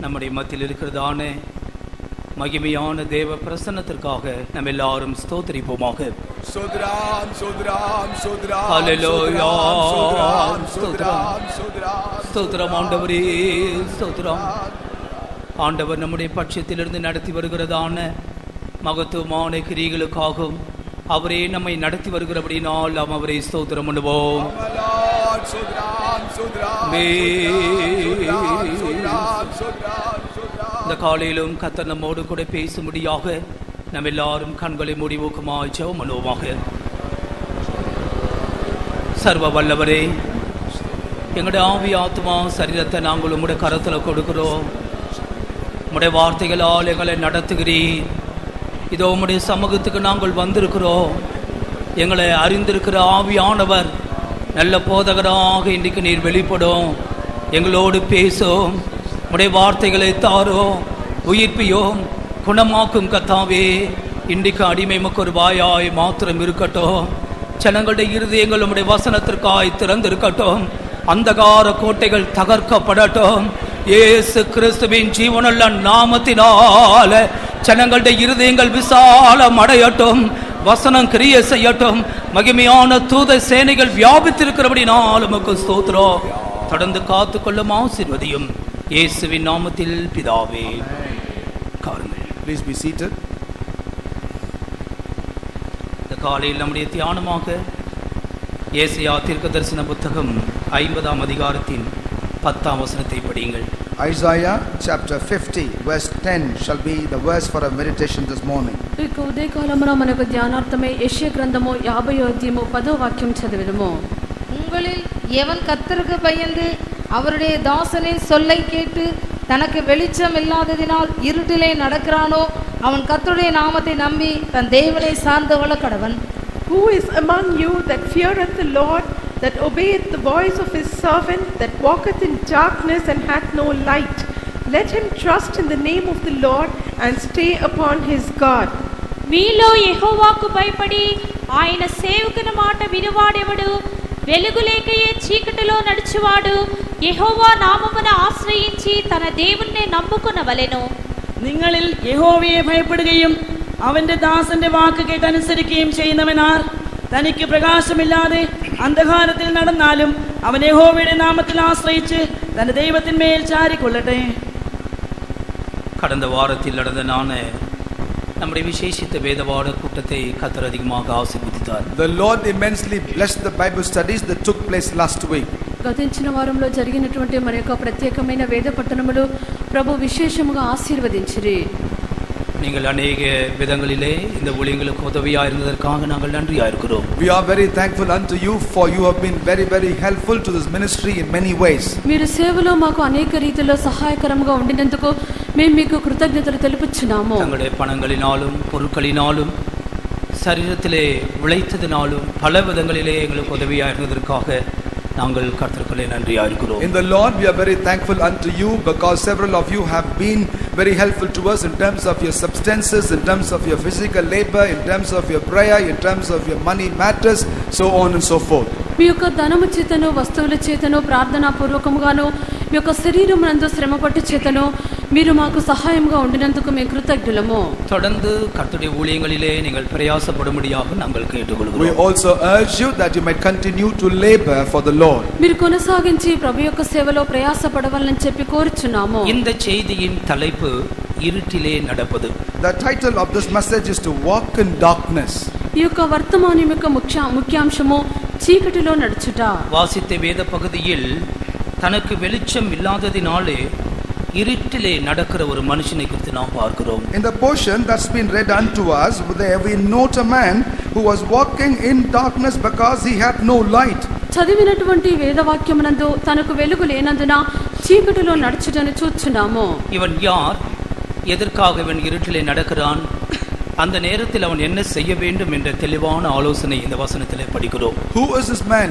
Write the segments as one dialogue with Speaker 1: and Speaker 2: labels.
Speaker 1: நம்முடைய மத்தியில் இருக்கிறதான மகிமையான தேவ பிரசன்னத்திற்காக நம்ம எல்லாரும் ஸ்தோத்திரிப்போமாக.
Speaker 2: ஸ்தோத்திரம் ஸ்தோத்திரம் ஸ்தோத்திரம்
Speaker 1: ஹல்லேலூயா
Speaker 2: ஸ்தோத்திரம்
Speaker 1: ஸ்தோத்திரம் ஆண்டவரே ஸ்தோத்திரம். ஆண்டவர் நம்முடைய பட்சத்திலிருந்து நடத்தி வருகிறதான மகத்துவமான கிரியைகளுக்காகவும் அவரே நம்மை நடத்தி வருகிறபடினால் நாம் அவரை ஸ்தோத்திரம் பண்ணுவோம். இந்த காலையிலும் கர்த்தர் நம்மோடு கூட பேசும்படியாக நம்ம எல்லாரும் கண்களை மூடி ஊக்கமாய் ஜெபம் பண்ணுவோமாக. சர்வ வல்லவரே, எங்களுடைய ஆவி ஆத்மா சரீரத்தை நாங்கள் உங்களுடைய கரத்தில் கொடுக்கிறோம். உங்களுடைய வார்த்தைகளால் எங்களை நடத்துகிறீர். இதோ உம்முடைய சமூகத்துக்கு நாங்கள் வந்திருக்கிறோம். எங்களை அறிந்திருக்கிற ஆவியானவர் நல்ல போதகராக இன்றைக்கு நீர் வெளிப்படும், எங்களோடு பேசும். உடைய வார்த்தைகளை தாரோம், உயிர்ப்பியோம், குணமாக்கும் கர்த்தாவே. இன்றைக்கு அடிமை மக்கள் வாயாய் மாத்திரம் இருக்கட்டும். ஜனங்களுடைய இருதயங்கள் உம்முடைய வசனத்திற்காய் திறந்திருக்கட்டும். அந்தகார கோட்டைகள் தகர்க்கப்படட்டும். இயேசு கிறிஸ்துவின் ஜீவனுள்ள நாமத்தினால ஜனங்களுடைய இருதயங்கள் விசாலம் அடையட்டும். வசனம் கிரியை செய்யட்டும். மகிமையான தூத சேனைகள் வியாபித்திருக்கிறபடினால் உமக்கு ஸ்தோத்திரம். தொடர்ந்து காத்துக்கொள்ளும் ஆசீர்வதியும் இயேசுவின் நாமத்தில் பிதாவே.
Speaker 2: Please be seated.
Speaker 1: இந்த காலையில் நம்முடைய தியானமாக ஏசாயா தீர்க்கதரிசன புத்தகம் 50ஆம் அதிகாரத்தின் 10ஆம் வசனத்தை படியுங்கள்.
Speaker 2: Isaiah chapter 50 verse 10 shall be the verse for our meditation this morning.
Speaker 3: ఇక ఉదయకాలమున మనకు ధ్యానార్థమై యెషయా గ్రంథము 50వ అధ్యాయము 10వ వాక్యం చదివిదము.
Speaker 4: உங்களில் எவன் கர்த்தருக்கு பயந்து அவருடைய தாசனின் சொல்லை கேட்டு தனக்கு வெளிச்சம் இல்லாததினால் இருட்டிலே நடக்கிறானோ அவன் கர்த்தருடைய நாமத்தை நம்பி தன் தேவனை சார்ந்தவள கடவன்.
Speaker 5: Who is among you that feareth the Lord, that obeyeth the voice of his servant, that walketh in darkness and hath no light? Let him trust in the name of the Lord and stay upon his God.
Speaker 6: మీలో యెహోవాకు భయపడి ఆయన సేవకుని మాట వినువాడెవడు? వెలుగులేకయే చీకటిలో నడుచువాడు యెహోవా నామమున ఆశ్రయించి తన దేవుణ్ణి నమ్ముకొనవలెను.
Speaker 7: നിങ്ങളിൽ യഹോവയെ ഭയപ്പെടുകയും അവന്റെ ദാസന്റെ വാക്ക് കേട്ടനുസരിക്കുകയും ചെയ്യുന്നവനാർ? തനിക്ക് പ്രകാശമില്ലാതെ അന്ധകാരത്തിൽ നടന്നാലും അവൻ യഹോവയുടെ നാമത്തിൽ ആശ്രയിച്ച് തന്റെ ദൈവത്തിന്മേൽ ചാരിക്കൊള്ളട്ടെ.
Speaker 1: கடந்த வாரத்தில் நடந்த நம்முடைய விசேஷித்த வேதபாட கூட்டத்தை கர்த்தர் அதிகமாக ஆசீர்வதித்தார்.
Speaker 2: The Lord immensely blessed the Bible studies that took place last week.
Speaker 3: గతించిన వారంలో జరిగినటువంటి మన యొక్క ప్రత్యేకమైన వేద పట్టణములు ప్రభు విశేషముగా ఆశీర్వదించిరి.
Speaker 1: நீங்கள் अनेक விதங்களிலே இந்த ஊழியங்களுக்கு உதவியாக இருந்ததற்காக நாங்கள் நன்றியாக இருக்கிறோம்.
Speaker 2: We are very thankful unto you for you have been very very helpful to this ministry in many ways.
Speaker 3: మీరు సేవలో మాకు అనేక రీతిలో సహాయకరంగా ఉండినందుకు మేము మీకు కృతజ్ఞతలు తెలుపుచున్నాము.
Speaker 1: தங்களுடைய பணங்களினாலும் பொருட்களினாலும் சரீரத்திலே உழைத்ததினாலும் பல விதங்களிலே எங்களுக்கு உதவியாக இருந்ததற்காக நாங்கள் கர்த்தருக்குள்ளே நன்றியாக இருக்கிறோம்.
Speaker 2: In the Lord we are very thankful unto you because several of you have been very helpful to us in terms of your substances, in terms of your physical labor, in terms of your prayer, in terms of your money matters, so on and so forth.
Speaker 3: మీ యొక్క ధనము చేతను వస్తువుల చేతను ప్రార్థనా పూర్వకముగాను మీ యొక్క శరీరమునందు శ్రమపట్టు చేతను మీరు మాకు సహాయంగా ఉండినందుకు మేము కృతజ్ఞులము.
Speaker 1: தொடர்ந்து கர்த்தருடைய ஊழியங்களிலே நீங்கள் பிரயாசப்படும்படியாக நாங்கள் கேட்டுக்கொள்கிறோம்.
Speaker 2: We also urge you that you might continue to labor for the Lord.
Speaker 3: మీరు కొనసాగించి ప్రభు యొక్క సేవలో ప్రయాసపడవాలని చెప్పి కోరుచున్నాము.
Speaker 1: இந்த செய்தியின் தலைப்பு இருட்டிலே நடப்பது.
Speaker 2: The title of this message is to walk in darkness.
Speaker 3: ఈ యొక్క వర్తమానం యొక్క ముఖ్యాంశము చీకటిలో నడుచుట.
Speaker 1: வாசித்த வேத பகுதியில் தனக்கு வெளிச்சம் இல்லாததினாலே இருட்டிலே நடக்கிற ஒரு மனுஷனை குறித்து நாம் பார்க்கிறோம்.
Speaker 2: In the portion that's been read unto us, there we note a man who was walking in darkness because he had no light.
Speaker 3: చదివినటువంటి వేదవాక్యమునందు తనకు వెలుగు లేనందున చీకటిలో నడుచుటను చూచున్నాము.
Speaker 1: இவன் யார்? எதற்காக இவன் இருட்டிலே நடக்கிறான்? அந்த நேரத்தில் அவன் என்ன செய்ய வேண்டும் என்ற தெளிவான ஆலோசனை இந்த வசனத்திலே படிக்கிறோம்.
Speaker 2: Who is this man?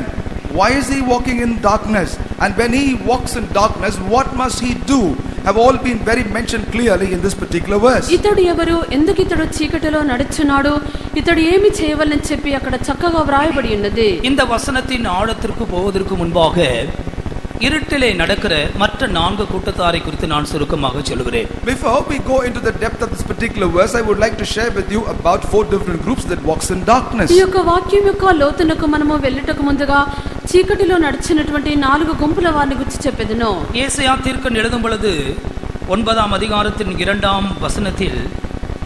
Speaker 2: Why is he walking in darkness? And when he walks in darkness, what must he do? Have all been very mentioned clearly in this particular verse.
Speaker 3: ఇతడు ఎవరు? ఎందుకు ఇతడు చీకటిలో నడుచున్నాడు? ఇతడు ఏమి చేయవలని చెప్పి అక్కడ చక్కగా వ్రాయబడి ఉన్నది.
Speaker 1: இந்த வசனத்தின் ஆழத்திற்கு போவதற்கு முன்பாக இருட்டிலே நடக்கிற மற்ற 4 கூட்டத்தாரை குறித்து நான் சுருக்கமாக சொல்கிறேன்.
Speaker 2: Before we go into the depth of this particular verse, I would like to share with you about 4 different groups that walks in darkness.
Speaker 3: ఈ యొక్క వాక్యం యొక్క లోతునకు మనము వెళ్ళటకు ముందుగా చీకటిలో నడిచినటువంటి 4 గుంపుల వారిని గురించి చెప్పెదను.
Speaker 1: ஏசாயா தீர்க்கன் எழுதும் பொழுது 9ஆம் அதிகாரத்தின் 2ஆம் வசனத்தில்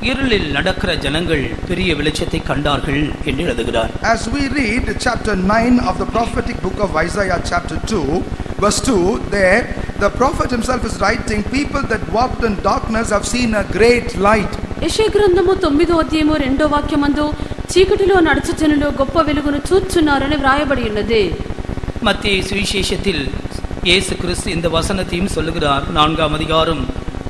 Speaker 1: இருளில் நடக்கிற ஜனங்கள் பெரிய வெளிச்சத்தை கண்டார்கள் என்று எழுதுகிறார்.
Speaker 2: As we read chapter 9 of the prophetic book of Isaiah chapter 2 verse 2, there the prophet himself is writing, people that walked in darkness have seen a great light.
Speaker 3: యెషయా గ్రంథము 9వ అధ్యాయము 2వ వాక్యమందు చీకటిలో నడుచు జనులు గొప్ప వెలుగును చూచుచున్నారని వ్రాయబడి ఉన్నది.
Speaker 1: மத்திய சுவிசேஷத்தில் இயேசு கிறிஸ்து இந்த வசனத்தையும் சொல்லுகிறார். 4ஆம் அதிகாரம்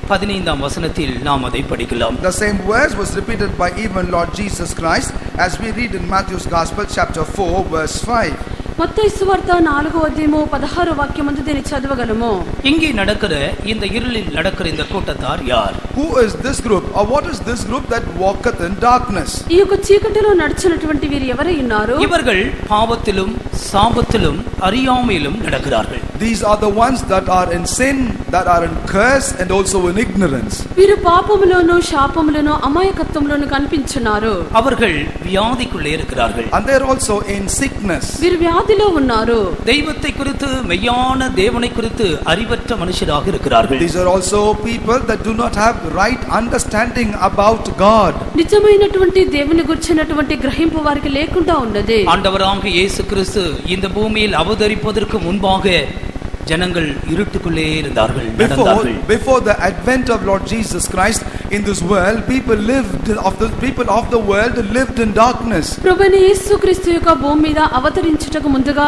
Speaker 1: 15ஆம் வசனத்தில் நாம் அதை படிக்கலாம்.
Speaker 2: The same verse was repeated by even Lord Jesus Christ as we read in Matthew's Gospel chapter 4 verse 5.
Speaker 3: మత్తయి సువార్త 4వ అధ్యాయము 16వ వాక్యమందు దీన్ని చదవగలము.
Speaker 1: இங்கே நடக்கிற இந்த இருளில் நடக்கிற இந்த கூட்டத்தார் யார்?
Speaker 2: Who is this group, or what is this group that walketh in darkness?
Speaker 3: ఈ యొక్క చీకటిలో నడిచినటువంటి వీరు ఎవరై ఉన్నారు?
Speaker 1: இவர்கள் பாவத்திலும் சாபத்திலும் அறியாமையிலும் நடக்கிறார்கள்.
Speaker 2: These are the ones that are in sin, that are in curse and also in ignorance.
Speaker 3: వీరు పాపములోను శాపములోను అమాయకత్వములోను కనిపించున్నారు.
Speaker 1: அவர்கள் வியாதிக்குள்ளே இருக்கிறார்கள்.
Speaker 2: And they are also in sickness.
Speaker 3: వీరు వ్యాధిలో ఉన్నారు.
Speaker 1: தெய்வத்தை குறித்து மெய்யான தேவனை குறித்து அறிவற்ற மனுஷராக இருக்கிறார்கள்.
Speaker 2: These are also people that do not have right understanding about God.
Speaker 3: నిజమైనటువంటి దేవుని గురించినటువంటి గ్రహింపు వారికి లేకుండా ఉన్నది.
Speaker 1: ஆண்டவராகிய இயேசு கிறிஸ்து இந்த பூமியில் அவதரிப்பதற்கு முன்பாக ஜனங்கள் இருட்டுக்குள்ளே இருந்தார்கள், நடந்தார்கள்.
Speaker 2: Before the advent of Lord Jesus Christ in this world, people of the world lived in darkness.
Speaker 3: ప్రభువైన యేసుక్రీస్తు యొక్క భూమి మీద అవతరించుటకు ముందుగా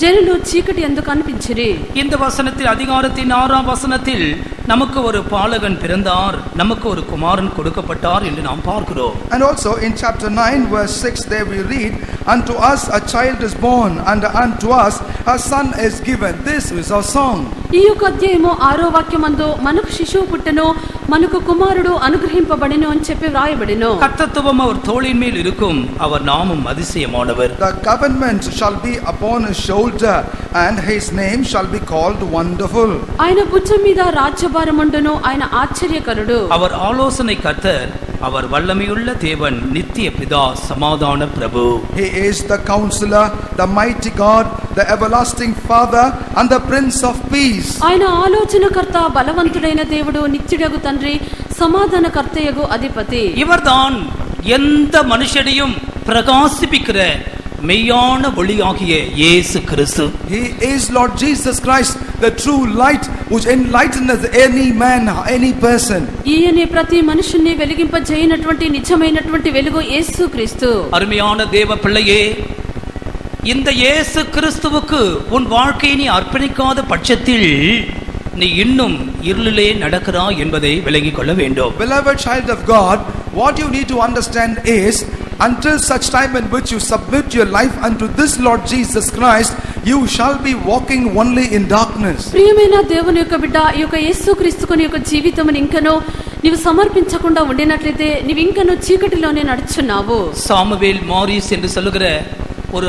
Speaker 3: జనులు చీకటి యందు కనిపించిరి.
Speaker 1: இந்த வசனத்தில் அதிகாரத்தின் 6ஆம் வசனத்தில் நமக்கு ஒரு பாலகன் பிறந்தார், நமக்கு ஒரு குமாரன் கொடுக்கப்பட்டார் என்று நாம் பார்க்கிறோம்.
Speaker 2: And also in chapter 9 verse 6 there we read, unto us a child is born, and unto us a son is given. This is our song.
Speaker 3: ఈ యొక్క అధ్యాయము 6వ వాక్యమందు మనకు శిశువు పుట్టెను, మనకు కుమారుడు అనుగ్రహింపబడెను అని చెప్పి వ్రాయబడెను.
Speaker 1: கர்த்தத்துவம் அவர் தோளின் மேல் இருக்கும், அவர் நாமம் அதிசயமானவர்.
Speaker 2: The government shall be upon his shoulder, and his name shall be called Wonderful.
Speaker 3: ఆయన భుజం మీద రాజ్యభారముండును, ఆయన ఆశ్చర్యకరుడు.
Speaker 1: அவர் ஆலோசனை கர்த்தர், அவர் வல்லமையுள்ள தேவன், நித்திய பிதா, சமாதான பிரபு.
Speaker 2: He is the counselor, the mighty God, the everlasting Father, and the Prince of Peace.
Speaker 3: ఆయన ఆలోచనకర్త, బలవంతుడైన దేవుడు, నిత్యుడగు తండ్రి, సమాధానకర్తయగు అధిపతి.
Speaker 1: இவர்தான் எந்த மனுஷனையும் பிரகாசிப்பிக்கிற மெய்யான ஒளியாகிய இயேசு கிறிஸ்து.
Speaker 2: He is Lord Jesus Christ, the true light which enlighteneth any man, any person.
Speaker 3: ఈయనే ప్రతి మనుషుని వెలిగింపజేయనటువంటి నిజమైనటువంటి వెలుగు యేసుక్రీస్తు.
Speaker 1: அருமையான தேவ பிள்ளையே, இந்த இயேசு கிறிஸ்துவுக்கு உன் வாழ்க்கையை நீ அர்ப்பணிக்காத பட்சத்தில் நீ இன்னும் இருளிலே நடக்கிறாய் என்பதை விளங்கிக் கொள்ள வேண்டும்.
Speaker 2: Beloved child of God, what you need to understand is, until such time in which you submit your life unto this Lord Jesus Christ, you shall be walking only in darkness.
Speaker 3: ప్రియమైన దేవుని యొక్క బిడ్డ, ఈ యొక్క యేసుక్రీస్తుకు నీ యొక్క జీవితమును ఇంకనూ నీవు సమర్పించకుండా ఉండినట్లయితే నీవు ఇంకనూ చీకటిలోనే నడుచున్నావు.
Speaker 1: சாமுவேல் மாரிஸ் என்று சொல்லுகிற ஒரு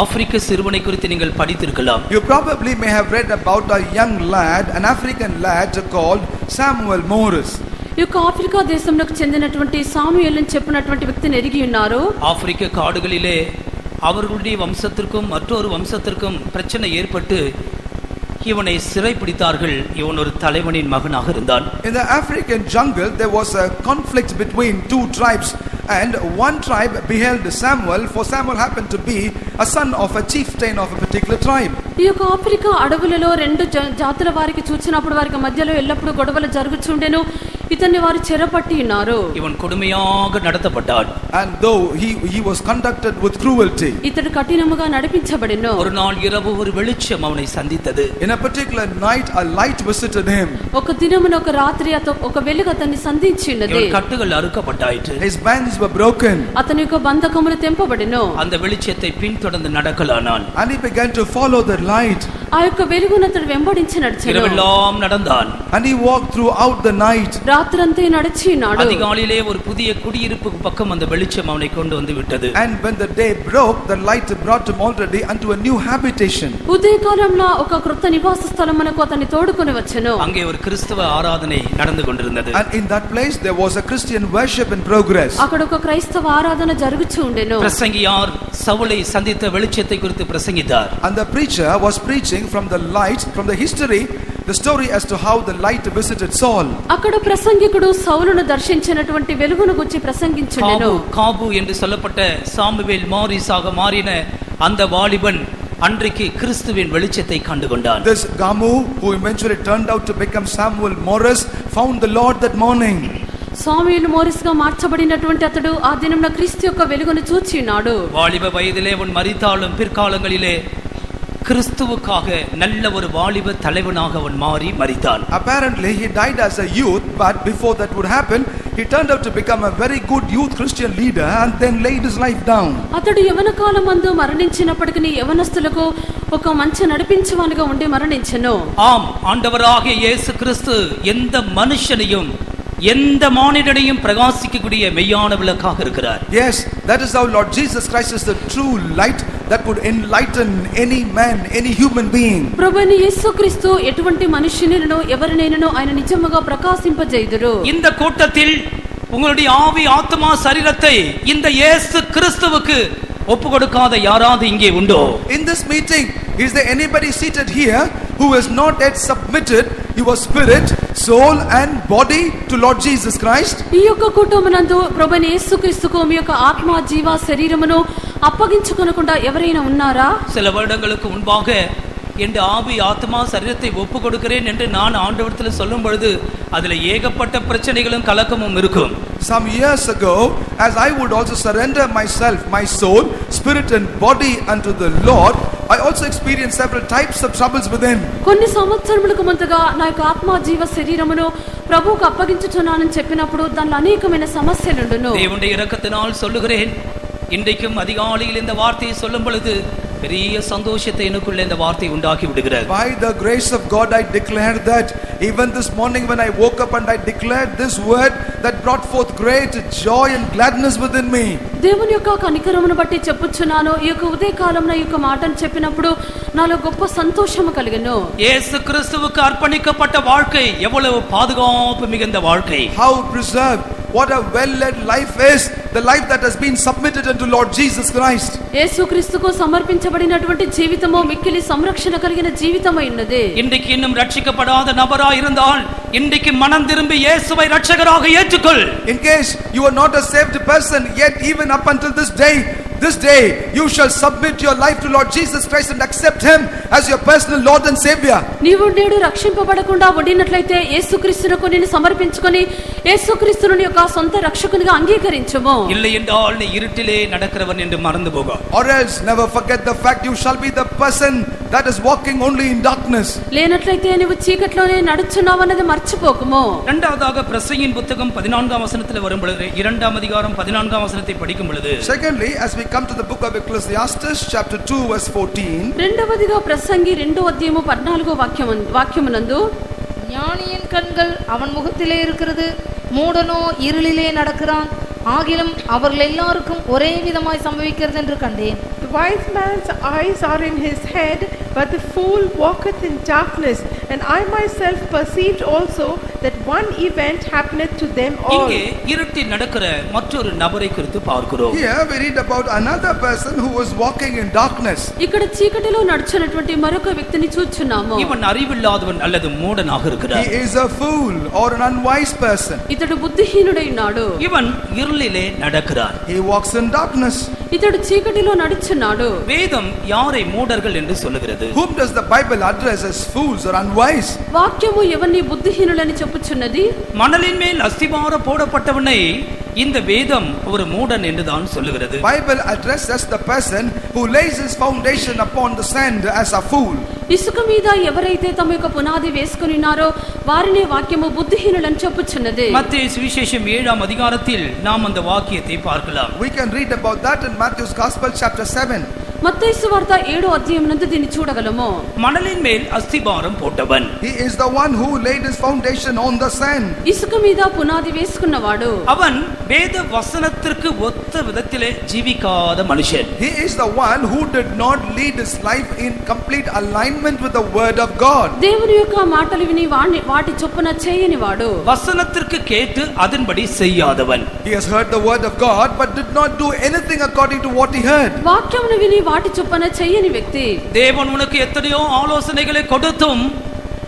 Speaker 1: ஆப்பிரிக்க சிறுவனை குறித்து நீங்கள் படித்திருக்கலாம்.
Speaker 2: You probably may have read about a young lad, an African lad called Samuel Morris.
Speaker 3: ఈ యొక్క ఆఫ్రికా దేశంలోకి చెందినటువంటి సాముయేలు అని చెప్పినటువంటి వ్యక్తిని ఎరిగి ఉన్నారు.
Speaker 1: ஆப்பிரிக்க காடுகளிலே அவர்களுடைய வம்சத்திற்கும் மற்றொரு வம்சத்திற்கும் பிரச்சனை ஏற்பட்டு இவனை சிறைப்பிடித்தார்கள். இவன் ஒரு தலைவனின் மகனாக இருந்தான்.
Speaker 2: In the African jungle there was a conflict between two tribes, and one tribe beheld Samuel, for Samuel happened to be a son of a chieftain of a particular tribe.
Speaker 3: ఈ యొక్క ఆఫ్రికా అడవులలో రెండు జాతుల వారికి చూచినప్పుడు వారికి మధ్యలో ఎల్లప్పుడూ గొడవలు జరుగుచుండెను. ఇతన్ని వారు చెరపట్టి ఉన్నారు.
Speaker 1: இவன் கொடுமையாக நடத்தப்பட்டான்.
Speaker 2: And though he was conducted with cruelty,
Speaker 3: ఇతడు కఠినముగా నడిపించబడెను.
Speaker 1: ஒரு நாள் இரவு ஒரு வெளிச்சம் அவனை சந்தித்தது.
Speaker 2: in a particular night a light visited him.
Speaker 3: ఒక దినమున ఒక రాత్రి ఒక వెలుగు అతన్ని సంధించినది.
Speaker 1: இவன் கட்டுகள் அறுக்கப்பட்டாயிற்று.
Speaker 2: His bands were broken.
Speaker 3: అతని యొక్క బంధకములు తెంపబడెను.
Speaker 1: அந்த வெளிச்சத்தை பின்தொடர்ந்து நடக்கலானான்.
Speaker 2: And he began to follow the light.
Speaker 3: ఆ ఆ యొక్క వెలుగును అతడు వెంబడించి నడిచెను.
Speaker 1: இரவெல்லாம் நடந்தான்.
Speaker 2: And he walked throughout the night.
Speaker 3: రాత్రంతా నడిచినాడు.
Speaker 1: அதிகாலையிலே ஒரு புதிய குடியிருப்புக்கு பக்கம் அந்த வெளிச்சம் அவனை கொண்டு வந்து விட்டது.
Speaker 2: And when the day broke, the light brought him already unto a new habitation.
Speaker 3: ఉదయకాలంలో ఒక కృత నివాస స్థలమునకు అతన్ని తోడుకొని వచ్చెను.
Speaker 1: அங்கே ஒரு கிறிஸ்தவ ஆராதனை நடந்து கொண்டிருந்தது.
Speaker 2: And in that place there was a Christian worship in progress.
Speaker 3: అక్కడ ఒక క్రైస్తవ ఆరాధన జరుగుచూ ఉండెను.
Speaker 1: பிரசங்கியார் சவுலை சந்தித்த வெளிச்சத்தை குறித்து பிரசங்கித்தார்.
Speaker 2: And the preacher was preaching from the light, from the history, the story as to how the light visited Saul.
Speaker 3: అక్కడ ప్రసంగికుడు సౌలును దర్శించినటువంటి వెలుగును గురించి ప్రసంగించుండెను.
Speaker 1: காபு என்று சொல்லப்பட்ட சாமுவேல் மாரிசாக மாறின அந்த வாலிபன் அன்றைக்கு கிறிஸ்துவின் வெளிச்சத்தை கண்டு கொண்டான்.
Speaker 2: This Gamu, who eventually turned out to become Samuel Morris, found the Lord that morning.
Speaker 3: Samuel Morris గా మార్చబడినటువంటి అతడు ఆ దినమున క్రీస్తు యొక్క వెలుగును చూచినాడు.
Speaker 1: வாலிப வயதிலே அவன் மரித்தாலும் பிற்காலங்களிலே கிறிஸ்துவுக்காக நல்ல ஒரு வாலிப தலைவனாக அவன் மாறி மரித்தான்.
Speaker 2: Apparently he died as a youth, but before that would happen, he turned out to become a very good youth Christian leader and then laid his life down.
Speaker 3: అతడు యవన కాలమందు మరణించినప్పటికీ యవనస్తులకు ఒక మంచి నడిపించువానిగా ఉండి మరణించెను.
Speaker 1: ஆம், ஆண்டவராகிய இயேசு கிறிஸ்து எந்த மனுஷனையும் எந்த மானிடனையும் பிரகாசிக்கக்கூடிய மெய்யான விளக்காக இருக்கிறார்.
Speaker 2: Yes, that is how Lord Jesus Christ is the true light that would enlighten any man, any human being.
Speaker 3: ప్రభువైన యేసుక్రీస్తు ఎటువంటి మనుష్యునిను ఎవరినైనను ఆయన నిజముగా ప్రకాశింపజేయుదురు.
Speaker 1: இந்த கூட்டத்தில் உங்களுடைய ஆவி ஆத்மா சரீரத்தை இந்த இயேசு கிறிஸ்துவுக்கு ஒப்பு கொடுக்காத யாராவது இங்கே உண்டோ?
Speaker 2: In this meeting, is there anybody seated here who has not yet submitted your spirit, soul and body to Lord Jesus Christ?
Speaker 3: ఈ యొక్క కుటుంబనందు ప్రభువైన యేసుక్రీస్తుకు మీ యొక్క ఆత్మ జీవ శరీరమును అప్పగించుకొనకుండా ఎవరైనా ఉన్నారా?
Speaker 1: சில வருடங்களுக்கு முன்பாக என் ஆவி ஆத்மா சரீரத்தை ஒப்பு கொடுக்கிறேன் என்று நான் ஆண்டவரிடத்தில் சொல்லும் பொழுது அதுல ஏகப்பட்ட பிரச்சனைகளும் கலக்கமும் இருக்கும்.
Speaker 2: Some years ago, as I would also surrender myself, my soul, spirit and body unto the Lord, I also experienced several types of troubles within.
Speaker 3: కొన్ని సంవత్సరములకు ముందుగా నా యొక్క ఆత్మ జీవ శరీరమును ప్రభువుకు అప్పగించుచున్నానని చెప్పినప్పుడు దానిలో అనేకమైన సమస్యలుండును.
Speaker 1: தேவனுடைய இரக்கத்தினால் சொல்லுகிறேன், இன்றைக்கும் அதிகாலையில் இந்த வார்த்தையை சொல்லும் பொழுது பெரிய சந்தோஷத்தை எனக்குள்ள இந்த வார்த்தை உண்டாக்கி விடுகிறது.
Speaker 2: By the grace of God I declare that even this morning when I woke up and I declared this word, that brought forth great joy and gladness within me.
Speaker 3: దేవుని యొక్క కనికరమును బట్టి చెప్పుచున్నాను. ఈ యొక్క ఉదయకాలంలో ఈ యొక్క మాటను చెప్పినప్పుడు నాలో గొప్ప సంతోషము కలిగెను.
Speaker 1: இயேசு கிறிஸ்துவுக்கு அர்ப்பணிக்கப்பட்ட வாழ்க்கை எவ்வளவு பாதுகாப்பு மிகுந்த வாழ்க்கை.
Speaker 2: How preserved, what a well-led life is, the life that has been submitted unto Lord Jesus Christ.
Speaker 3: యేసుక్రీస్తుకు సమర్పించబడినటువంటి జీవితము మిక్కిలి సంరక్షణ కలిగిన జీవితమై ఉన్నది.
Speaker 1: இன்றைக்கு இன்னும் ரட்சிக்கப்படாத நபரா இருந்தால் இன்றைக்கு மனம் திரும்பி இயேசுவை ரட்சகராக ஏற்றுக்கொள்.
Speaker 2: In case you are not a saved person yet, even up until this day you shall submit your life to Lord Jesus Christ and accept him as your personal Lord and Savior.
Speaker 3: నీవు నేడు రక్షింపబడకుండా ఉండినట్లయితే యేసుక్రీస్తునకు నిన్ను సమర్పించుకొని యేసుక్రీస్తును నీ యొక్క సొంత రక్షకునిగా అంగీకరించుము.
Speaker 1: இல்லை என்றால் நீ இருட்டிலே நடக்கிறவன் என்று மறந்து போக.
Speaker 2: Or else never forget the fact you shall be the person that is walking only in darkness.
Speaker 3: లేనట్లయితే నీవు చీకట్లోనే నడుచున్నావన్నది మర్చిపోకుము.
Speaker 1: இரண்டாவதாக பிரசங்கியின் புத்தகம் 14ஆம் வசனத்தில் வரும் பொழுது 2ஆம் அதிகாரம் 14ஆம் வசனத்தை படிக்கும் பொழுது,
Speaker 2: Secondly, as we come to the book of Ecclesiastes chapter 2 verse 14,
Speaker 3: రెండవదిగా ప్రసంగి 2వ అధ్యాయము 14వ వాక్యమునందు,
Speaker 4: ஞானியின் கண்கள் அவன் முகத்திலே இருக்கிறது, மூடனோ இருளிலே நடக்கிறான், ஆகிலும் அவர்கள் எல்லாருக்கும் ஒரே விதமாய் சம்பவிக்கிறது என்று கண்டேன்.
Speaker 5: The wise man's eyes are in his head, but the fool walketh in darkness. And I myself perceived also that one event happeneth to them all.
Speaker 1: இங்கே இருட்டில் நடக்கிற மற்றொரு நபரை குறித்து பார்க்கிறோம்.
Speaker 2: here we read about another person who was walking in darkness.
Speaker 3: ఇక్కడ చీకటిలో నడుచున్నటువంటి మరొక వ్యక్తిని చూచున్నాము.
Speaker 1: இவன் அறிவில்லாதவன் அல்லது மூடனாக இருக்கிறான்.
Speaker 2: He is a fool or an unwise person.
Speaker 3: ఇతడు బుద్ధిహీనుడై ఉన్నాడు.
Speaker 1: இவன் இருளிலே நடக்கிறான்.
Speaker 2: He walks in darkness.
Speaker 3: ఇతడు చీకటిలో నడుచున్నాడు.
Speaker 1: வேதம் யாரை மூடர்கள் என்று சொல்லுகிறது?
Speaker 2: Whom does the Bible address as fools or unwise?
Speaker 3: వాక్యము ఎవరిని బుద్ధిహీనులని చెప్పుచున్నది?
Speaker 1: மணலின் மேல் அஸ்திவாரம் போடப்பட்டவனை இந்த வேதம் ஒரு மூடன் என்றுதான் சொல்லுகிறது.
Speaker 2: Bible addresses the person who lays his foundation upon the sand as a fool.
Speaker 3: ఇసుక మీద ఎవరైతే తమ యొక్క పునాది వేసుకున్నారో వారినే వాక్యము బుద్ధిహీనులని చెప్పుచున్నది.
Speaker 1: மத்தேயு சுவிசேஷம் 7ஆம் அதிகாரத்தில் நாம் அந்த வாக்கியத்தை பார்க்கலாம்.
Speaker 2: We can read about that in Matthew's Gospel chapter 7.
Speaker 3: మత్తయి సువార్త 7వ అధ్యాయం నందు దీన్ని చూడగలము.
Speaker 1: மணலின் மேல் அஸ்திபாரம் போட்டவன்.
Speaker 2: He is the one who laid his foundation on the sand.
Speaker 3: ఇసుక మీద పునాది వేసుకున్నవాడు.
Speaker 1: அவன் வேத வசனத்திற்கு ஒத்த விதத்திலே ஜீவிக்காத மனுஷன்.
Speaker 2: He is the one who did not lead his life in complete alignment with the word of God.
Speaker 3: దేవుని యొక్క మాటలు విని వాటి చొప్పున చేయని వాడు.
Speaker 1: வசனத்திற்கு கேட்டு அதன்படி செய்யாதவன்.
Speaker 2: He has heard the word of God but did not do anything according to what he heard.
Speaker 3: వాక్యమును విని వాటి చొప్పున చేయని వ్యక్తి.
Speaker 1: தேவன் உனக்கு எத்தனையோ ஆலோசனைகளை கொடுத்தும்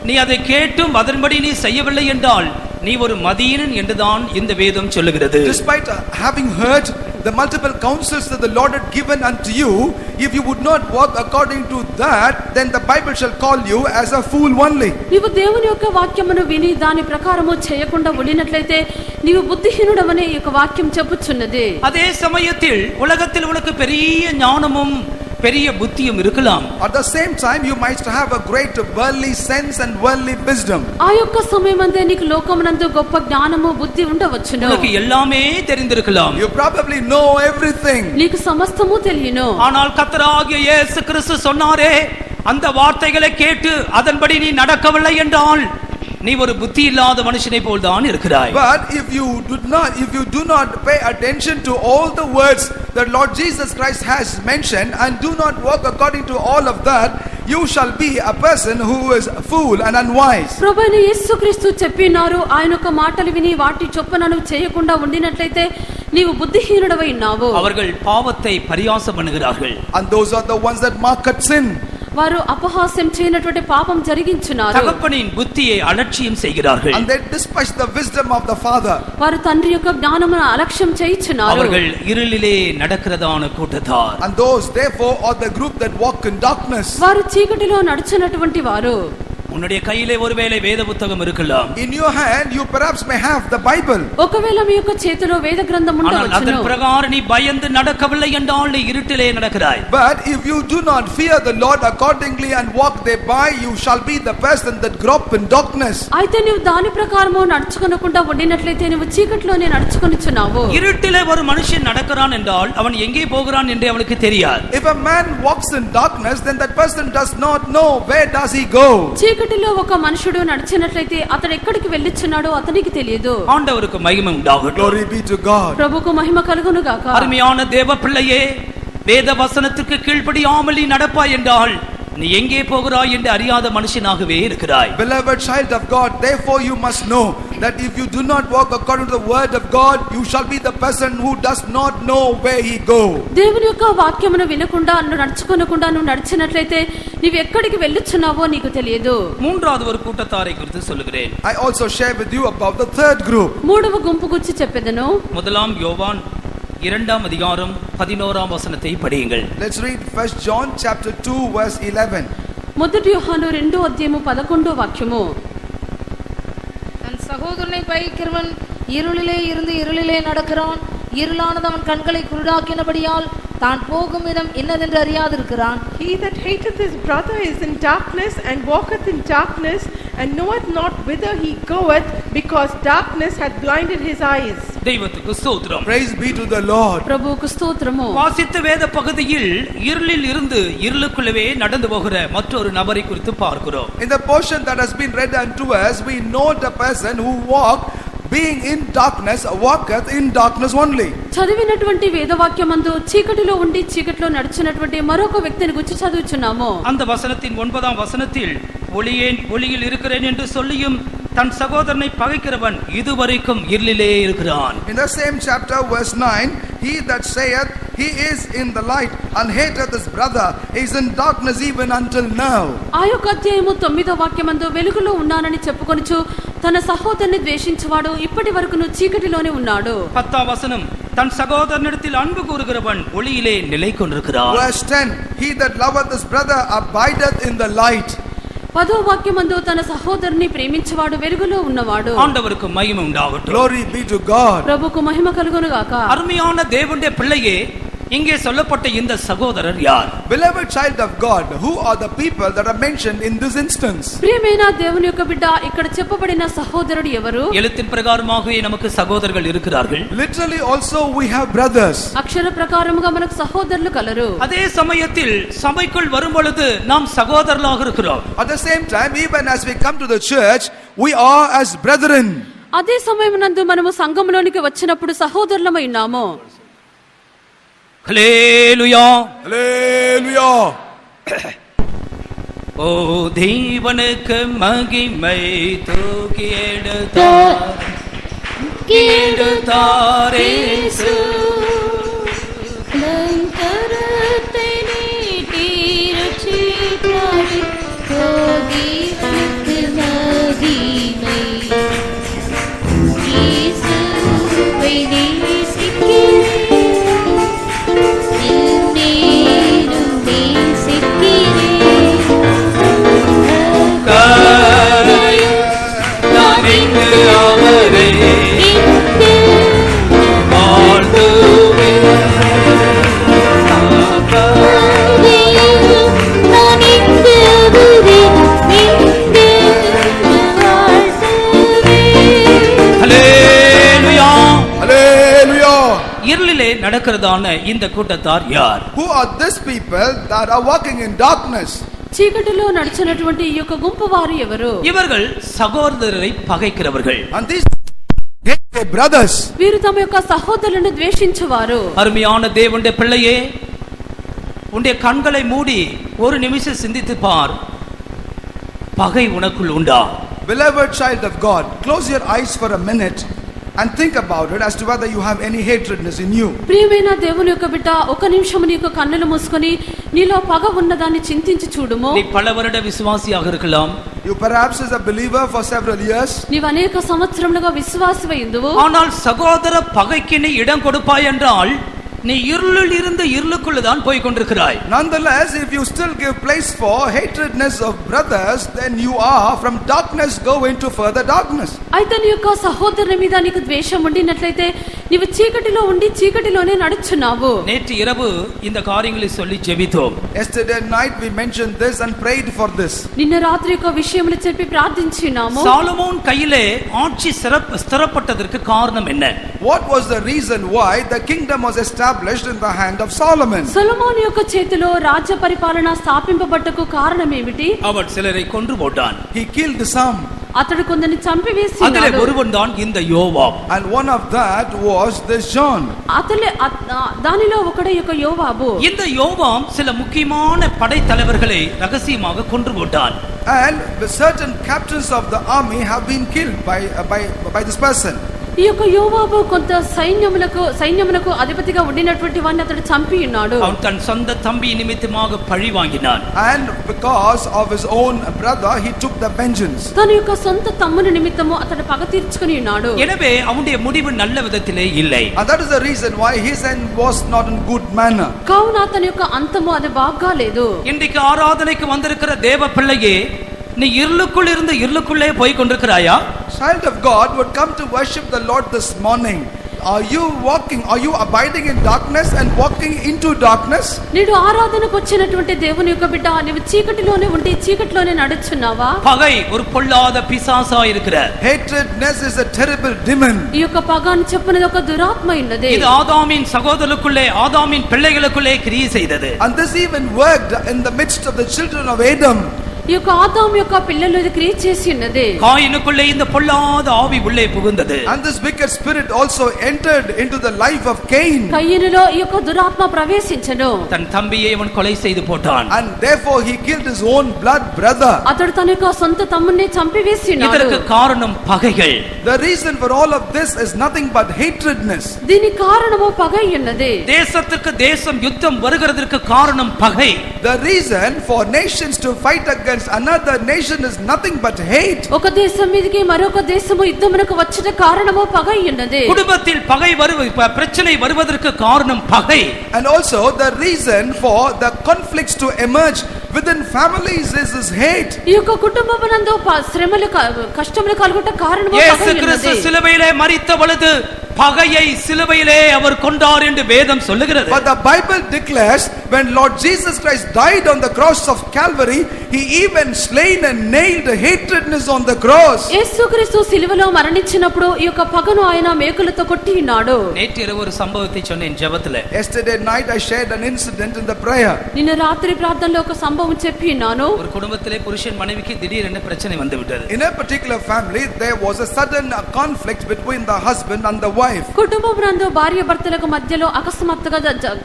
Speaker 1: நீ அதை கேட்டும் அதன்படி நீ செய்யவில்லை என்றால் நீ ஒரு மதியீனன் என்றுதான் இந்த வேதம் சொல்லுகிறது.
Speaker 2: Despite having heard the multiple counsels that the Lord had given unto you, if you would not walk according to that, then the Bible shall call you as a fool only.
Speaker 3: నీవు దేవుని యొక్క వాక్యమును విని దాని ప్రకారము చేయకుండా ఉండినట్లయితే నీవు బుద్ధిహీనుడవనే ఈ యొక్క వాక్యం చెప్పుచున్నది.
Speaker 1: அதே சமயத்தில் உலகத்தில் உனக்கு பெரிய ஞானமும் பெரிய புத்தியும் இருக்கலாம்.
Speaker 2: At the same time you might have a great worldly sense and worldly wisdom.
Speaker 3: ఆ యొక్క సమయమందే నీకు లోకమునందు గొప్ప జ్ఞానము బుద్ధి ఉండవచ్చును.
Speaker 1: உனக்கு எல்லாமே தெரிந்திருக்கலாம்.
Speaker 2: You probably know everything.
Speaker 3: నీకు సమస్తము తెలియను.
Speaker 1: ஆனால் கர்த்தராகிய இயேசு கிறிஸ்து சொன்னாரே, அந்த வார்த்தைகளை கேட்டு அதன்படி நீ நடக்கவில்லை என்றால் நீ ஒரு புத்தி இல்லாத மனுஷனை போல் தான் இருக்கிறாய்.
Speaker 2: But if you do not pay attention to all the words that Lord Jesus Christ has mentioned and do not walk according to all of that, you shall be a person who is a fool and unwise.
Speaker 3: ప్రభువైన యేసుక్రీస్తు చెప్పినారు, ఆయన యొక్క మాటలు విని వాటి చొప్పున నువ్వు చేయకుండా ఉండినట్లయితే నీవు బుద్ధిహీనుడవై ఉన్నావు.
Speaker 1: அவர்கள் பாவத்தை பரியாசம் பண்ணுகிறார்கள்.
Speaker 2: And those are the ones that market sin.
Speaker 3: వారు అపహాస్యం చేయనటువంటి పాపం జరిగించున్నారు.
Speaker 1: தகப்பனின் புத்தியை அலட்சியம் செய்கிறார்கள்.
Speaker 2: And they despise the wisdom of the father.
Speaker 3: వారు తండ్రి యొక్క జ్ఞానమును అలక్ష్యం చేయుచున్నారు.
Speaker 1: அவர்கள் இருளிலே நடக்கிறதான கூட்டத்தார்.
Speaker 2: And those therefore are the group that walk in darkness.
Speaker 3: వారు చీకటిలో నడుచున్నటువంటి వారు.
Speaker 1: உன்னுடைய கையிலே ஒருவேளை வேத புத்தகம் இருக்கலாம்.
Speaker 2: In your hand you perhaps may have the Bible.
Speaker 3: ఒకవేళ మీ యొక్క చేతిలో వేద గ్రంథం
Speaker 1: ஆனால்
Speaker 3: ఉండవచ్చును.
Speaker 1: அதன் பிரகாரம் நீ பயந்து நடக்கவில்லை என்றால் நீ இருட்டிலே நடக்கிறாய்.
Speaker 2: But if you do not fear the Lord accordingly and walk thereby, you shall be the person that grope in darkness.
Speaker 3: అయితే నువ్వు దాని ప్రకారము నడుచుకొనకుండా ఉండినట్లయితే నువ్వు చీకటిలోనే నడుచుకొనుచున్నావు.
Speaker 1: இருட்டிலே ஒரு மனுஷன் நடக்கிறான் என்றால் அவன் எங்கே போகிறான் என்று அவனுக்கு தெரியாது.
Speaker 2: If a man walks in darkness, then that person does not know where does he go.
Speaker 3: చీకటిలో ఒక మనుషుడు నడిచినట్లయితే అతడు ఎక్కడికి వెళ్ళుచున్నాడో అతనికి తెలియదు.
Speaker 1: ஆண்டவருக்கு மகிமை உண்டாகட்டும்.
Speaker 2: Glory be to God.
Speaker 3: ప్రభువుకు మహిమ కలుగును గాక.
Speaker 1: அருமையான தேவ பிள்ளையே, வேத வசனத்திற்கு கீழ்ப்படியாமல் நீ நடப்பாய் என்றால் நீ எங்கே போகிறாய் என்று அறியாத மனுஷனாகவே இருக்கிறாய்.
Speaker 2: Beloved child of God, therefore you must know that if you do not walk according to the word of God, you shall be the person who does not know where he go.
Speaker 3: దేవుని యొక్క వాక్యమును వినకుండా నడుచుకొనకుండా నువ్వు నడిచినట్లయితే నీవు ఎక్కడికి వెళ్ళుచున్నావో నీకు తెలియదు.
Speaker 1: மூன்றாவது ஒரு கூட்டத்தாரை குறித்து சொல்லுகிறேன்.
Speaker 2: I also share with you about the third group.
Speaker 3: మూడవ గుంపు గురించి చెప్పెదను.
Speaker 1: முதலாம் யோவான் 2ஆம் அதிகாரம் 11ஆம் வசனத்தை படியுங்கள்.
Speaker 2: Let's read 1 John chapter 2 verse 11.
Speaker 3: మొదటి యోహాను 2వ అధ్యాయము 11వ వాక్యము.
Speaker 4: தன் சகோதரனை பகைக்கிறவன் இருளிலே இருந்து இருளிலே நடக்கிறான். இருளானது அவன் கண்களை குருடாக்கினபடியால் தான் போகும் இடம் இன்னதென்று அறியாதிருக்கிறான்.
Speaker 5: He that hateth his brother is in darkness and walketh in darkness and knoweth not whither he goeth, because darkness hath blinded his eyes.
Speaker 1: தெய்வத்துக்கு ஸ்தோத்திரம்.
Speaker 2: Praise be to the Lord.
Speaker 3: ప్రభువుకు స్తోత్రము.
Speaker 1: வாசித்த வேத பகுதியில் இருளில் இருந்து இருளுக்குள்ளவே நடந்து போகிற மற்றொரு நபரை குறித்து பார்க்கிறோம்.
Speaker 2: In the portion that has been read unto us, we note a person who being in darkness walketh in darkness only.
Speaker 3: చదివినటువంటి వేదవాక్యమందు చీకటిలో ఉండి చీకటిలో నడుచున్నటువంటి మరొక వ్యక్తిని గురించి చదువుచున్నాము.
Speaker 1: அந்த வசனத்தின் 9ஆம் வசனத்தில் ஒளியில் இருக்கிறேன் என்று சொல்லியும் தன் சகோதரனை பகைக்கிறவன் இதுவரைக்கும் இருளிலே இருக்கிறான்.
Speaker 2: In the same chapter verse 9, he that saith he is in the light and hateth his brother is in darkness even until now.
Speaker 3: ఆ యొక్క అధ్యాయము 9వ వాక్యమందు వెలుగులో ఉన్నానని చెప్పుకొనుచు తన సహోదరుని ద్వేషించువాడు ఇప్పటి వరకును చీకటిలోనే ఉన్నాడు.
Speaker 1: 10ஆம் வசனம், தன் சகோதரனிடத்தில் அன்பு கூறுகிறவன் ஒளியிலே நிலை கொண்டிருக்கிறான்.
Speaker 2: Verse 10, he that loveth his brother abideth in the light.
Speaker 3: 10వ వాక్యమందు తన సహోదరుని ప్రేమించువాడు వెలుగులో ఉన్నవాడు.
Speaker 1: ஆண்டவருக்கு மகிமை உண்டாகட்டும்.
Speaker 2: Glory be to God.
Speaker 3: ప్రభువుకు మహిమ కలుగును గాక.
Speaker 1: அருமையான தேவனுடைய பிள்ளையே, இங்கே சொல்லப்பட்ட இந்த சகோதரர் யார்?
Speaker 2: Beloved child of God, who are the people that are mentioned in this instance?
Speaker 3: ప్రియమైన దేవుని యొక్క బిడ్డ, ఇక్కడ చెప్పబడిన సహోదరుడు ఎవరు?
Speaker 1: எழுத்தின் பிரகாரமாகவே நமக்கு சகோதரர்கள் இருக்கிறார்கள்.
Speaker 2: Literally also we have brothers.
Speaker 3: అక్షర ప్రకారముగా మనకు సహోదరులు కలరు.
Speaker 1: அதே சமயத்தில் சபைக்குள் வரும் பொழுது நாம் சகோதரர்களாக இருக்கிறோம்.
Speaker 2: At the same time, even as we come to the church, we are as brethren.
Speaker 3: అదే సమయమునందు మనము సంఘములోనికి వచ్చినప్పుడు సహోదరులమై ఉన్నాము.
Speaker 1: ஹல்லேலூயா,
Speaker 2: Hallelujah.
Speaker 1: ஓ தேவனுக்கு மகிமை, தூக்கி எடுத்தார் இயேசு.
Speaker 6: கரத்தை நீட்டி ரட்சித்தாரே, கோதிக்கு மகிமை. இயேசுவை நேசிக்கிறேன், இன்னேனும் நேசிக்கிறேன்.
Speaker 1: நான் இங்கு அவரை வாழ்த்துவேன்.
Speaker 6: நான் இங்கு அவரை வாழ்த்துவேன்.
Speaker 1: ஹல்லேலூயா.
Speaker 2: Hallelujah.
Speaker 1: இருளிலே நடக்கிறதான இந்த கூட்டத்தார் யார்?
Speaker 2: Who are these people that are walking in darkness?
Speaker 3: చీకటిలో నడిచినటువంటి ఈ యొక్క గుంపు వారు ఎవరు?
Speaker 1: இவர்கள் சகோதரரை பகைக்கிறவர்கள்.
Speaker 2: And these hate their brothers.
Speaker 3: వీరు తమ యొక్క సహోదరులను ద్వేషించువారు.
Speaker 1: அருமையான தேவனுடைய பிள்ளையே, உன்னுடைய கண்களை மூடி ஒரு நிமிஷம் சிந்தித்து பார். பகை உனக்குள் உண்டா?
Speaker 2: Beloved child of God, close your eyes for a minute and think about it as to whether you have any hatredness in you.
Speaker 3: ప్రియమైన దేవుని యొక్క బిడ్డ, ఒక నిమిషం నీ యొక్క కన్నులు మూసుకొని నీలో పగ ఉన్నదాన్ని చింతించి చూడుము.
Speaker 1: நீ பல வருட விசுவாசியாக இருக்கலாம்.
Speaker 2: You perhaps as a believer for several years.
Speaker 3: నీవు అనేక సంవత్సరములుగా విశ్వాసివై ఉందువు.
Speaker 1: ஆனால் சகோதர பகைக்கு நீ இடம் கொடுப்பாய் என்றால் நீ இருளில் இருந்து இருளுக்குள்ள தான் போய் கொண்டிருக்கிறாய்.
Speaker 2: Nonetheless, if you still give place for hatredness of brothers, then you are from darkness go into further darkness.
Speaker 3: అయితే నీ యొక్క సహోదరుని మీద నీకు ద్వేషం ఉండినట్లయితే నీవు చీకటిలో ఉండి చీకటిలోనే నడుచున్నావు.
Speaker 1: நேற்று இரவு இந்த காரியங்களை சொல்லி ஜெபித்தோம்.
Speaker 2: Yesterday night we mentioned this and prayed for this.
Speaker 3: నిన్న రాత్రి యొక్క విషయములు చెప్పి ప్రార్థించినాము.
Speaker 1: சாலமோன் கையிலே ஆட்சி ஸ்திரப்பட்டதற்கு காரணம் என்ன?
Speaker 2: What was the reason why the kingdom was established in the hand of Solomon?
Speaker 3: సొలొమోను యొక్క చేతిలో రాజ్య పరిపాలన స్థాపింపబట్టకు కారణం ఏమిటి?
Speaker 1: அவன் சிலரை கொன்று போட்டான்.
Speaker 2: He killed some.
Speaker 3: అతడు కొందరిని
Speaker 1: அதிலே
Speaker 3: చంపివేసినాడు.
Speaker 1: ஒருவன் தான் இந்த யோவாப்.
Speaker 2: And one of that was this John.
Speaker 3: దానిలో ఒకడే యొక్క యోవాబు.
Speaker 1: இந்த யோவாம் சில முக்கியமான படைத்தலைவர்களை ரகசியமாக கொன்று போட்டான்.
Speaker 2: And the certain captains of the army have been killed by this person.
Speaker 3: ఈ యొక్క యోవాబు కొంత సైన్యమునకు అధిపతిగా ఉండినటువంటి వాడిని అతడు చంపి ఉన్నాడు.
Speaker 1: அவன் தன் சொந்த தம்பி நிமித்தமாக பழி வாங்கினான்.
Speaker 2: And because of his own brother he took the vengeance.
Speaker 3: తన యొక్క సొంత తమ్ముని నిమిత్తము అతడు పగ తీర్చుకొని ఉన్నాడు.
Speaker 1: எனவே அவனுடைய முடிவு நல்ல விதத்திலே இல்லை.
Speaker 2: And that is the reason why his end was not in good manner.
Speaker 3: కావున అతని యొక్క అంతము అది బాగా లేదు.
Speaker 1: இன்றைக்கு ஆராதனைக்கு வந்திருக்கிற தேவ பிள்ளையே, நீ இருளுக்குள் இருந்து இருளுக்குள்ளே போய் கொண்டிருக்கிறாயா?
Speaker 2: Child of God would come to worship the Lord this morning. Are you abiding in darkness and walking into darkness?
Speaker 3: నీడు ఆరాధనకు వచ్చినటువంటి దేవుని యొక్క బిడ్డ, నీవు చీకటిలోనే ఉండి చీకటిలోనే నడుచున్నావా?
Speaker 1: பகை ஒரு பொல்லாத பிசாசா இருக்கிற.
Speaker 2: Hatredness is a terrible demon.
Speaker 3: ఈ యొక్క పగ అని చెప్పినది ఒక దురాత్మ ఉన్నది.
Speaker 1: இது ஆதாமின் சகோதரருக்குள்ளே, ஆதாமின் பிள்ளைகளுக்குள்ளே கிரியை செய்தது.
Speaker 2: And this even worked in the midst of the children of Adam.
Speaker 3: ఈ యొక్క ఆదాము యొక్క పిల్లలు ఇది క్రియేట్ చేసి ఉన్నది.
Speaker 1: காயினுக்குள்ளே இந்த பொல்லாத ஆவி உள்ளே புகுந்தது.
Speaker 2: And this wicked spirit also entered into the life of Cain.
Speaker 3: కయ్యనులో ఈ యొక్క దురాత్మ ప్రవేశించెను.
Speaker 1: தன் தம்பியை அவன் கொலை செய்து போட்டான்.
Speaker 2: And therefore he killed his own blood brother.
Speaker 3: అతడు తన యొక్క సొంత తమ్ముడిని చంపివేసినాడు.
Speaker 1: இதற்கு காரணம் பகைகள்.
Speaker 2: The reason for all of this is nothing but hatredness.
Speaker 3: దీని కారణము పగై ఉన్నది.
Speaker 1: தேசத்துக்கு தேசம் யுத்தம் வருகிறதற்கு காரணம் பகை.
Speaker 2: The reason for nations to fight against another nation is nothing but hate.
Speaker 3: ఒక దేశం మీదకి మరొక దేశము యుద్ధమునకు వచ్చుట కారణము పగై ఉన్నది.
Speaker 1: குடும்பத்தில் பகை பிரச்சனை வருவதற்கு காரணம் பகை.
Speaker 2: And also the reason for the conflicts to emerge within families is this hate.
Speaker 3: ఈ యొక్క కుటుంబమునందు శ్రమలు కష్టములు కలుగుట కారణము
Speaker 1: இயேசு
Speaker 3: పగై
Speaker 1: கிறிஸ்து
Speaker 3: ఉన్నది.
Speaker 1: சிலுவையிலே மரித்த பொழுது பகையை சிலுவையிலே அவர் கொண்டார் என்று வேதம் சொல்லுகிறது.
Speaker 2: But the Bible declares when Lord Jesus Christ died on the cross of Calvary, he even slain and nailed the hatredness on the cross.
Speaker 3: యేసుక్రీస్తు సిలువలో మరణించినప్పుడు ఈ యొక్క పగను ఆయన మేకులతో కొట్టి ఉన్నాడు.
Speaker 1: நேற்று இரவு ஒரு சம்பவத்தை சொன்னேன் ஜெபத்திலே.
Speaker 2: Yesterday night I shared an incident in the prayer.
Speaker 3: నిన్న రాత్రి ప్రార్థనలో ఒక సంభవం చెప్పి ఉన్నాను.
Speaker 1: ஒரு குடும்பத்திலே புருஷன் மனைவிக்கு திடீரென பிரச்சனை வந்து விட்டது.
Speaker 2: In a particular family there was a sudden conflict between the husband and the wife.
Speaker 3: కుటుంబమునందు భార్య భర్తలకు మధ్యలో అకస్మాత్తుగా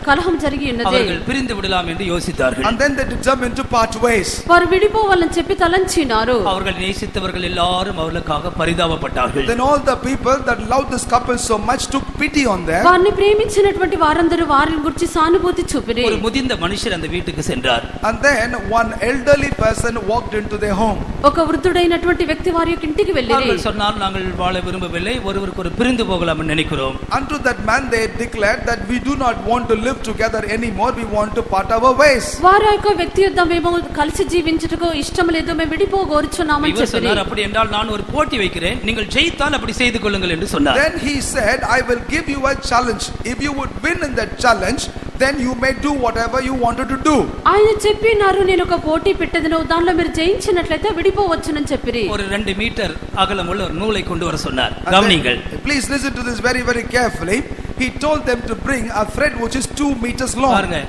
Speaker 3: కలహం జరిగి ఉన్నది.
Speaker 1: அவர்கள் பிரிந்து விடலாம் என்று யோசித்தார்கள்.
Speaker 2: And then they determined to part ways.
Speaker 3: వారు విడిపోవాలని చెప్పి తలంచినారు.
Speaker 1: அவர்கள் நேசித்தவர்கள் எல்லாரும் அவர்களுக்காக பரிதாபப்பட்டார்கள்.
Speaker 2: Then all the people that loved this couple so much took pity on them.
Speaker 3: వారిని ప్రేమించినటువంటి వారందరూ వారిని గురించి సానుభూతి చూపిరి.
Speaker 1: ஒரு முதிர்ந்த மனுஷர் அந்த வீட்டுக்கு சென்றார்.
Speaker 2: And then one elderly person walked into their home.
Speaker 3: ఒక వృద్ధుడైనటువంటి వ్యక్తి వారి యొక్క ఇంటికి వెళ్ళిరి.
Speaker 1: அவர்கள் சொன்னார், நாங்கள் வாழ விரும்பவில்லை, ஒருவருக்கு ஒரு பிரிந்து போகலாம் என்று நினைக்கிறோம்.
Speaker 2: Unto that man they declared that we do not want to live together anymore, we want to part our ways.
Speaker 3: వారి యొక్క వ్యక్తి యుద్ధ మేము కలిసి జీవించుటకు ఇష్టం లేదు, మేము విడిపోగోరుచున్నామని
Speaker 1: இவர்
Speaker 3: చెప్పిరి.
Speaker 1: சொன்னார், அப்படி என்றால் நான் ஒரு போட்டி வைக்கிறேன், நீங்கள் ஜெயித்தால் அப்படி செய்து கொள்ளுங்கள் என்று சொன்னார்.
Speaker 2: Then he said, I will give you a challenge. If you would win in that challenge, then you may do whatever you wanted to do.
Speaker 3: ఆయన చెప్పినారు, నేను ఒక పోటీ పెట్టెదను, దానిలో మీరు జయించినట్లయితే విడిపోవచ్చునని చెప్పిరి.
Speaker 1: ஒரு 2 மீட்டர் அகலமுள்ள ஒரு நூலை கொண்டு வர சொன்னார்.
Speaker 2: And
Speaker 1: கவனிங்கள்.
Speaker 2: then, please listen to this very very carefully. He told them to bring a thread which is 2 meters long.
Speaker 1: பாருங்க,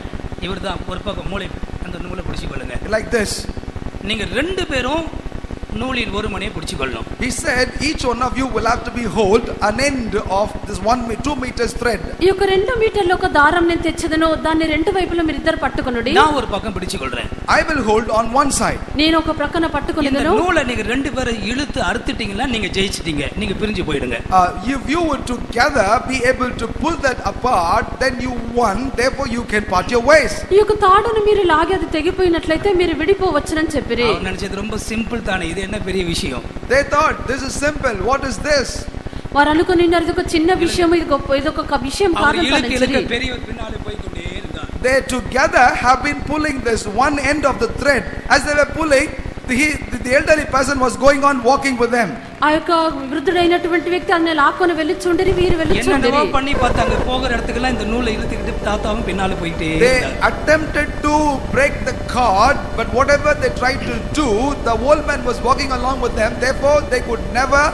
Speaker 1: இவர்தான் ஒரு பக்கம் மூளை, அந்த நூலை பிடிச்சு கொள்ளுங்க.
Speaker 2: Like this.
Speaker 1: நீங்க 2 பேரும் நூலின் ஒரு முனையை பிடிச்சு கொள்ளணும்.
Speaker 2: He said each one of you will have to be hold an end of this 2 meters thread.
Speaker 3: ఈ యొక్క 2 మీటర్ల ఒక దారం నేను తెచ్చదను, దాన్ని రెండు వైపులా మీరు ఇద్దరు పట్టుకొనుడి.
Speaker 1: நான் ஒரு பக்கம் பிடிச்சு கொள்றேன்.
Speaker 2: I will hold on one side.
Speaker 3: నేను ఒక ప్రక్కన
Speaker 1: இந்த
Speaker 3: పట్టుకొనెదను.
Speaker 1: நூலை நீங்க 2 பேரை இழுத்து அறுத்துட்டீங்கன்னா நீங்க ஜெயிச்சிட்டீங்க, நீங்க பிரிஞ்சு போயிடுங்க.
Speaker 2: If you would together be able to pull that apart, then you won, therefore you can part your ways.
Speaker 3: ఈ యొక్క తాడును మీరు లాగి అది తెగిపోయినట్లయితే మీరు విడిపోవచ్చునని చెప్పిరి.
Speaker 1: அவர் நினைச்சது ரொம்ப சிம்பிள் தானே, இது என்ன பெரிய விஷயம்.
Speaker 2: They thought this is simple, what is this?
Speaker 3: వారు అనుకున్నారు ఇది ఒక చిన్న విషయం, ఇది గొప్ప, ఇది ఒక విషయం
Speaker 1: அவர்
Speaker 3: కాదు
Speaker 1: இழுக்க இழுக்க
Speaker 3: తలంచిరి.
Speaker 1: பெரியவர் பின்னாலே போய் கொண்டே இருந்தார்.
Speaker 2: They together have been pulling this one end of the thread. As they were pulling, the elderly person was going on walking with them.
Speaker 3: ఆ యొక్క వృద్ధుడైనటువంటి వ్యక్తి అన్ని లాక్కొని వెళ్ళిచుండిరి, వీరు
Speaker 1: என்னென்னவோ
Speaker 3: వెళ్ళిచుండిరి.
Speaker 1: பண்ணி பார்த்தாங்க, போகிற இடத்துக்கெல்லாம் இந்த நூலை இழுத்துக்கிட்டு தாத்தாவும் பின்னாலே போயிட்டே
Speaker 2: They
Speaker 1: இருந்தார்.
Speaker 2: attempted to break the cord, but whatever they tried to do, the old man was walking along with them, therefore they could never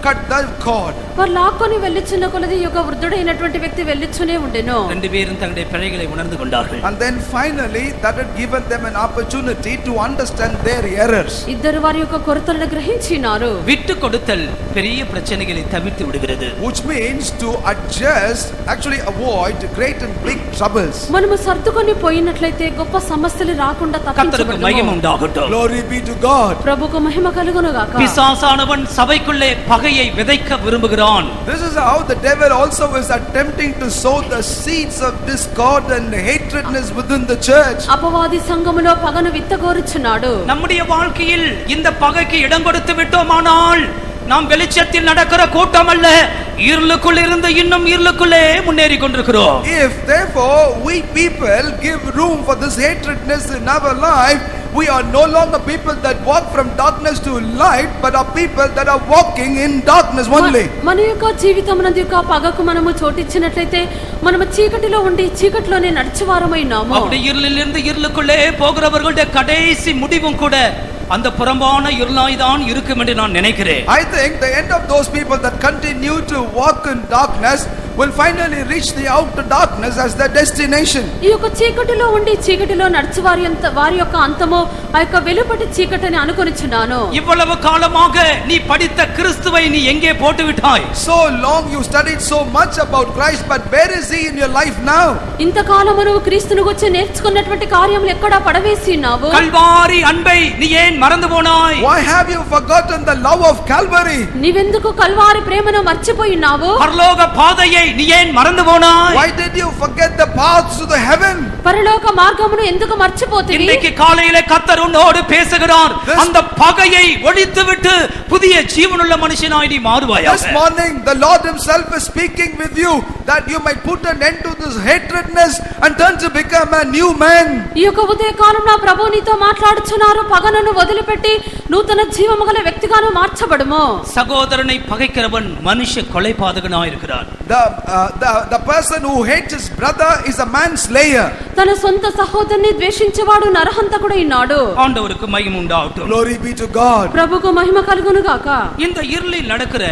Speaker 2: cut the cord.
Speaker 3: వారు లాక్కొని వెళ్ళిచున్న కొలది ఈ యొక్క వృద్ధుడైనటువంటి వ్యక్తి వెళ్ళిచునే ఉండెను.
Speaker 1: 2 பேரும் தங்களுடைய பிழைகளை உணர்ந்து கொண்டார்கள்.
Speaker 2: And then finally that had given them an opportunity to understand their errors.
Speaker 3: ఇద్దరు వారి యొక్క కొరతలను గ్రహించినారు.
Speaker 1: விட்டு கொடுத்தல் பெரிய பிரச்சனைகளை தவிர்த்து விடுகிறது.
Speaker 2: Which means to adjust, actually avoid great and big troubles.
Speaker 3: మనము సర్దుకొని పోయినట్లయితే గొప్ప సమస్యలు రాకుండా
Speaker 1: கர்த்தருக்கு மகிமை
Speaker 3: తప్పించబడును.
Speaker 1: உண்டாகட்டும்.
Speaker 2: Glory be to God.
Speaker 3: ప్రభుకు మహిమ కలుగును గాక.
Speaker 1: பிசாசானவன் சபைக்குள்ளே பகையை விதைக்க விரும்புகிறான்.
Speaker 2: This is how the devil also is attempting to sow the seeds of discord and hatredness within the church.
Speaker 3: అపవాది సంఘములో పగను విత్తగోరుచున్నాడు.
Speaker 1: நம்முடைய வாழ்க்கையில் இந்த பகைக்கு இடம் கொடுத்து விட்டோமானால் நாம் வெளிச்சத்தில் நடக்கிற கூட்டம் அல்ல, இருளுக்குள் இருந்து இன்னும் இருளுக்குள்ளே முன்னேறி கொண்டிருக்கிறோம்.
Speaker 2: If therefore we people give room for this hatredness in our life, we are no longer people that walk from darkness to light, but are people that are walking in darkness only.
Speaker 3: మన యొక్క జీవితమునందు యొక్క పగకు మనము చోటిచ్చినట్లయితే మనము చీకటిలో ఉండి చీకటిలోనే నడిచేవారమైనాము.
Speaker 1: அப்படி இருளிலிருந்து இருளுக்குள்ளே போகிறவர்களுடைய கடைசி முடிவும் கூட அந்த புறம்பான இருளாய் தான் இருக்கும் என்று நான் நினைக்கிறேன்.
Speaker 2: I think the end of those people that continue to walk in darkness will finally reach the outer darkness as their destination.
Speaker 3: ఈ యొక్క చీకటిలో ఉండి చీకటిలో వారి యొక్క అంతము ఆ యొక్క వెలుపటి చీకటిని అనుకొనిచున్నాను.
Speaker 1: இவ்வளவு காலமாக நீ படித்த கிறிஸ்துவை நீ எங்கே போட்டு விட்டாய்?
Speaker 2: So long you studied so much about Christ, but where is he in your life now?
Speaker 3: ఇంతకాలము నువ్వు క్రీస్తును గురించి నేర్చుకున్నటువంటి కార్యములు ఎక్కడా పడవేసి ఉన్నావు?
Speaker 1: கல்வாரி அன்பை நீ ஏன் மறந்து போனாய்?
Speaker 2: Why have you forgotten the love of Calvary?
Speaker 3: నీవెందుకు కల్వారి ప్రేమను మర్చిపోయినావు?
Speaker 1: பரலோக பாதையை நீ ஏன் மறந்து போனாய்?
Speaker 2: Why did you forget the paths to the heaven?
Speaker 3: పరలోక మార్గమును ఎందుకు మర్చిపోతివి?
Speaker 1: இன்னைக்கு காலையில கர்த்தர் உன்னோடு பேசுகிறார். அந்த பகையை ஒழித்துவிட்டு புதிய ஜீவனுள்ள மனுஷனாய் நீ மாறுவாயாக.
Speaker 2: This morning the Lord himself is speaking with you that you might put an end to this hatredness and turn to become a new man.
Speaker 3: ఈ యొక్క ఉదయకాలంలో ప్రభువు నీతో మాట్లాడుచున్నారు. పగనను వదిలిపెట్టి నూతన జీవము గల వ్యక్తిగాను మార్చబడుము.
Speaker 1: சகோதரனை பகைக்கிறவன் மனுஷ கொலைபாதகனாய் இருக்கிறான்.
Speaker 2: The person who hates his brother is a man slayer.
Speaker 3: తన సొంత సహోదరుని ద్వేషించేవాడు నరహంతకుడై ఉన్నాడు.
Speaker 1: ஆண்டவருக்கு மகிமை உண்டாகட்டும்.
Speaker 2: Glory be to God.
Speaker 3: ప్రభువుకు మహిమ కలుగును గాక.
Speaker 1: இந்த இருளில் நடக்கிற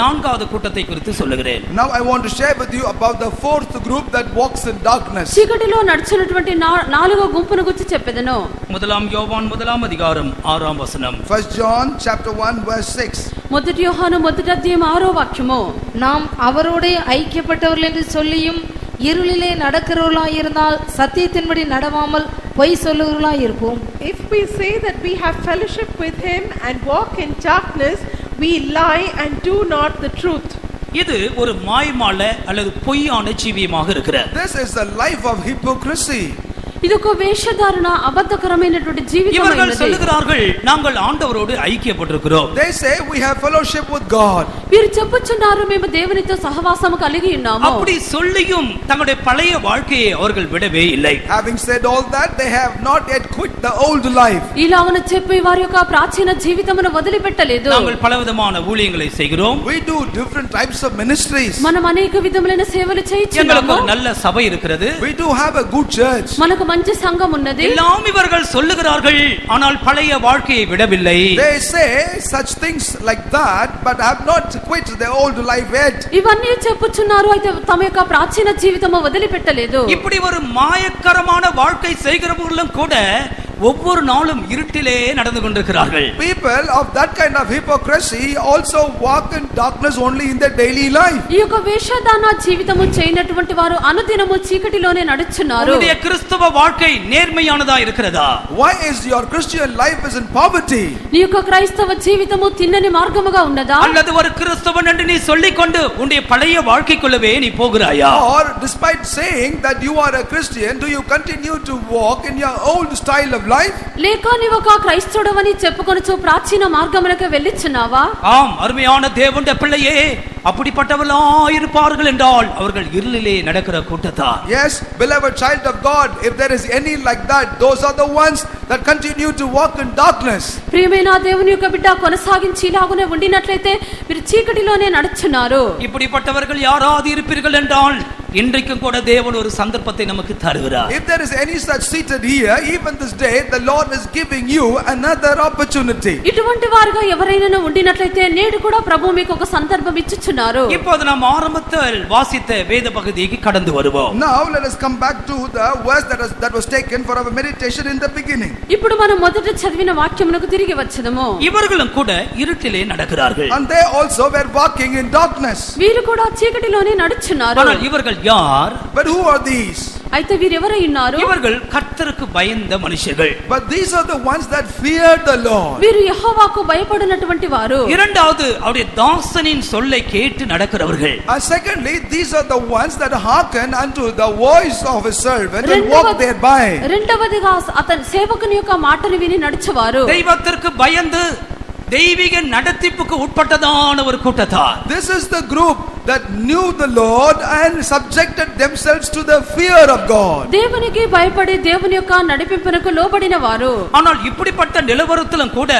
Speaker 1: நான்காவது கூட்டத்தை குறித்து சொல்லுகிறேன்.
Speaker 2: Now I want to share with you about the fourth group that walks in darkness.
Speaker 3: చీకటిలో నడుచున్నటువంటి నాలుగో గుంపును గురించి చెప్పెదను.
Speaker 1: முதலாம் யோவான் முதலாம் அதிகாரம் 6ஆம் வசனம்.
Speaker 2: 1 John chapter 1 verse 6.
Speaker 3: మొదటి యోహాను మొదటి అధ్యాయం 6వ వాక్యము.
Speaker 4: நாம் அவரோடே ஐக்கியப்பட்டவர்கள் என்று சொல்லியும் இருளிலே நடக்கிறவர்களாயிருந்தால் சத்தியத்தின்படி நடவாமல் பொய் சொல்லுகிறவர்களாயிருப்போம்.
Speaker 5: If we say that we have fellowship with him and walk in darkness, we lie and do not the truth.
Speaker 1: இது ஒரு மாய்மால அல்லது பொய்யான ஜீவியமாக இருக்கிறது.
Speaker 2: This is the life of hypocrisy.
Speaker 3: ఇది ఒక వేషధారణ అబద్ధకరమైనటువంటి జీవితం.
Speaker 1: இவர்கள் சொல்லுகிறார்கள் நாங்கள் ஆண்டவரோடு ஐக்கியப்பட்டிருக்கிறோம்.
Speaker 2: They say we have fellowship with God.
Speaker 3: వీరు చెప్పుచున్నారు మేము దేవునితో సహవాసము కలిగి ఉన్నాము.
Speaker 1: அப்படி சொல்லியும் தங்களுடைய பழைய வாழ்க்கையை அவர்கள் விடவே இல்லை.
Speaker 2: Having said all that, they have not yet quit the old life.
Speaker 3: ఇలాగన చెప్పి వారి యొక్క ప్రాచీన జీవితమును వదిలిపెట్టలేదు.
Speaker 1: நாங்கள் பலவிதமான ஊழியங்களை செய்கிறோம்.
Speaker 2: We do different types of ministries.
Speaker 3: మనం అనేక విధములైన సేవలు
Speaker 1: எங்களுக்கு
Speaker 3: చేయించున్నాము.
Speaker 1: ஒரு நல்ல சபை இருக்கிறது.
Speaker 2: We do have a good church.
Speaker 3: మనకు మంచి సంఘం ఉన్నది.
Speaker 1: எல்லாம் இவர்கள் சொல்லுகிறார்கள், ஆனால் பழைய வாழ்க்கையை விடவில்லை.
Speaker 2: They say such things like that, but have not quit their old life yet.
Speaker 3: ఇవన్నీ చెప్పుచున్నారు, అయితే తమ యొక్క ప్రాచీన జీవితము వదిలిపెట్టలేదు.
Speaker 1: இப்படி ஒரு மாயக்கரமான வாழ்க்கை செய்கிறவர்களும் கூட ஒவ்வொரு நாளும் இருட்டிலே நடந்து கொண்டிருக்கிறார்கள்.
Speaker 2: People of that kind of hypocrisy also walk in darkness only in their daily life.
Speaker 3: ఈ యొక్క వేషధారణ జీవితము చేయనటువంటి వారు అనుదినము చీకటిలోనే నడుచున్నారు.
Speaker 1: உன்னுடைய கிறிஸ்தவ வாழ்க்கை நேர்மையானதா இருக்கிறதா?
Speaker 2: Why is your Christian life is in poverty?
Speaker 3: నీ యొక్క క్రైస్తవ జీవితము తిన్నని మార్గముగా ఉన్నదా?
Speaker 1: அல்லது ஒரு கிறிஸ்தவன் என்று நீ சொல்லிக்கொண்டு உன்னுடைய பழைய வாழ்க்கைக்குள்ளவே நீ போகிறாயா?
Speaker 2: Or despite saying that you are a Christian, do you continue to walk in your old style of life?
Speaker 3: లేక నీవు ఒక క్రైస్తవుడవని చెప్పుకొనుచు ప్రాచీన మార్గములకు వెళ్ళిచున్నావా?
Speaker 1: ஆம், அருமையான தேவனுடைய பிள்ளையே, அப்படிப்பட்டவர்களாயிருப்பார்கள் என்றால் அவர்கள் இருளிலே நடக்கிற கூட்டத்தார்.
Speaker 2: Yes, beloved child of God, if there is any like that, those are the ones that continue to walk in darkness.
Speaker 3: ప్రియమైన దేవుని యొక్క బిడ్డ కొనసాగించి ఇలాగునే ఉండినట్లయితే మీరు చీకటిలోనే నడుచున్నారు.
Speaker 1: இப்படிப்பட்டவர்கள் யாராவது இருப்பீர்கள் என்றால் இன்றைக்கும் கூட தேவன் ஒரு சந்தர்ப்பத்தை நமக்கு தருகிறார்.
Speaker 2: If there is any such seated here, even this day, the Lord is giving you another opportunity.
Speaker 3: ఇటువంటి వారుగా ఎవరైనా ఉండినట్లయితే నేడు కూడా ప్రభువు మీకు ఒక సందర్భం ఇచ్చుచున్నారు.
Speaker 1: இப்போது நாம் ஆரம்பத்தில் வாசித்த வேத பகுதிக்கு கடந்து வருவோம்.
Speaker 2: Now let us come back to the verse that was taken for our meditation in the beginning.
Speaker 3: ఇప్పుడు మనం మొదట చదివిన వాక్యమునకు తిరిగి వచ్చదము.
Speaker 1: இவர்களும் கூட இருட்டிலே நடக்கிறார்கள்.
Speaker 2: And they also were walking in darkness.
Speaker 3: వీరు కూడా చీకటిలోనే నడుచున్నారు.
Speaker 1: ஆனால் இவர்கள் யார்?
Speaker 2: But who are these?
Speaker 3: అయితే వీరెవరై ఉన్నారు?
Speaker 1: இவர்கள் கர்த்தருக்கு பயந்த மனுஷர்கள்.
Speaker 2: But these are the ones that feared the Lord.
Speaker 3: వీరు యెహోవాకు భయపడినటువంటి వారు.
Speaker 1: இரண்டாவது அவருடைய தாசனின் சொல்லை கேட்டு நடக்கிறவர்கள்.
Speaker 2: And secondly, these are the ones that hearken unto the voice of his servant and walk thereby.
Speaker 3: రెండవదిగా అతని సేవకుని యొక్క మాటను విని నడుచువారు.
Speaker 1: தெய்வத்திற்கு பயந்து தெய்வீக நடத்திப்புக்கு உட்பட்டதான ஒரு கூட்டத்தார்.
Speaker 2: This is the group that knew the Lord and subjected themselves to the fear of God.
Speaker 3: దేవునికి భయపడి దేవుని యొక్క నడిపింపునకు లోబడిన వారు.
Speaker 1: ஆனால் இப்படிப்பட்ட நிலவரத்திலும் கூட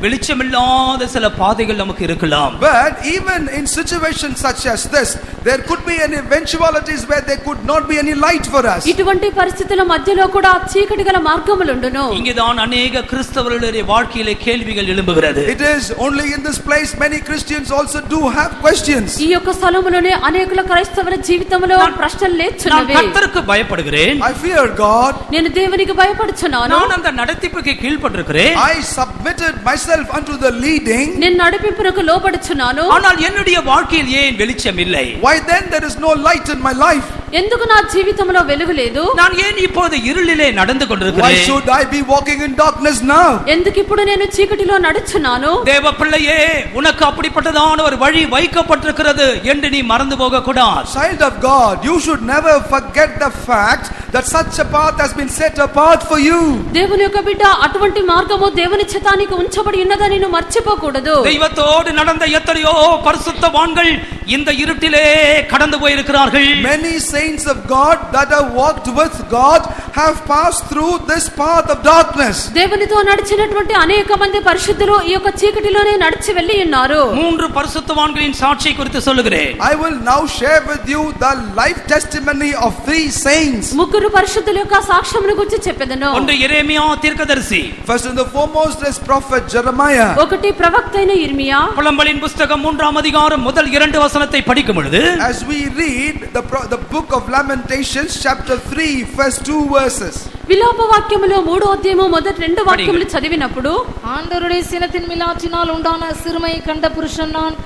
Speaker 1: வெளிச்சமில்லாத சில பாதைகள் நமக்கு இருக்கலாம்.
Speaker 2: But even in situations such as this, there could be any eventualities where there could not be any light for us.
Speaker 3: ఇటువంటి పరిస్థితుల మధ్యలో కూడా చీకటి గల మార్గములుండును.
Speaker 1: இங்கேதான் அநேக கிறிஸ்தவர்களுடைய வாழ்க்கையிலே கேள்விகள் எழும்புகிறது.
Speaker 2: It is only in this place many Christians also do have questions.
Speaker 3: ఈ యొక్క స్థలములోనే అనేకుల క్రైస్తవుల జీవితంలో ప్రశ్నలు
Speaker 1: நான்
Speaker 3: లేచున్నవి.
Speaker 1: கர்த்தருக்கு பயப்படுகிறேன்.
Speaker 2: I fear God.
Speaker 3: నేను దేవునికి భయపడుచున్నాను.
Speaker 1: நான் அந்த நடத்திப்புக்கு கீழ்ப்பட்டிருக்கிறேன்.
Speaker 2: I submitted myself unto the leading.
Speaker 3: నేను నడిపింపునకు లోబడుచున్నాను.
Speaker 1: ஆனால் என்னுடைய வாழ்க்கையில் ஏன் வெளிச்சம் இல்லை?
Speaker 2: Why then there is no light in my life?
Speaker 3: ఎందుకు నా జీవితంలో వెలుగు లేదు?
Speaker 1: நான் ஏன் இப்போது இருளிலே நடந்து
Speaker 2: Why
Speaker 1: கொண்டிருக்கிறேன்?
Speaker 2: should I be walking in darkness now?
Speaker 3: ఎందుకు ఇప్పుడు నేను చీకటిలో నడుచున్నాను?
Speaker 1: தேவ பிள்ளையே, உனக்கு அப்படிப்பட்டதான ஒரு வழி வைக்கப்பட்டிருக்கிறது என்று நீ மறந்து போக கூடாது.
Speaker 2: Child of God, you should never forget the fact that such a path has been set apart for you.
Speaker 3: దేవుని యొక్క బిడ్డ, అటువంటి మార్గము దేవుని చేత నీకు ఉంచబడి ఉన్నదని నువ్వు మర్చిపోకూడదు.
Speaker 1: தெய்வத்தோடு நடந்த எத்தனையோ பரிசுத்தவான்கள் இந்த இருட்டிலே கடந்து போயிருக்கிறார்கள்.
Speaker 2: Many saints of God that have walked with God have passed through this path of darkness.
Speaker 3: దేవునితో నడిచినటువంటి అనేక మంది పరిశుద్ధులు ఈ యొక్క చీకటిలోనే నడిచి వెళ్ళి ఉన్నారు.
Speaker 1: 3 பரிசுத்தவான்களின் சாட்சியை குறித்து சொல்லுகிறேன்.
Speaker 2: I will now share with you the life testimony of 3 saints.
Speaker 3: ముగ్గురు పరిశుద్ధుల యొక్క సాక్ష్యమును గురించి చెప్పెదను.
Speaker 1: ஒன்று எரேமியா தீர்க்கதரிசி.
Speaker 2: First and the foremost is prophet Jeremiah.
Speaker 3: ఒకటి ప్రవక్త అయిన ఇర్మియా.
Speaker 1: புலம்பலின் புஸ்தகம் 3ஆம் அதிகாரம் முதல் 2 வசனத்தை படிக்கும் பொழுது,
Speaker 2: As we read the book of Lamentations chapter 3 first 2 verses.
Speaker 3: విలాప వాక్యములో 3వ అధ్యాయము మొదటి 2 వాక్యములు చదివినప్పుడు,
Speaker 4: ஆண்டவருடைய சினத்தின் மிலாற்றினால் உண்டான சிறுமையை கண்ட புருஷன் நான்.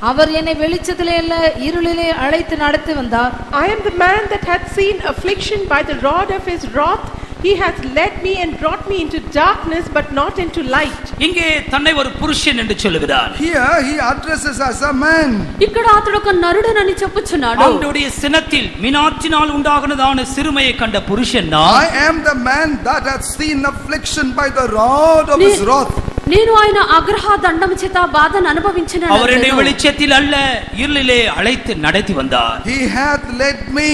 Speaker 4: அவர் என்னை வெளிச்சத்திலே அல்ல இருளிலே அழைத்து நடத்தி வந்தார்.
Speaker 5: I am the man that hath seen affliction by the rod of his wrath. He hath led me and brought me into darkness, but not into light.
Speaker 1: இங்கே தன்னை ஒரு புருஷன் என்று சொல்லுகிறார்.
Speaker 2: Here he addresses as a man.
Speaker 3: ఇక్కడ అతడు ఒక నరుడనని చెప్పుచున్నాడు.
Speaker 1: அவனுடைய சினத்தில் மினாற்றினால் உண்டாகுனதான சிறுமையை கண்ட புருஷன் நான்.
Speaker 2: I am the man that hath seen affliction by the rod of his wrath.
Speaker 3: నేను ఆయన ఆగ్రహ దండము చేత బాధను అనుభవించిన
Speaker 1: அவர் என்னை வெளிச்சத்தில் அல்ல இருளிலே அழைத்து நடத்தி வந்தார்.
Speaker 2: He hath led me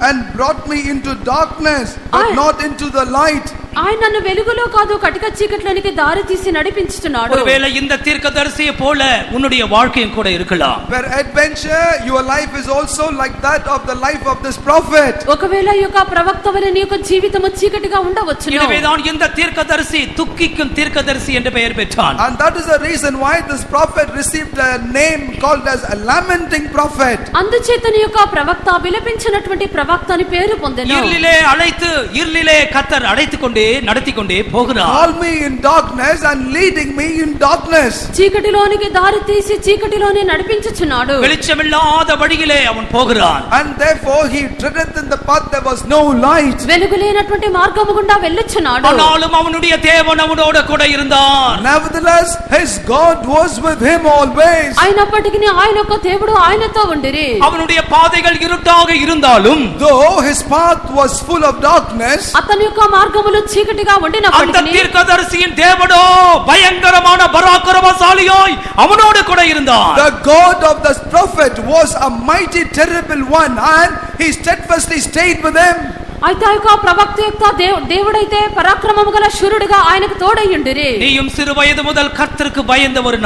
Speaker 2: and brought me into darkness, but not into the light.
Speaker 3: ఆయన నన్ను వెలుగులో కాదు కటిక చీకట్లోనికి దారి తీసి నడిపించుచున్నాడు.
Speaker 1: ஒருவேளை இந்த தீர்க்கதரிசியை போல உன்னுடைய வாழ்க்கையும் கூட இருக்கலாம்.
Speaker 2: Where adventure, your life is also like that of the life of this prophet.
Speaker 3: ఒకవేళ ఈ యొక్క ప్రవక్త వలె నీ యొక్క జీవితము చీకటిగా ఉండవచ్చును.
Speaker 1: எனவேதான் இந்த தீர்க்கதரிசி துக்கிக்கும் தீர்க்கதரிசி என்ற பெயர் பெற்றான்.
Speaker 2: And that is the reason why this prophet received a name called as a lamenting prophet.
Speaker 3: అందుచేత నీ యొక్క ప్రవక్త విలపించినటువంటి ప్రవక్త అని పేరు పొందెను.
Speaker 1: இருளிலே அழைத்து இருளிலே கர்த்தர் அழைத்துக்கொண்டே நடத்திக்கொண்டே போகிறார்.
Speaker 2: Call me in darkness and leading me in darkness.
Speaker 3: చీకటిలోనికి దారి తీసి చీకటిలోనే నడిపించుచున్నాడు.
Speaker 1: வெளிச்சமில்லாத வழியிலே அவன் போகிறான்.
Speaker 2: And therefore he treadeth in the path there was no light.
Speaker 3: వెలుగు లేనటువంటి మార్గము గుండా వెళ్ళుచున్నాడు.
Speaker 1: ஆனாலும் அவனுடைய தேவன் அவனோடு கூட இருந்தார்.
Speaker 2: Nevertheless his God was with him always.
Speaker 3: అయినప్పటికీ ఆయన యొక్క దేవుడు ఆయనతో ఉండిరి.
Speaker 1: அவனுடைய பாதைகள் இருட்டாக இருந்தாலும்,
Speaker 2: Though his path was full of darkness,
Speaker 3: అతని యొక్క మార్గములు చీకటిగా
Speaker 1: அந்த
Speaker 3: ఉండినప్పటికీ
Speaker 1: தீர்க்கதரிசியின் தேவனோ பயங்கரமான பராக்கிரமசாலியாய் அவனோடு கூட இருந்தார்.
Speaker 2: the God of this prophet was a mighty terrible one, and he steadfastly stayed with him.
Speaker 3: అయితే ఆ యొక్క ప్రవక్త యొక్క దేవుడైతే పరాక్రమము గల శూరుడుగా ఆయనకు తోడయ్యుండిరి.
Speaker 1: நீயும் சிறு வயது முதல் கர்த்தருக்கு பயந்த ஒரு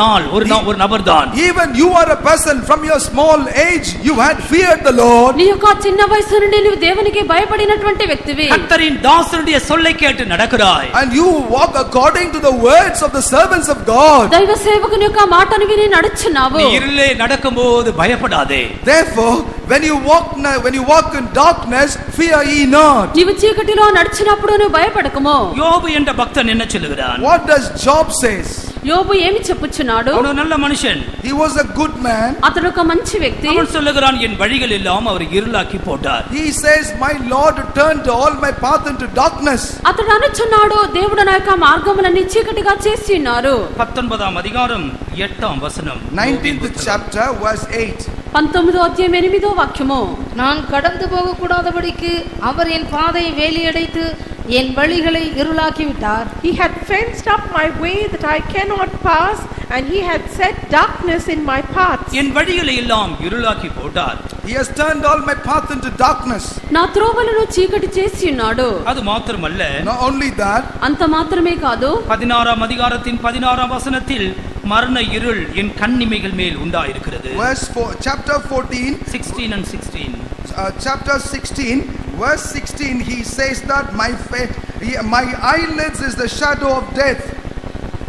Speaker 1: நபர்தான்.
Speaker 2: Even you are a person from your small age, you had feared the Lord.
Speaker 3: నీ యొక్క చిన్న వయసు నుండి నీవు దేవునికి భయపడినటువంటి వ్యక్తివి.
Speaker 1: கர்த்தரின் தாசனுடைய சொல்லை கேட்டு நடக்கிறாய்.
Speaker 2: And you walk according to the words of the servants of God.
Speaker 3: దైవ సేవకుని యొక్క మాటను విని నడుచున్నావు.
Speaker 1: நீ இருளிலே நடக்கும்போது பயப்படாதே.
Speaker 2: Therefore, when you walk in darkness, fear ye not.
Speaker 3: నీవు చీకటిలో నడిచినప్పుడు నువ్వు భయపడకము.
Speaker 1: யோபு என்ற பக்தன் என்ன சொல்லுகிறான்?
Speaker 2: What does Job says?
Speaker 3: యోబు ఏమి చెప్పుచున్నాడు?
Speaker 1: அவன் நல்ல மனுஷன்.
Speaker 2: He was a good man.
Speaker 3: అతడు ఒక మంచి వ్యక్తి.
Speaker 1: அவன் சொல்லுகிறான், என் வழிகள் எல்லாம் அவர் இருளாக்கி போட்டார்.
Speaker 2: He says, my Lord turned all my path into darkness.
Speaker 3: అతడు అనుచున్నాడు, దేవుడు నా యొక్క మార్గములన్నీ చీకటిగా చేసి ఉన్నారు.
Speaker 1: 19ஆம் அதிகாரம் 8ஆம் வசனம்.
Speaker 2: 19th chapter verse 8.
Speaker 3: 19వ అధ్యాయం 8వ వాక్యము.
Speaker 4: நான் கடந்து போக கூடாதபடிக்கு அவர் என் பாதையை வேலியடைத்து என் வழிகளை இருளாக்கி விட்டார்.
Speaker 5: He had fenced up my way that I cannot pass, and he had set darkness in my paths.
Speaker 1: என் வழிகளை எல்லாம் இருளாக்கி போட்டார்.
Speaker 2: He has turned all my path into darkness.
Speaker 3: నా త్రోవలను చీకటి చేసి ఉన్నాడు.
Speaker 1: அது மாத்திரமல்ல,
Speaker 2: Not only that,
Speaker 3: అంత మాత్రమే కాదు,
Speaker 1: 16ஆம் அதிகாரத்தின் 16ஆம் வசனத்தில் மரண இருள் என் கண்ணிமைகள் மேல் உண்டாயிருக்கிறது.
Speaker 2: chapter 14,
Speaker 1: 16 and 16.
Speaker 2: chapter 16, verse 16, he says that my eyelids is the shadow of death.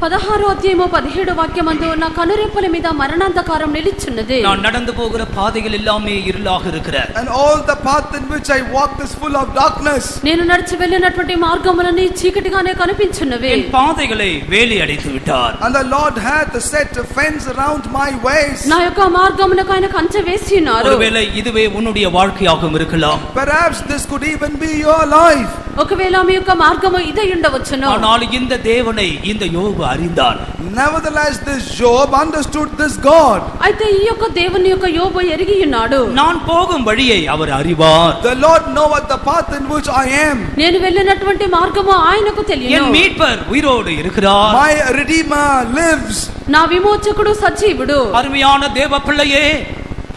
Speaker 3: 16వ అధ్యాయము 17వ వాక్యమందు నా కనురెప్పల మీద మరణాంధకారం నిలిచున్నది.
Speaker 1: நான் நடந்து போகிற பாதைகள் எல்லாமே இருளாக இருக்கிறது.
Speaker 2: And all the path in which I walk is full of darkness.
Speaker 3: నేను నడిచి వెళ్ళినటువంటి మార్గములన్నీ చీకటిగానే కనిపించున్నవి.
Speaker 1: என் பாதைகளை வேலி அடைத்து விட்டார்.
Speaker 2: And the Lord hath set a fence around my ways.
Speaker 3: నా యొక్క మార్గమునకు ఆయన కంచె వేసి ఉన్నారు.
Speaker 1: ஒருவேளை இதுவே உன்னுடைய வாழ்க்கையாகவும் இருக்கலாம்.
Speaker 2: Perhaps this could even be your life.
Speaker 3: ఒకవేళ మీ యొక్క మార్గము ఇదే ఉండవచ్చును.
Speaker 1: ஆனால் இந்த தேவனை இந்த யோபு அறிந்தான்.
Speaker 2: Nevertheless, this Job understood this God.
Speaker 3: అయితే ఈ యొక్క దేవుని యొక్క యోబు ఎరిగి ఉన్నాడు.
Speaker 1: நான் போகும் வழியை அவர் அறிவார்.
Speaker 2: The Lord knoweth the path in which I am.
Speaker 3: నేను వెళ్ళినటువంటి మార్గము ఆయనకు తెలియను.
Speaker 1: என் மீட்பர் உயிரோடு இருக்கிறார்.
Speaker 2: My Redeemer lives.
Speaker 3: నా విమోచకుడు సజీవుడు.
Speaker 1: அருமையான தேவ பிள்ளையே,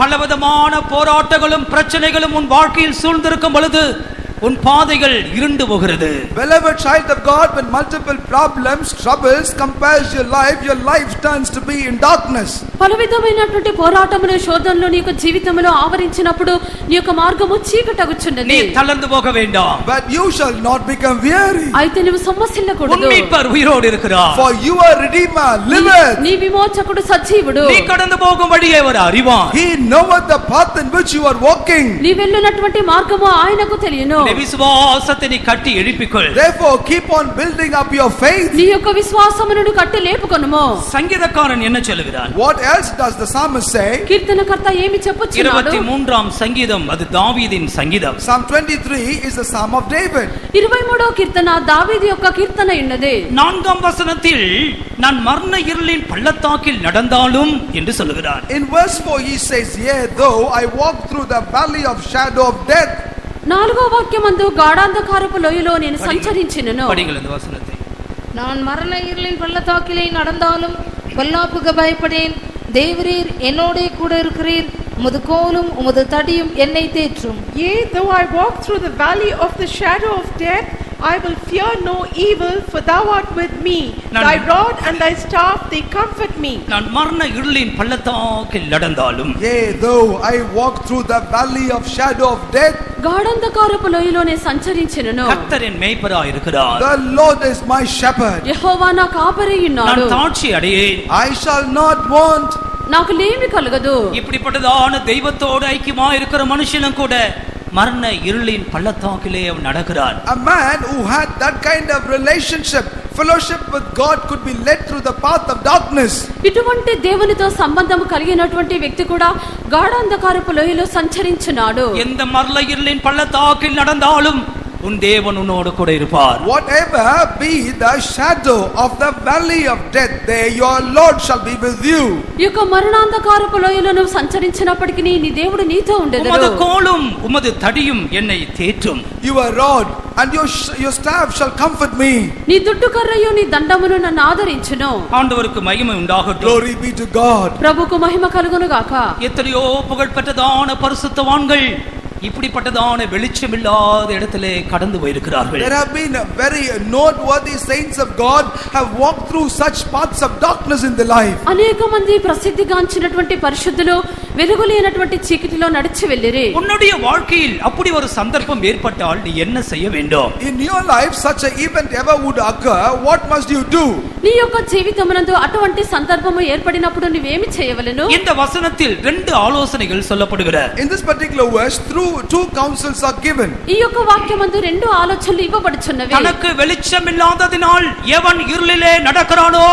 Speaker 1: பலவிதமான போராட்டங்களும் பிரச்சனைகளும் உன் வாழ்க்கையில் சூழ்ந்திருக்கும் பொழுது உன் பாதைகள் இருண்டு போகிறது.
Speaker 2: Beloved child of God, when multiple problems, troubles compares your life turns to be in darkness.
Speaker 3: పలవిధమైనటువంటి పోరాటములు శోధనలు నీ యొక్క జీవితంలో ఆవరించినప్పుడు నీ యొక్క మార్గము చీకటగుచున్నది.
Speaker 1: நீ தளர்ந்து போக வேண்டாம்.
Speaker 2: But you shall not become weary.
Speaker 3: అయితే నువ్వు
Speaker 1: உன்
Speaker 3: సొమ్మసిల్లకూడదు.
Speaker 1: மீட்பர் உயிரோடு இருக்கிறார்.
Speaker 2: For your Redeemer liveth.
Speaker 3: నీ విమోచకుడు సజీవుడు.
Speaker 1: நீ கடந்து போகும் வழியை அவர் அறிவார்.
Speaker 2: He knoweth the path in which you are walking.
Speaker 3: నీ వెళ్ళినటువంటి మార్గము ఆయనకు తెలియను.
Speaker 1: விசுவாசத்தை நீ கட்டி எழுப்பிக்கொள்.
Speaker 2: Therefore keep on building up your faith.
Speaker 3: నీ యొక్క విశ్వాసమును కట్టి లేపుకొనుము.
Speaker 1: சங்கீதக்காரன் என்ன சொல்லுகிறான்?
Speaker 2: What else does the psalmist say?
Speaker 3: కీర్తనకర్త ఏమి చెప్పుచున్నాడు?
Speaker 1: 23ஆம் சங்கீதம், அது தாவீதின் சங்கீதம்.
Speaker 2: Psalm 23 is the Psalm of David.
Speaker 3: 23వ కీర్తన దావీదు యొక్క కీర్తన ఉన్నది.
Speaker 1: 4ஆம் வசனத்தில் நான் மரண இருளின் பள்ளத்தாக்கில் நடந்தாலும் என்று சொல்லுகிறார்.
Speaker 2: In verse 4 he says, yea, though I walk through the valley of shadow of death.
Speaker 3: 4వ వాక్యమందు గాఢాంధకారపు లోయలో నేను సంచరించినను.
Speaker 1: படிங்கள் இந்த வசனத்தை.
Speaker 4: நான் மரண இருளின் பள்ளத்தாக்கிலே நடந்தாலும் பொல்லாப்புக்கு பயப்படேன். தேவரீர் என்னோடே கூட இருக்கிறீர். உமது கோலும் உமது தடியும் என்னை தேற்றும்.
Speaker 5: Yea, though I walk through the valley of the shadow of death, I will fear no evil, for thou art with me. Thy rod and thy staff, they comfort me.
Speaker 1: நான் மரண இருளின் பள்ளத்தாக்கில் நடந்தாலும்,
Speaker 2: Yea, though I walk through the valley of shadow of death.
Speaker 3: గాఢాంధకారపు లోయలో నేను సంచరించినను.
Speaker 1: கர்த்தர் என் மேய்ப்பராய் இருக்கிறார்.
Speaker 2: The Lord is my shepherd.
Speaker 3: యెహోవా నా కాపరి ఉన్నాడు.
Speaker 1: நான் தாட்சி அடையேன்.
Speaker 2: I shall not want.
Speaker 3: నాకు లేమి కలగదు.
Speaker 1: இப்படிப்பட்டதான தெய்வத்தோடு ஐக்கியமா இருக்கிற மனுஷனும் கூட மரண இருளின் பள்ளத்தாக்கிலே அவன் நடக்கிறான்.
Speaker 2: A man who had that kind of relationship, fellowship with God, could be led through the path of darkness.
Speaker 3: ఇటువంటి దేవునితో సంబంధం కలిగినటువంటి వ్యక్తి కూడా గాఢాంధకారపు లోయలో సంచరించున్నాడు.
Speaker 1: எந்த மரண இருளின் பள்ளத்தாக்கில் நடந்தாலும் உன் தேவன் உன்னோடு கூட இருப்பார்.
Speaker 2: Whatever be the shadow of the valley of death, there your Lord shall be with you.
Speaker 3: ఈ యొక్క మరణాంధకారపు లోయలో నువ్వు సంచరించినప్పటికీ నీ దేవుడు నీతో ఉండెదరు.
Speaker 1: உமது கோலும் உமது தடியும் என்னை தேற்றும்.
Speaker 2: Your rod and your staff shall comfort me.
Speaker 3: నీ దుడ్డు కర్రయు నీ దండమును నన్ను ఆదరించును.
Speaker 1: ஆண்டவருக்கு மகிமை உண்டாகட்டும்.
Speaker 2: Glory be to God.
Speaker 3: ప్రభుకు మహిమ కలుగును గాక.
Speaker 1: எத்தனையோ புகழ்பெற்றதான பரிசுத்தவான்கள் இப்படிப்பட்டதான வெளிச்சமில்லாத இடத்திலே கடந்து போயிருக்கிறார்கள்.
Speaker 2: There have been very noteworthy saints of God have walked through such paths of darkness in their life.
Speaker 3: అనేక మంది ప్రసిద్ధిగాంచినటువంటి పరిశుద్ధులు వెలుగులేనటువంటి చీకటిలో నడిచి వెళ్ళిరి.
Speaker 1: உன்னுடைய வாழ்க்கையில் அப்படி ஒரு சந்தர்ப்பம் ஏற்பட்டால் நீ என்ன செய்ய வேண்டும்?
Speaker 2: In your life such an event ever would occur, what must you do?
Speaker 3: నీ యొక్క జీవితమునందు అటువంటి సందర్భము ఏర్పడినప్పుడు నువ్వేమి చేయవలెను?
Speaker 1: இந்த వచనத்தில் రెండు ఆలోచనలు சொல்லப்படுகிறது.
Speaker 2: In this particular verse, through two counsels are given.
Speaker 3: ఈ యొక్క వాక్యమందు రెండు ఆలోచనలు ఇవ్వబడుచున్నవి.
Speaker 1: தனக்கு வெளிச்சமில்லாததினால் எவன் இருளிலே நடக்கிறானோ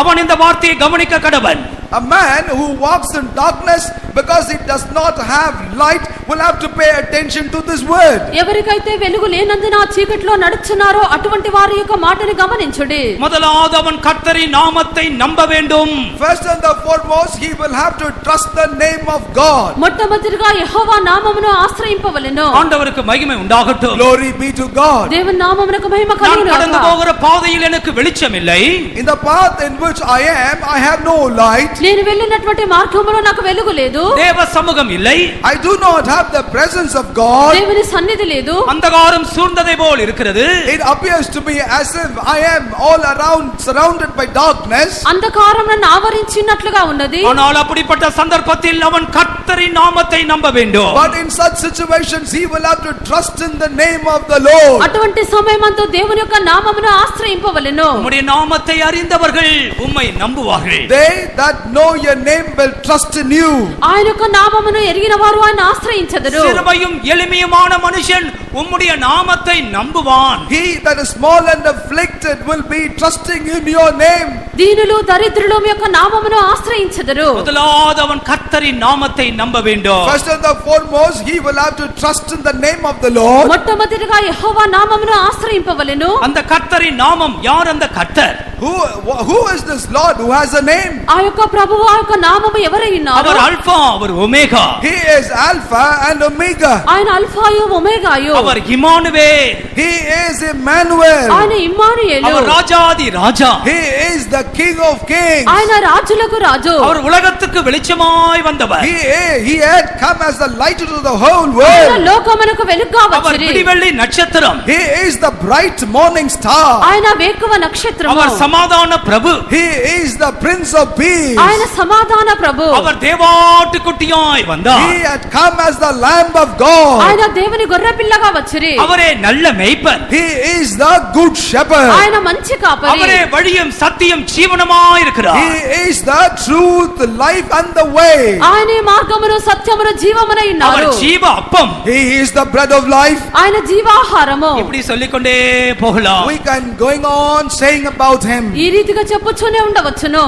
Speaker 1: அவன் இந்த வார்த்தையை கவனிக்க கடவன்.
Speaker 2: A man who walks in darkness because he does not have light will have to pay attention to this word.
Speaker 3: ఎవరికైతే వెలుగు లేనందున చీకటిలో నడుచున్నారో అటువంటి వారి యొక్క మాటని గమనించుడి.
Speaker 1: முதலாவது அவன் கர்த்தரின் நாமத்தை நம்ப வேண்டும்.
Speaker 2: First and the foremost, he will have to trust the name of God.
Speaker 3: మొట్టమొదటిగా యెహోవా నామమును ఆశ్రయింపవలెను.
Speaker 1: ஆண்டவருக்கு மகிமை உண்டாகட்டும்.
Speaker 2: Glory be to God.
Speaker 3: దేవుని నామమునకు మహిమ
Speaker 1: நான்
Speaker 3: కలుగును
Speaker 1: கடந்து
Speaker 3: గాక.
Speaker 1: போகிற பாதையில் எனக்கு வெளிச்சம் இல்லை.
Speaker 2: In the path in which I am, I have no light.
Speaker 3: నేను వెళ్ళినటువంటి మార్గములో నాకు వెలుగు లేదు.
Speaker 1: தேவ சமூகம் இல்லை,
Speaker 2: I do not have the presence of God.
Speaker 3: దేవుని సన్నిధి లేదు.
Speaker 1: அந்தகாரம் சூழ்ந்ததை போல் இருக்கிறது.
Speaker 2: It appears to me as if I am all around surrounded by darkness.
Speaker 3: అంధకారం నన్ను ఆవరించినట్లుగా ఉన్నది.
Speaker 1: ஆனால் அப்படிப்பட்ட சந்தர்ப்பத்தில் அவன் கர்த்தரின் நாமத்தை நம்ப வேண்டும்.
Speaker 2: But in such situations he will have to trust in the name of the Lord.
Speaker 3: అటువంటి సమయమందు దేవుని యొక్క నామమును ఆశ్రయింపవలెను.
Speaker 1: உம்முடைய நாமத்தை அறிந்தவர்கள் உம்மை நம்புவார்கள்.
Speaker 2: They that know your name will trust in you.
Speaker 3: ఆయన యొక్క నామమును ఎరిగిన వారు ఆయన ఆశ్రయించెదరు.
Speaker 1: சிறுமையும் எளிமையுமான மனுஷன் உம்முடைய நாமத்தை நம்புவான்.
Speaker 2: He that is small and afflicted will be trusting in your name.
Speaker 3: దీనులు దరిద్రులు మీ యొక్క నామమును ఆశ్రయించెదరు.
Speaker 1: முதலாவது அவன் கர்த்தரின் நாமத்தை நம்ப வேண்டும்.
Speaker 2: First and the foremost, he will have to trust in the name of the Lord.
Speaker 3: మొట్టమొదటిగా యెహోవా నామమును ఆశ్రయింపవలెను.
Speaker 1: அந்த கர்த்தரின் நாமம் யார்? அந்த கர்த்தர்
Speaker 2: Who is this Lord who has a name?
Speaker 3: ఆ యొక్క ప్రభువు ఆ యొక్క నామము ఎవరై ఉన్నారు?
Speaker 1: அவர் அல்பா, அவர் Omega.
Speaker 2: He is Alpha and Omega.
Speaker 3: ఆయన అల్ఫాయు ఒమేగాయు.
Speaker 1: அவர் இம்மானுவேல்.
Speaker 2: He is Emmanuel.
Speaker 3: ఆయన ఇమ్మానుయేలు.
Speaker 1: அவர் ராஜாதி ராஜா.
Speaker 2: He is the King of Kings.
Speaker 3: ఆయన రాజులకు రాజు.
Speaker 1: அவர் உலகத்துக்கு வெளிச்சமாய் வந்தவர்.
Speaker 2: He had come as the light to the whole
Speaker 3: ఆయన
Speaker 2: world.
Speaker 3: లోకమునకు వెలుగుగా
Speaker 1: அவர்
Speaker 3: వచ్చిరి.
Speaker 1: விடிவெள்ளி நட்சத்திரம்.
Speaker 2: He is the bright morning star.
Speaker 3: ఆయన వేకువ నక్షత్రము.
Speaker 1: அவர் சமாதான பிரபு.
Speaker 2: He is the Prince of Peace.
Speaker 3: ఆయన సమాధాన ప్రభు.
Speaker 1: அவர் தேவாட்டுக்குட்டியாய் வந்தார்.
Speaker 2: He had come as the Lamb of God.
Speaker 3: ఆయన దేవుని గొర్రెపిల్లగా వచ్చిరి.
Speaker 1: அவரே நல்ல மேய்ப்பன்.
Speaker 2: He is the Good Shepherd.
Speaker 3: ఆయన మంచి కాపరి.
Speaker 1: அவரே வழியும் சத்தியம் ஜீவனமாய் இருக்கிறார்.
Speaker 2: He is the truth, the life and the way.
Speaker 3: ఆయనే మార్గమును సత్యమును జీవమునై
Speaker 1: அவர்
Speaker 3: ఉన్నారు.
Speaker 1: ஜீவ அப்பம்.
Speaker 2: He is the bread of life.
Speaker 3: ఆయన జీవాహారము.
Speaker 1: இப்படி சொல்லிக்கொண்டே போகலாம்.
Speaker 2: We can going on saying about him.
Speaker 3: ఈ రీతిగా చెప్పుచూనే ఉండవచ్చును.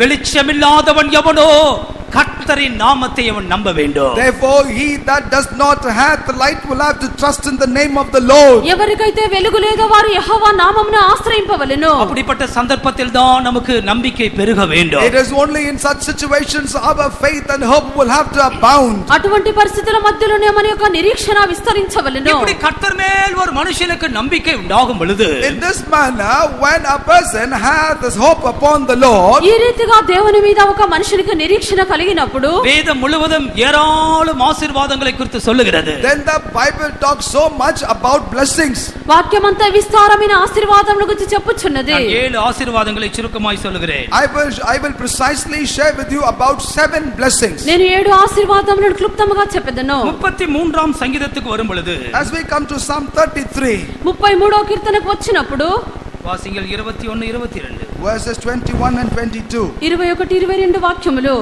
Speaker 1: வெளிச்சமில்லாதவன் எவனோ கர்த்தரின் நாமத்தை அவன் நம்ப வேண்டும்.
Speaker 2: Therefore he that does not have the light will have to trust in the name of the Lord.
Speaker 3: ఎవరికైతే వెలుగు లేదో వారు యెహోవా నామమును ఆశ్రయింపవలెను.
Speaker 1: அப்படிப்பட்ட சந்தர்ப்பத்தில் தான் நமக்கு நம்பிக்கை பெருக வேண்டும்.
Speaker 2: It is only in such situations our faith and hope will have to abound.
Speaker 3: అటువంటి పరిస్థితుల మధ్యలోనే మన యొక్క నిరీక్షణ విస్తరించవలెను.
Speaker 1: இப்படி கர்த்தர் மேல் ஒரு மனுஷனுக்கு நம்பிக்கை உண்டாகும் பொழுது
Speaker 2: In this manner, when a person has this hope upon the Lord,
Speaker 3: ఈ రీతిగా దేవుని మీద ఒక మనిషికి నిరీక్షణ కలిగినప్పుడు
Speaker 1: வேதம் முழுவதும் ஏராளம் ஆசீர்வாదங்களை குறித்து சொல்லுகிறது.
Speaker 2: then the Bible talks so much about blessings.
Speaker 3: వాక్యమంతా విస్తారమైన ఆశీర్వాదముల గురించి చెప్పుచున్నది.
Speaker 1: நான் 7 ஆசீர்வாதங்களை சுருக்கமாய் சொல்லுகிறேன்.
Speaker 2: I will precisely share with you about 7 blessings.
Speaker 3: నేను 7 ఆశీర్వాదములను క్లుప్తముగా చెప్పెదను.
Speaker 1: 33ஆம் சங்கீதத்துக்கு வரும் பொழுது
Speaker 2: As we come to Psalm 33,
Speaker 3: 33వ కీర్తనకు వచ్చినప్పుడు
Speaker 1: வாசிங்கள் 21 22
Speaker 2: verses 21 and 22.
Speaker 3: 21 22 వాక్యములు.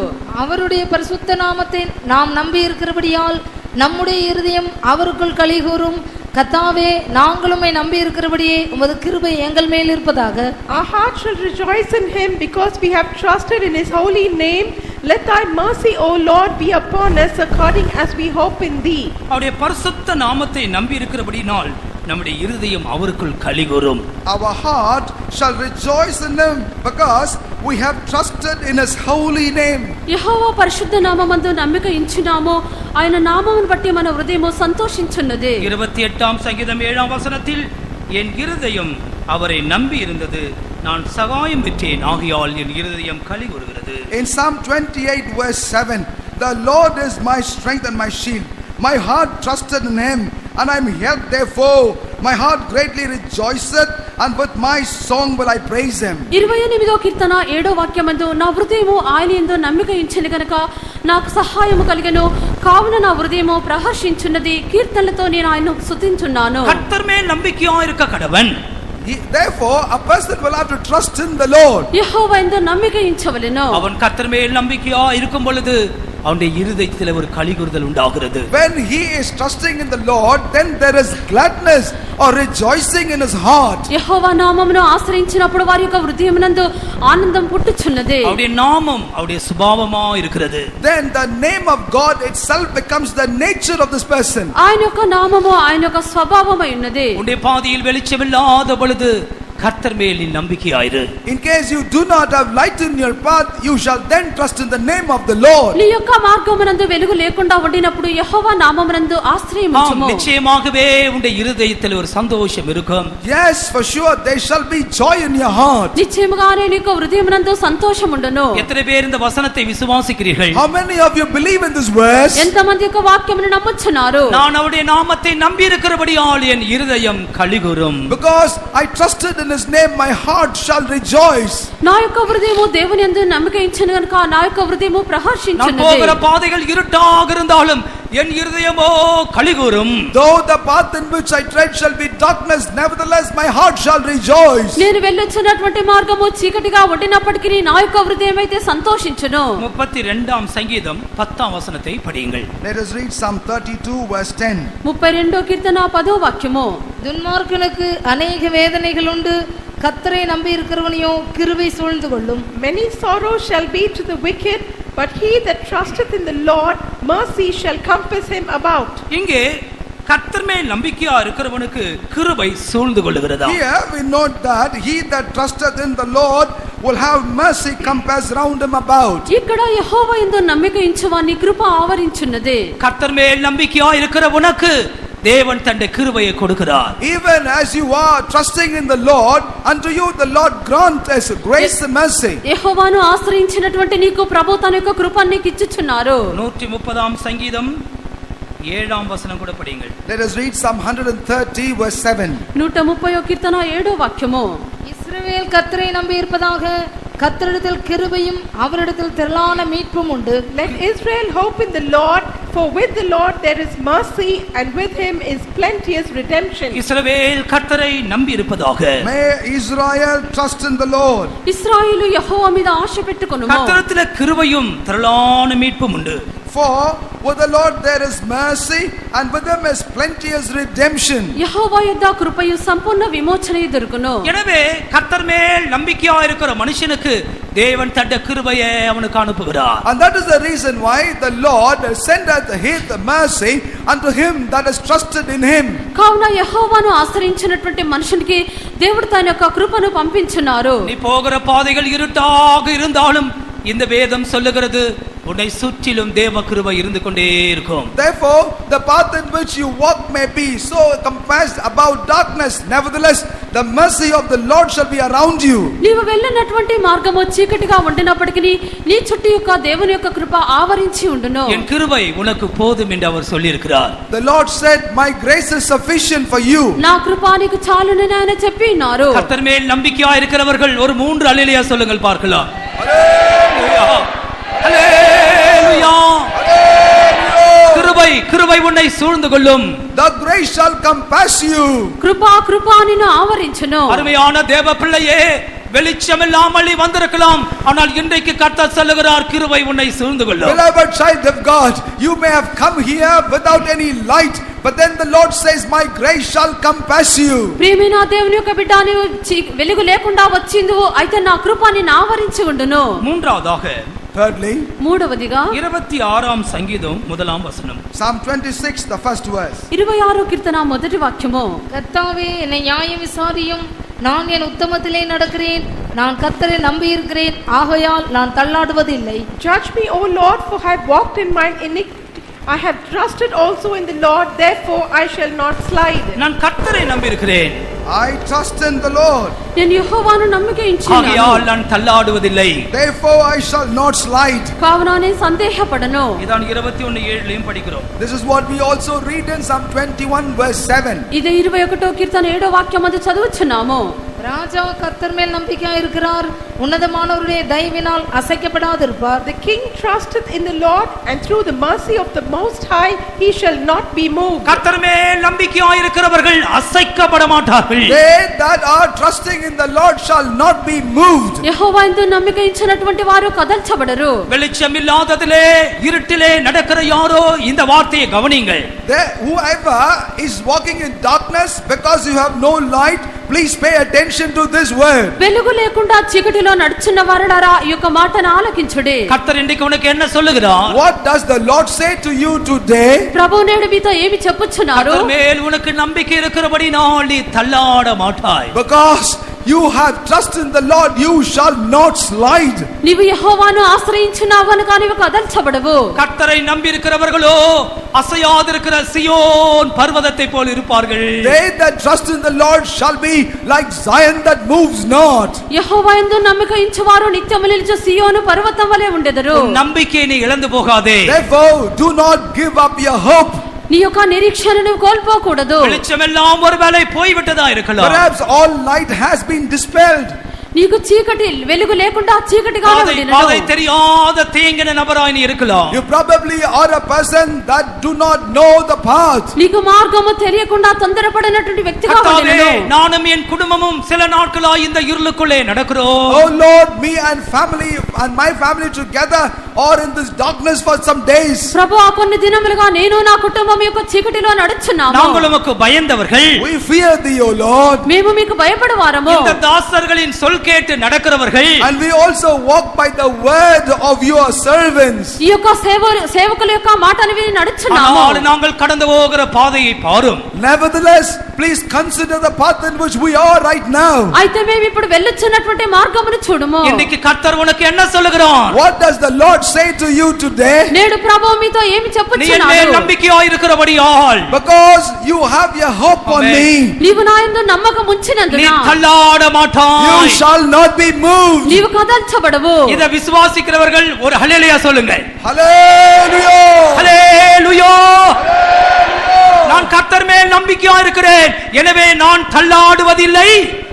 Speaker 4: அவருடைய பரிசுத்த நாமத்தை நாம் நம்பி இருக்கிறபடியால் நம்முடைய இருதயம் அவருக்குள் களிகூரும். கர்த்தாவே, நாங்களும் நம்பி இருக்கிறபடியே உமது கிருபை எங்கள் மேல் இருப்பதாக.
Speaker 5: Our heart shall rejoice in him because we have trusted in his holy name. Let thy mercy, O Lord, be upon us according as we hope in thee.
Speaker 1: அவருடைய பரிசுத்த நாமத்தை நம்பி இருக்கிறபடியால் நம்முடைய இருதயம் அவருக்குள் களிகூரும்.
Speaker 2: Our heart shall rejoice in him because we have trusted in his holy name.
Speaker 3: యెహోవా పరిశుద్ధ నామమందు నమ్మిక ఉంచునామో ఆయన నామమును బట్టి మన హృదయము సంతోషించున్నది.
Speaker 1: 28ஆம் சங்கீதம் 7ஆம் வசனத்தில் என் இருதயம் அவரை நம்பி இருந்தது, நான் சகாயம் பெற்றேன், ஆகையால் என் இருதயம் களிகூறுகிறது.
Speaker 2: In Psalm 28 verse 7, the Lord is my strength and my shield. My heart trusted in him, and I am helped therefore. My heart greatly rejoiceth, and with my song will I praise him.
Speaker 3: 28వ కీర్తన 7వ వాక్యమందు నా హృదయము ఆయన యందు నమ్మిక ఉంచెను గనుక నాకు సహాయము కలిగెను, కావున నా హృదయము ప్రహర్షించున్నది, కీర్తనలతో నేను ఆయనను స్తుతించున్నాను.
Speaker 1: கர்த்தர் மேல் நம்பிக்கையாய் இருக்க கடவன்.
Speaker 2: Therefore a person will have to trust in the Lord.
Speaker 3: యెహోవా యందు నమ్మిక ఉంచవలెను.
Speaker 1: அவன் கர்த்தர் மேல் நம்பிக்கையாய் இருக்கும் பொழுது அவனுடைய இருதயத்தில் ஒரு களிகூறுதல் உண்டாகிறது.
Speaker 2: When he is trusting in the Lord, then there is gladness or rejoicing in his heart.
Speaker 3: యెహోవా నామమును ఆశ్రయించినప్పుడు వారి యొక్క హృదయమునందు ఆనందం పుట్టుచున్నది.
Speaker 1: அவருடைய நாமம் அவருடைய சுபாவமாய் இருக்கிறது.
Speaker 2: Then the name of God itself becomes the nature of this person.
Speaker 3: ఆయన యొక్క నామము ఆయన యొక్క స్వభావమై ఉన్నది.
Speaker 1: உன்னுடைய பாதையில் வெளிச்சமில்லாத பொழுது கர்த்தர் மேல் நீ நம்பிக்கையாயிரு.
Speaker 2: In case you do not have light in your path, you shall then trust in the name of the Lord.
Speaker 3: నీ యొక్క మార్గమునందు వెలుగు లేకుండా ఉండినప్పుడు యెహోవా నామమునందు ఆశ్రయం ఉంచుము.
Speaker 1: நிச்சயமாகவே உன்னுடைய இருதயத்தில் ஒரு சந்தோஷம் இருக்கும்.
Speaker 2: Yes, for sure there shall be joy in your heart.
Speaker 3: నిశ్చయముగానే నీకు హృదయమునందు సంతోషం ఉండును.
Speaker 1: எத்தனை பேர் இந்த வசனத்தை விசுவாசிக்கிறீர்கள்?
Speaker 2: How many of you believe in this verse?
Speaker 3: ఎంతమంది యొక్క వాక్యమును నమ్ముచున్నారు?
Speaker 1: நான் அவருடைய நாமத்தை நம்பி இருக்கிறபடியால் என் இருதயம் களிகூரும்.
Speaker 2: Because I trusted in his name, my heart shall rejoice.
Speaker 3: నా యొక్క హృదయము దేవుని యందు నమ్మిక ఉంచెను గనుక నా యొక్క హృదయము
Speaker 1: நான்
Speaker 3: ప్రహర్షించున్నది.
Speaker 1: போகிற பாதைகள் இருட்டாக இருந்தாலும் என் இருதயமோ களிகூரும்.
Speaker 2: Though the path in which I tread shall be darkness, nevertheless my heart shall rejoice.
Speaker 3: నేను వెళ్ళొచ్చినటువంటి మార్గము చీకటిగా ఉండినప్పటికీ నా యొక్క హృదయం అయితే సంతోషించును.
Speaker 1: 32ஆம் சங்கீதம் 10ஆம் வசனத்தை படியுங்கள்.
Speaker 2: Let us read Psalm 32 verse 10.
Speaker 3: 32 కీర్తన 10వ వాక్యము.
Speaker 4: துன்மார்க்கனுக்கு அநேக வேதனைகள் உண்டு, கர்த்தரை நம்பி இருக்கிறவனையோ கிருபை சூழ்ந்து கொள்ளும்.
Speaker 5: Many sorrows shall be to the wicked, but he that trusteth in the Lord, mercy shall compass him about.
Speaker 1: இங்கே கர்த்தர் மேல் நம்பிக்கையா இருக்கிறவனுக்கு கிருபை சூழ்ந்து கொள்ளுகிறதா?
Speaker 2: Here we note that he that trusteth in the Lord will have mercy compass round him about.
Speaker 3: ఇక్కడ యెహోవా యందు నమ్మిక ఉంచువాని కృప ఆవరించున్నది.
Speaker 1: கர்த்தர் மேல் நம்பிக்கையா இருக்கிற உனக்கு தேவன் தன்னுடைய கிருபையை கொடுக்கிறார்.
Speaker 2: Even as you are trusting in the Lord, unto you the Lord grant us grace and mercy.
Speaker 3: యెహోవాను ఆశ్రయించినటువంటి నీకు ప్రభు తన యొక్క కృపను నీకు ఇచ్చుచున్నారు.
Speaker 1: 130ஆம் சங்கீதம் 7ஆம் வசனம் கூட படியுங்கள்.
Speaker 2: Let us read Psalm 130 verse 7.
Speaker 3: 130 కీర్తన 7వ వాక్యము.
Speaker 4: இஸ்ரவேல் கர்த்தரை நம்பி இருப்பதாக, கர்த்தரிடத்தில் கிருபையும் அவரிடத்தில் திரளான மீட்பும் உண்டு.
Speaker 5: Let Israel hope in the Lord, for with the Lord there is mercy, and with him is plenteous redemption.
Speaker 1: இஸ்ரவேல் கர்த்தரை நம்பி இருப்பதாக.
Speaker 2: May Israel trust in the Lord.
Speaker 3: ఇశ్రాయేలు యెహోవా మీద ఆశ పెట్టుకొనుము.
Speaker 1: கர்த்தரிடத்தில் கிருபையும் திரளான மீட்பும் உண்டு.
Speaker 2: For with the Lord there is mercy, and with him is plenteous redemption.
Speaker 3: యెహోవా యొద్ద కృపయు సంపూర్ణ విమోచనయు దొరుకును.
Speaker 1: எனவே கர்த்தர் மேல் நம்பிக்கையா இருக்கிற மனுஷனுக்கு தேவன் தன்னுடைய கிருபையை அவனுக்கு அனுப்புகிறார்.
Speaker 2: And that is the reason why the Lord sendeth his mercy unto him that is trusted in him.
Speaker 3: కావున యెహోవాను ఆశ్రయించినటువంటి మనుషునికి దేవుడు తన యొక్క కృపను పంపించున్నారు.
Speaker 1: நீ போகிற பாதைகள் இருட்டாக இருந்தாலும் இந்த வேதம் சொல்லுகிறது உன்னை சுற்றிலும் தேவ கிருபை இருந்து கொண்டே இருக்கும்.
Speaker 2: Therefore the path in which you walk may be so compassed about darkness, nevertheless the mercy of the Lord shall be around you.
Speaker 3: నీవు వెళ్ళినటువంటి మార్గము చీకటిగా ఉండినప్పటికీ నీ చుట్టూ యొక్క దేవుని యొక్క కృప ఆవరించి ఉండును.
Speaker 1: என் கிருபை உனக்கு போதும் என்று அவர் சொல்லி இருக்கிறார்.
Speaker 2: The Lord said, my grace is sufficient for you.
Speaker 3: నా కృప నీకు చాలునని ఆయన చెప్పినారు.
Speaker 1: கர்த்தர் மேல் நம்பிக்கையா இருக்கிறவர்கள் ஒரு 3 அல்லேலூயா சொல்லுங்கள் பார்க்கலாம். அல்லேலூயா அல்லேலூயா. கிருபை உன்னை சூழ்ந்து கொள்ளும்.
Speaker 2: The grace shall compass you.
Speaker 3: కృప నిన్ను ఆవరించును.
Speaker 1: அருமையான தேவ பிள்ளையே, வெளிச்சம் இல்லாமல் நீ வந்திருக்கலாம், ஆனால் இன்றைக்கு கர்த்தர் சொல்லுகிறார் கிருபை உன்னை சூழ்ந்து கொள்ளும்.
Speaker 2: Beloved child of God, you may have come here without any light, but then the Lord says, my grace shall compass you.
Speaker 3: ప్రియమైన దేవుని యొక్క బిడ్డ, నీవు వెలుగు లేకుండా వచ్చిందువు, అయితే నా కృప నిన్ను ఆవరించి ఉండును.
Speaker 1: மூன்றாவதாக
Speaker 2: Thirdly,
Speaker 3: మూడవదిగా
Speaker 1: 26ஆம் சங்கீதம் 1ஆம் வசனம்.
Speaker 2: Psalm 26 the first verse.
Speaker 3: 26 కీర్తన మొదటి వాక్యము.
Speaker 4: கர்த்தாவே என்னை நியாயம் விசாரியும், நான் என் உத்தமத்திலே நடக்கிறேன், நான் கர்த்தரை நம்பி இருக்கிறேன், ஆகையால் நான் தள்ளாடுவதில்லை.
Speaker 5: Judge me, O Lord, for I have walked in mine iniquity. I have trusted also in the Lord, therefore I shall not slide.
Speaker 1: நான் கர்த்தரை நம்பி இருக்கிறேன்,
Speaker 2: I trust in the Lord,
Speaker 3: నేను యెహోవాను నమ్మిక ఉంచున్నాను,
Speaker 1: ஆகையால் நான் தள்ளாடுவதில்லை.
Speaker 2: therefore I shall not slide.
Speaker 3: కావున నేను సందేహపడను.
Speaker 1: இதான் 21:7 படிக்கிறோம்.
Speaker 2: This is what we also read in Psalm 21 verse 7.
Speaker 3: ఇది 21 కీర్తన 7వ వాక్యం అది చదువుచున్నాము.
Speaker 4: ராஜா கர்த்தர் மேல் நம்பிக்கையா இருக்கிறார், உன்னதமானவருடைய தயவினால் அசைக்கப்படாதிருப்பார்.
Speaker 5: The king trusteth in the Lord, and through the mercy of the Most High he shall not be moved.
Speaker 1: கர்த்தர் மேல் நம்பிக்கையாய் இருக்கிறவர்கள் அசைக்கப்பட மாட்டார்கள்.
Speaker 2: They that are trusting in the Lord shall not be moved.
Speaker 3: యెహోవా యందు నమ్మిక ఉంచినటువంటి వారు కదల్చబడరు.
Speaker 1: வெளிச்சம் இல்லாததிலே இருட்டிலே நடக்கிற யாரோ இந்த வார்த்தையை கவனியுங்கள்.
Speaker 2: Whoever is walking in darkness because you have no light, please pay attention to this word.
Speaker 3: వెలుగు లేకుండా చీకటిలో నడుచున్న వారలారా ఈ యొక్క మాటను ఆలకించుడి.
Speaker 1: கர்த்தர் இன்றைக்கு உனக்கு என்ன சொல்லுகிறார்?
Speaker 2: What does the Lord say to you today?
Speaker 3: ప్రభు నేడు మీతో ఏమి చెప్పుచున్నారు?
Speaker 1: கர்த்தர் மேல் உனக்கு நம்பிக்கை இருக்கிறபடி நீ தள்ளாட மாட்டாய்.
Speaker 2: Because you have trust in the Lord, you shall not slide.
Speaker 3: నీవు యెహోవాను ఆశ్రయించున్నావు గనుక నీవు కదల్చబడవు.
Speaker 1: கர்த்தரை நம்பி இருக்கிறவர்களோ அசையாதிருக்கிற சியோன் பர்வதத்தை போல் இருப்பார்கள்.
Speaker 2: They that trust in the Lord shall be like Zion that moves not.
Speaker 3: యెహోవా యందు నమ్మిక ఉంచువారు నిత్యము నిలిచు సియోను పర్వతం వలె ఉండెదరు.
Speaker 1: உன் நம்பிக்கையை நீ இழந்து போகாதே.
Speaker 2: Therefore do not give up your hope.
Speaker 3: నీ యొక్క నిరీక్షణను కోల్పోకూడదు.
Speaker 1: வெளிச்சமெல்லாம் ஒருவேளை போய்விட்டதா இருக்கலாம்.
Speaker 2: Perhaps all light has been dispelled.
Speaker 3: నీకు చీకటి వెలుగు లేకుండా చీకటిగా
Speaker 1: அதை தெரியாத தேங்கின நபராய் நீ இருக்கலாம்.
Speaker 2: You probably are a person that do not know the path.
Speaker 3: నీకు మార్గము తెలియకుండా తొందరపడినటువంటి వ్యక్తిగా
Speaker 1: கர்த்தாவே,
Speaker 3: ఉండెను.
Speaker 1: நானும் என் குடும்பமும் சில நாட்களாய் இந்த இருளுக்குள்ளே நடக்கிறோம்.
Speaker 2: Oh Lord, me and my family together are in this darkness for some days.
Speaker 3: ప్రభువా, కొన్ని దినములుగా నేను నా కుటుంబం యొక్క చీకటిలో నడుచున్నాము.
Speaker 1: நாங்கள் உமக்கு பயந்தவர்கள்.
Speaker 2: We fear thee, O Lord.
Speaker 3: మేము మీకు భయపడవారము.
Speaker 1: இந்த தாசர்களின் சொல் கேட்டு நடக்கிறவர்கள்.
Speaker 2: And we also walk by the word of your servants.
Speaker 3: ఈ యొక్క సేవకుల యొక్క మాటను విని నడుచున్నాము.
Speaker 1: ஆனால் நாங்கள் கடந்து போகிற பாதையை பாரும்.
Speaker 2: Nevertheless, please consider the path in which we are right now.
Speaker 3: అయితే మేము ఇప్పుడు వెళ్ళుచున్నటువంటి మార్గమును చూడుము.
Speaker 1: இன்னைக்கு கர்த்தர் உனக்கு என்ன சொல்லுகிறார்?
Speaker 2: What does the Lord say to you today?
Speaker 3: నేడు ప్రభువు మీతో ఏమి
Speaker 1: நீ
Speaker 3: చెప్పుచున్నాడు?
Speaker 1: என் மேல் நம்பிக்கையாய் இருக்கிறபடியால்
Speaker 2: Because you have your hope on
Speaker 1: Amen.
Speaker 2: me.
Speaker 3: నీవు నా యందు నమ్మకం
Speaker 1: நீ
Speaker 3: ఉంచినందున
Speaker 1: தள்ளாட
Speaker 2: You
Speaker 1: மாட்டாய்.
Speaker 2: shall not be moved.
Speaker 3: నీవు కదల్చబడవు.
Speaker 1: இத விசுவாசிக்கிறவர்கள் ஒரு ஹல்லேலூயா சொல்லுங்க.
Speaker 2: Hallelujah.
Speaker 1: ஹல்லேலூயா. நான் கர்த்தர் மேல் நம்பிக்கையாய் இருக்கிறேன், எனவே நான் தள்ளாடுவதில்லை.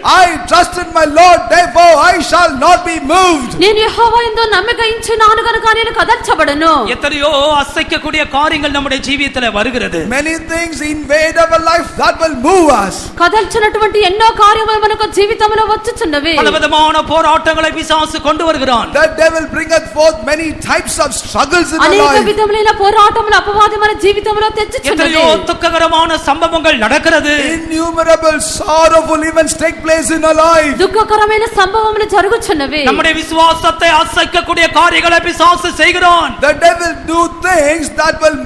Speaker 2: I trust in my Lord, therefore I shall not be moved.
Speaker 3: నేను యెహోవా యందు నమ్మిక ఉంచున్నాను గనుక నేను కదల్చబడను.
Speaker 1: எத்தனையோ அசைக்கக்கூடிய காரியங்கள் நம்முடைய ஜீவியத்தில் வருகிறது.
Speaker 2: Many things invade our life that will move us.
Speaker 3: కదల్చినటువంటి ఎన్నో కార్యములు మనకు జీవితంలో వచ్చుచున్నవి.
Speaker 1: பலவிதமான போராட்டங்களை பிசாசு கொண்டு வருகிறான்.
Speaker 2: The devil bringeth forth many types of struggles in our
Speaker 3: అనేక
Speaker 2: life.
Speaker 3: విధములైన పోరాటములు అపవాది మన జీవితంలో తెచ్చుచున్నవి.
Speaker 1: எத்தனையோ துக்ககரமான சம்பவங்கள் நடக்கிறது.
Speaker 2: Innumerable sorrowful events take place in our life.
Speaker 3: దుఃఖకరమైన సంభవములు జరుగుచున్నవి.
Speaker 1: நம்முடைய விசுவாசத்தை அசைக்கக்கூடிய காரியங்களை பிசாசு செய்கிறான்.
Speaker 2: The devil do things that will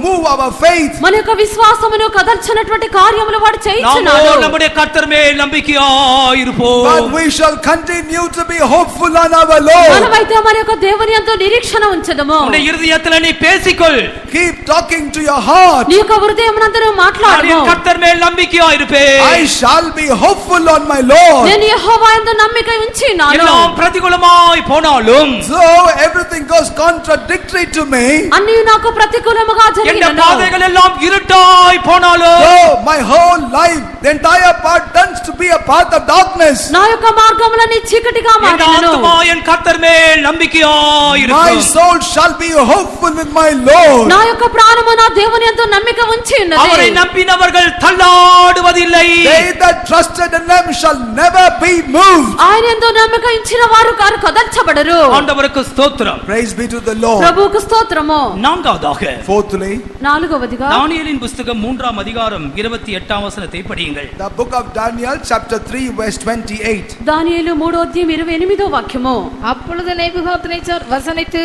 Speaker 2: move our faith.
Speaker 3: మన యొక్క విశ్వాసమును కదల్చినటువంటి కార్యములు వాడు చేయించున్నాడు.
Speaker 1: நாமோ நம்முடைய கர்த்தர் மேல் நம்பிக்கையாய் இருப்போம்.
Speaker 2: But we shall continue to be hopeful on our Lord.
Speaker 3: మనమైతే మన యొక్క దేవుని యందు నిరీక్షణ ఉంచదము.
Speaker 1: உன்னுடைய இருதயத்தில் நீ பேசிக்கொள்.
Speaker 2: Keep talking to your heart.
Speaker 3: నీ యొక్క హృదయమునందు
Speaker 1: நான்
Speaker 3: మాట్లాడుము.
Speaker 1: என் கர்த்தர் மேல் நம்பிக்கையாய் இருப்பேன்.
Speaker 2: I shall be hopeful on my Lord.
Speaker 3: నేను యెహోవా యందు నమ్మిక ఉంచినాను.
Speaker 1: எல்லாம் பிரதிகூலமாய் போனாலும்
Speaker 2: So everything goes contradictory to me.
Speaker 3: అన్నీ నాకు ప్రతికూలముగా
Speaker 1: என்
Speaker 3: జరిగినను.
Speaker 1: பாதைகள் எல்லாம் இருட்டாய் போனாலும்
Speaker 2: So my whole life, the entire path turns to be a path of darkness.
Speaker 3: నా యొక్క మార్గములన్నీ చీకటిగా
Speaker 1: என்
Speaker 3: మారినను.
Speaker 1: ஆத்துமா என் கர்த்தர் மேல் நம்பிக்கையாய்
Speaker 2: My
Speaker 1: இருக்கும்.
Speaker 2: soul shall be hopeful with my Lord.
Speaker 3: నా యొక్క ప్రాణము నా దేవుని యందు నమ్మిక ఉంచి ఉన్నది.
Speaker 1: அவரை நம்பினவர்கள் தள்ளாடுவதில்லை.
Speaker 2: They that trusted in them shall never be moved.
Speaker 3: ఆయన యందు నమ్మిక ఉంచిన వారు కారు కదల్చబడరు.
Speaker 1: ஆண்டவருக்கு ஸ்தோத்திரம்.
Speaker 2: Praise be to the Lord.
Speaker 3: ప్రభువుకు స్తోత్రము.
Speaker 1: நான்காவதாக
Speaker 2: Fourthly,
Speaker 3: నాలుగవదిగా
Speaker 1: தானியேலின் புஸ்தகம் 3ஆம் அதிகாரம் 28ஆம் வசனத்தை படியுங்கள்.
Speaker 2: the book of Daniel chapter 3 verse 28.
Speaker 3: దానియేలు 3వ అధ్యాయం 28వ వాక్యము.
Speaker 4: அப்பொழுது நேபுகாத்நேச்சார் வசனித்து,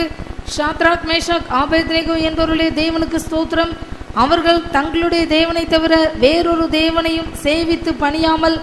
Speaker 4: ஷாத்ராக் மேஷாக் ஆபேத்நேகோ என்பவர்களே தேவனுக்கு ஸ்தோத்திரம், அவர்கள் தங்களுடைய தேவனை தவிர வேறொரு தேவனையும் சேவித்து பணியாமல்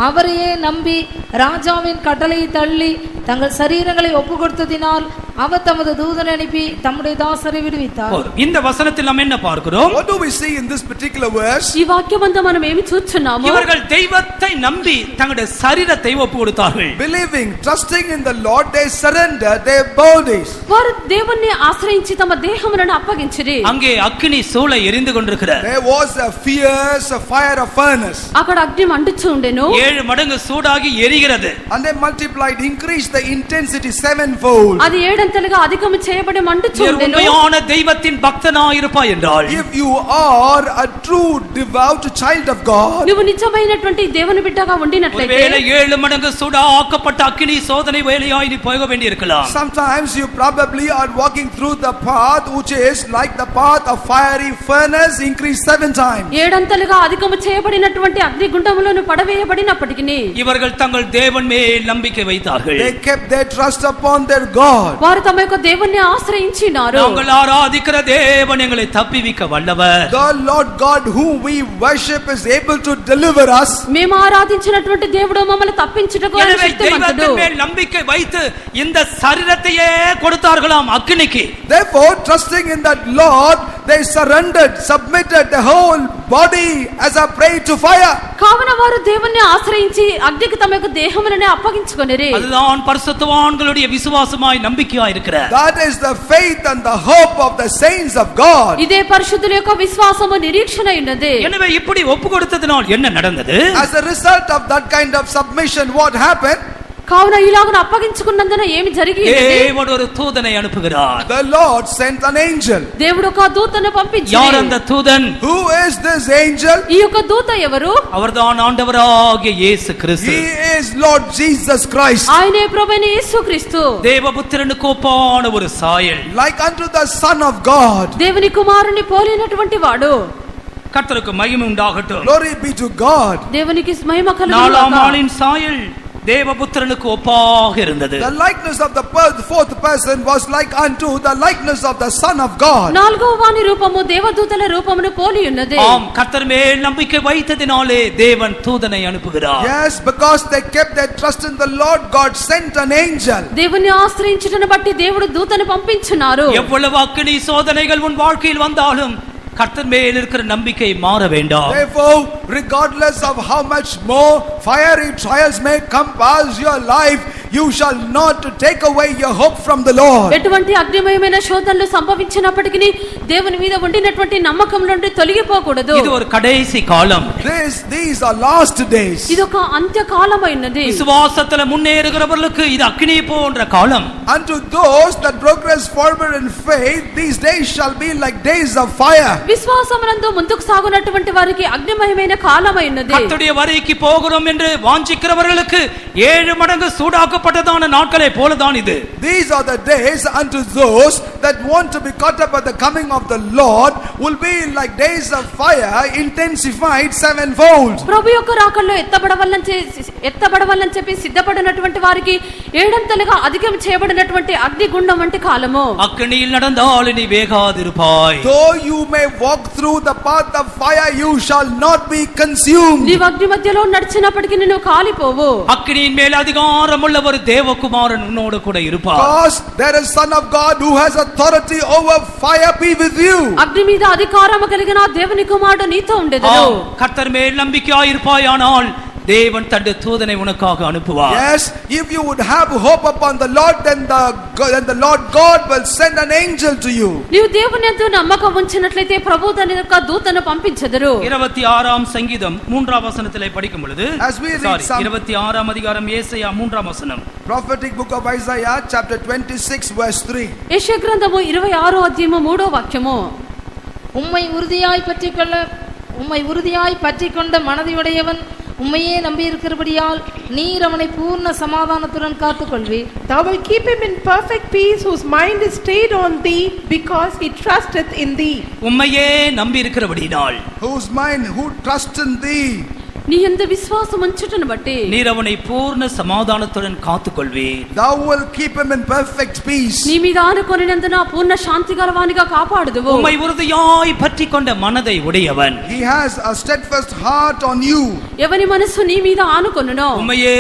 Speaker 4: அவரையே நம்பி ராஜாவின் கட்டளையை தள்ளி தங்கள் சரீரங்களை ஒப்பு கொடுத்ததினால் அவர் தமது தூதனை அனுப்பி தம்முடைய தாசரை விடுவித்தார்.
Speaker 1: இந்த வசனத்தில் நாம் என்ன பார்க்கிறோம்?
Speaker 2: What do we see in this particular verse?
Speaker 3: ఈ వాక్యమందు మనం ఏమి చూస్తున్నాము?
Speaker 1: இவர்கள் தெய்வத்தை நம்பி தங்களுடைய சரீரத்தை ஒப்பு கொடுத்தார்கள்.
Speaker 2: Believing, trusting in the Lord, they surrender their bodies.
Speaker 3: వారు దేవుణ్ణి ఆశ్రయించి తమ దేహములను అప్పగించిరి.
Speaker 1: அங்கே அக்கினி சூளை எரிந்து கொண்டிருக்கிறது.
Speaker 2: There was a fierce fire of furnace.
Speaker 3: అక్కడ అగ్ని మండుచు ఉండెను.
Speaker 1: 7 மடங்கு சூடாகி எரிகிறது.
Speaker 2: And they multiplied, increased the intensity sevenfold.
Speaker 3: అది ఏడంతలుగా అధికము చేయబడి మండుచు ఉండెను.
Speaker 1: உண்மையான தெய்வத்தின் பக்தனாய் இருப்பாய் என்றால்,
Speaker 2: If you are a true devout child of God,
Speaker 3: నువ్వు నిజమైనటువంటి దేవుని బిడ్డగా ఉండినట్లయితే
Speaker 1: ஒருவேளை 7 மடங்கு சூடாக்கப்பட்ட அக்கினி சோதனை வேலையாய் நீ போக வேண்டியிருக்கலாம்.
Speaker 2: sometimes you probably are walking through the path which is like the path of fiery furnace increased 7 times.
Speaker 3: ఏడంతలుగా అధికము చేయబడినటువంటి అగ్నిగుండములను పడవేయబడినప్పటికీ
Speaker 1: இவர்கள் தங்கள் தேவன் மேல் நம்பிக்கை வைத்தார்கள்.
Speaker 2: They kept their trust upon their God.
Speaker 3: వారు తమ యొక్క దేవుణ్ణి ఆశ్రయించినారు.
Speaker 1: நாங்கள் ஆராதிக்கிற தேவன் எங்களை தப்பிவிக்க வல்லவர்.
Speaker 2: The Lord God whom we worship is able to deliver us.
Speaker 3: మేము ఆరాధించినటువంటి దేవుడు మమ్మల్ని తప్పించుటకు ఆయన
Speaker 1: எனவே
Speaker 3: శక్తిమంతుడు.
Speaker 1: தெய்வத்தின் மேல் நம்பிக்கை வைத்து இந்த சரீரத்தையே கொடுத்தார்களாம் அக்கினிக்கு.
Speaker 2: Therefore, trusting in that Lord, they surrendered, submitted the whole body as a prey to fire.
Speaker 3: కావున వారు దేవుణ్ణి ఆశ్రయించి అగ్నికి తమ యొక్క దేహములను అప్పగించుకొనిరి.
Speaker 1: அதுதான் பரிசுத்தவான்களுடைய விசுவாசமாய் நம்பிக்கையாய் இருக்கிற.
Speaker 2: That is the faith and the hope of the saints of God.
Speaker 3: ఇదే పరిశుద్ధుల యొక్క విశ్వాసము నిరీక్షణ ఉన్నది.
Speaker 1: எனவே இப்படி ஒப்பு கொடுத்ததினால் என்ன நடந்தது?
Speaker 2: As a result of that kind of submission, what happened?
Speaker 3: కావున ఇలాగ అప్పగించుకున్నందున ఏమి జరిగింది?
Speaker 1: தேவன் ஒரு தூதனை அனுப்புகிறார்.
Speaker 2: The Lord sent an angel.
Speaker 3: దేవుడు ఒక దూతను పంపించాడు.
Speaker 1: யார் அந்த தூதன்?
Speaker 2: Who is this angel?
Speaker 3: ఈ యొక్క దూత ఎవరు?
Speaker 1: அவர்தான் ஆண்டவராகிய இயேசு கிறிஸ்து.
Speaker 2: He is Lord Jesus Christ.
Speaker 3: ఆయనే ప్రభువైన యేసుక్రీస్తు.
Speaker 1: தேவபுத்திரனுக்கு ஒப்பான ஒரு சாயல்.
Speaker 2: Like unto the Son of God.
Speaker 3: దేవుని కుమారుని పోలినటువంటి వాడు.
Speaker 1: கர்த்தருக்கு மகிமை உண்டாகட்டும்.
Speaker 2: Glory be to God.
Speaker 3: దేవునికి మహిమ
Speaker 1: நாலாம்
Speaker 3: కలుగును.
Speaker 1: நாளின் சாயல் தேவபுத்திரனுக்கு ஒப்பாக இருந்தது.
Speaker 2: The likeness of the fourth person was like unto the likeness of the Son of God.
Speaker 3: నాలుగవ వాని రూపము దేవదూతల రూపమును పోలి ఉన్నది.
Speaker 1: ஆம், கர்த்தர் மேல் நம்பிக்கை வைத்ததினாலே தேவன் தூதனை அனுப்புகிறார்.
Speaker 2: Yes, because they kept their trust in the Lord, God sent an angel.
Speaker 3: దేవుని ఆశ్రయించుటను బట్టి దేవుడు దూతను పంపించున్నారు.
Speaker 1: எவ்வளவு அக்கினி சோதனைகள் உன் வாழ்க்கையில் வந்தாலும் கர்த்தர் மேல் இருக்கிற நம்பிக்கை மாற வேண்டாம்.
Speaker 2: Therefore, regardless of how much more fiery trials may come past your life, you shall not take away your hope from the Lord.
Speaker 3: ఎటువంటి అగ్నిమయమైన శోధనలు సంభవించినప్పటికీ దేవుని మీద ఉండినటువంటి నమ్మకం నుండి తొలగిపోకూడదు.
Speaker 1: இது ஒரு கடைசி காலம்.
Speaker 2: These are last days.
Speaker 3: ఇది ఒక అంత్యకాలమైనది.
Speaker 1: விசுவாசத்துல முன்னேறுகிறவர்களுக்கு இது அக்கினி போன்ற காலம்.
Speaker 2: Unto those that progress forward in faith, these days shall be like days of fire.
Speaker 3: విశ్వాసమునందు ముందుకు సాగునటువంటి వారికి అగ్నిమయమైన కాలమైనది.
Speaker 1: கர்த்தருடைய வரைக்கு போகிறோம் என்று வாஞ்சிக்கிறவர்களுக்கு 7 மடங்கு சூடாக்கப்பட்டதான நாட்களை போலதான் இது.
Speaker 2: These are the days unto those that want to be caught up at the coming of the Lord will be like days of fire intensified sevenfold.
Speaker 3: ప్రభు యొక్క రాకల్లో ఎత్తబడవల్లని చెప్పి సిద్ధపడినటువంటి వారికి ఏడంతలుగా అధికం చేయబడినటువంటి అగ్నిగుండం వంటి కాలము.
Speaker 1: அக்கினியில் நடந்தால் நீ வேகாதிருப்பாய்.
Speaker 2: Though you may walk through the path of fire, you shall not be consumed.
Speaker 3: నీవు అగ్ని మధ్యలో నడిచినప్పటికీ నువ్వు కాలిపోవు.
Speaker 1: அக்கினியின் மேல் அதிகாரம் உள்ள ஒரு தேவகுமாரன் உன்னோடு கூட இருப்பார்.
Speaker 2: Because there is Son of God who has authority over fire be with you.
Speaker 3: అగ్ని మీద అధికారము కలిగిన దేవుని కుమారుడు నీతో ఉండెదరు.
Speaker 1: கர்த்தர் மேல் நம்பிக்கையாய் இருப்பாயானால் தேவன் தன்னுடைய தூதனை உனக்காக அனுப்புவார்.
Speaker 2: Yes, if you would have hope upon the Lord, then the Lord God will send an angel to you.
Speaker 3: నీవు దేవుని యందు నమ్మకం ఉంచినట్లయితే ప్రభువు తన యొక్క దూతను పంపించెదరు.
Speaker 1: 26ஆம் சங்கீதம் 3ஆம் வசனத்திலே படிக்கும் பொழுது,
Speaker 2: As we read
Speaker 1: 26ஆம் அதிகாரம் ஏசாயா 3ஆம் வசனம்.
Speaker 2: Prophetic book of Isaiah chapter 26 verse 3.
Speaker 3: యెషయా గ్రంథము 26వ అధ్యాయము 3వ వాక్యము.
Speaker 4: உம்மை உறுதியாய் பற்றிக்கொண்ட மனதையுடையவன் உம்மையே நம்பியிருக்கிறபடியால் நீர் அவனை பூர்ண சமாதானத்துடன் காத்துக்கொள்வீர்.
Speaker 5: Thou wilt keep him in perfect peace, whose mind is stayed on thee, because he trusteth in thee.
Speaker 1: உம்மையே நம்பி இருக்கிறபடியால்,
Speaker 2: Whose mind, who trusts in thee.
Speaker 3: నీ యందు విశ్వాసం ఉంచుటను బట్టి
Speaker 1: நீர் அவனை பூர்ண சமாதானத்துடன் காத்துக்கொள்வீர்.
Speaker 2: Thou wilt keep him in perfect peace.
Speaker 3: నీ మీద ఆనుకొనినందున పూర్ణ శాంతి గలవానిగా కాపాడుదువు.
Speaker 1: உம்மை உறுதியாய் பற்றிக்கொண்ட மனதை உடையவன்.
Speaker 2: He has a steadfast heart on you.
Speaker 3: ఎవని మనసు నీ మీద ఆనుకొనునో
Speaker 1: உம்மையே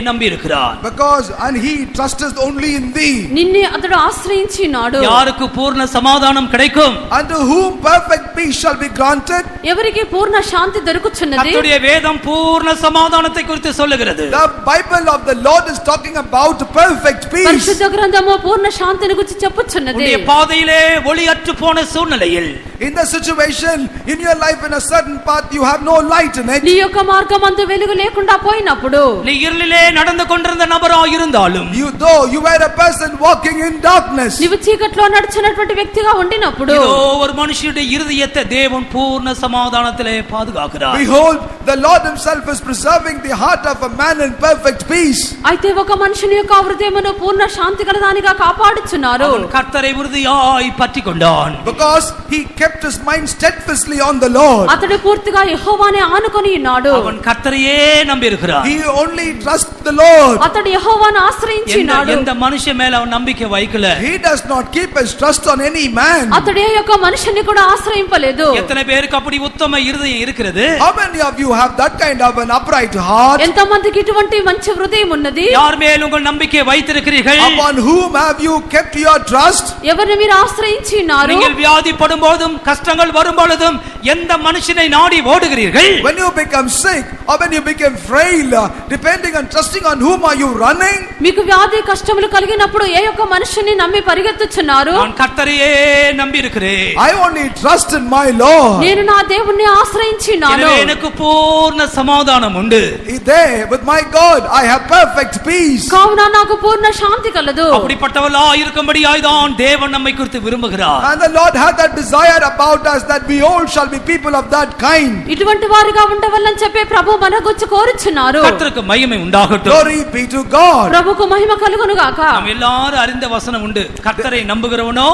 Speaker 1: நம்பி இருக்கிறார்.
Speaker 2: Because and he trusteth only in thee.
Speaker 3: నిన్నే అతడు ఆశ్రయించినాడు.
Speaker 1: யாருக்கு பூர்ண சமாதானம் கிடைக்கும்?
Speaker 2: Unto whom perfect peace shall be granted.
Speaker 3: ఎవరికి పూర్ణ శాంతి దొరుకుచున్నది?
Speaker 1: கர்த்தருடைய வேதம் பூர்ண சமாதானத்தை குறித்து சொல்லுகிறது.
Speaker 2: The Bible of the Lord is talking about perfect peace.
Speaker 3: పరిశుద్ధ గ్రంథము పూర్ణ శాంతిని గురించి చెప్పుచున్నది.
Speaker 1: உன்னுடைய பாதையிலே ஒளியற்று போன சூழ்நிலையில்,
Speaker 2: In the situation in your life, in a certain path you have no light in it.
Speaker 3: నీ యొక్క మార్గమందు వెలుగు లేకుండా పోయినప్పుడు,
Speaker 1: நீ இருளிலே நடந்து கொண்டிருந்த நபராய் இருந்தாலும்,
Speaker 2: Though you were a person walking in darkness.
Speaker 3: నీవు చీకట్లో నడిచినటువంటి వ్యక్తిగా ఉండినప్పుడు,
Speaker 1: இதோ ஒரு மனுஷனுடைய இருதயத்தை தேவன் பூர்ண சமாதானத்திலே பாதுகாக்கிறார்.
Speaker 2: Behold, the Lord himself is preserving the heart of a man in perfect peace.
Speaker 3: అయితే ఒక మనుషుని యొక్క హృదయమును పూర్ణ శాంతి గలదానిగా కాపాడుచున్నారు.
Speaker 1: அவன் கர்த்தரை உறுதியாய் பற்றிக்கொண்டான்.
Speaker 2: Because he kept kept his mind steadfastly on the Lord.
Speaker 3: అతడు పూర్తిగా యెహోవానే ఆనుకొని ఉన్నాడు.
Speaker 1: அவன் கர்த்தரையே நம்பி இருக்கிறான்.
Speaker 2: He only trusts the Lord.
Speaker 3: అతడు యెహోవాను ఆశ్రయించి ఉన్నాడు.
Speaker 1: எந்த மனுஷன் மேல அவன் நம்பிக்கை வைக்கல.
Speaker 2: He does not keep his trust on any man.
Speaker 3: అతడు ఏ యొక్క మనిషిని కూడా ఆశ్రయింపలేదు.
Speaker 1: எத்தனை பேருக்கு அப்படி உத்தம இருதயம் இருக்கிறது?
Speaker 2: How many of you have that kind of an upright heart?
Speaker 3: ఎంతమందికి ఇటువంటి మంచి హృదయం ఉన్నది?
Speaker 1: யார் மேல் உங்கள் நம்பிக்கை வைத்திருக்கிறீர்கள்?
Speaker 2: Upon whom have you kept your trust?
Speaker 3: ఎవరిని మీరు ఆశ్రయించి ఉన్నారు?
Speaker 1: நீங்கள் வியாதிப்படும் போதும் கஷ்டங்கள் வரும் பொழுதும் எந்த மனுஷனை நாடி ஓடுகிறீர்கள்?
Speaker 2: When you become sick or when you become frail, depending and trusting on whom are you running?
Speaker 3: మీకు వ్యాధి కష్టములు కలిగినప్పుడు ఏ యొక్క మనిషిని నమ్మి పరిగెత్తుచున్నారు?
Speaker 1: நான் கர்த்தரையே நம்பி இருக்கிறேன்.
Speaker 2: I only trust in my Lord.
Speaker 3: నేను నా దేవుణ్ణి ఆశ్రయించి ఉన్నాను.
Speaker 1: எனவே எனக்கு பூர்ண சமாதானம் உண்டு.
Speaker 2: There with my God I have perfect peace.
Speaker 3: కావున నాకు పూర్ణ శాంతి కలదు.
Speaker 1: அப்படிப்பட்டவளா இருக்கும்படியாய் தான் தேவன் நம்மை குறித்து விரும்புகிறார்.
Speaker 2: And the Lord had that desire about us that we all shall be people of that kind.
Speaker 3: ఇటువంటి వారిగా ఉండవల్లని చెప్పి ప్రభు మన గురించి కోరుచున్నారు.
Speaker 1: கர்த்தருக்கு மகிமை உண்டாகட்டும்.
Speaker 2: Glory be to God.
Speaker 3: ప్రభుకు మహిమ కలుగును గాక.
Speaker 1: நாம் எல்லாரும் அறிந்த வசனம் உண்டு. கர்த்தரை நம்புகிறவனோ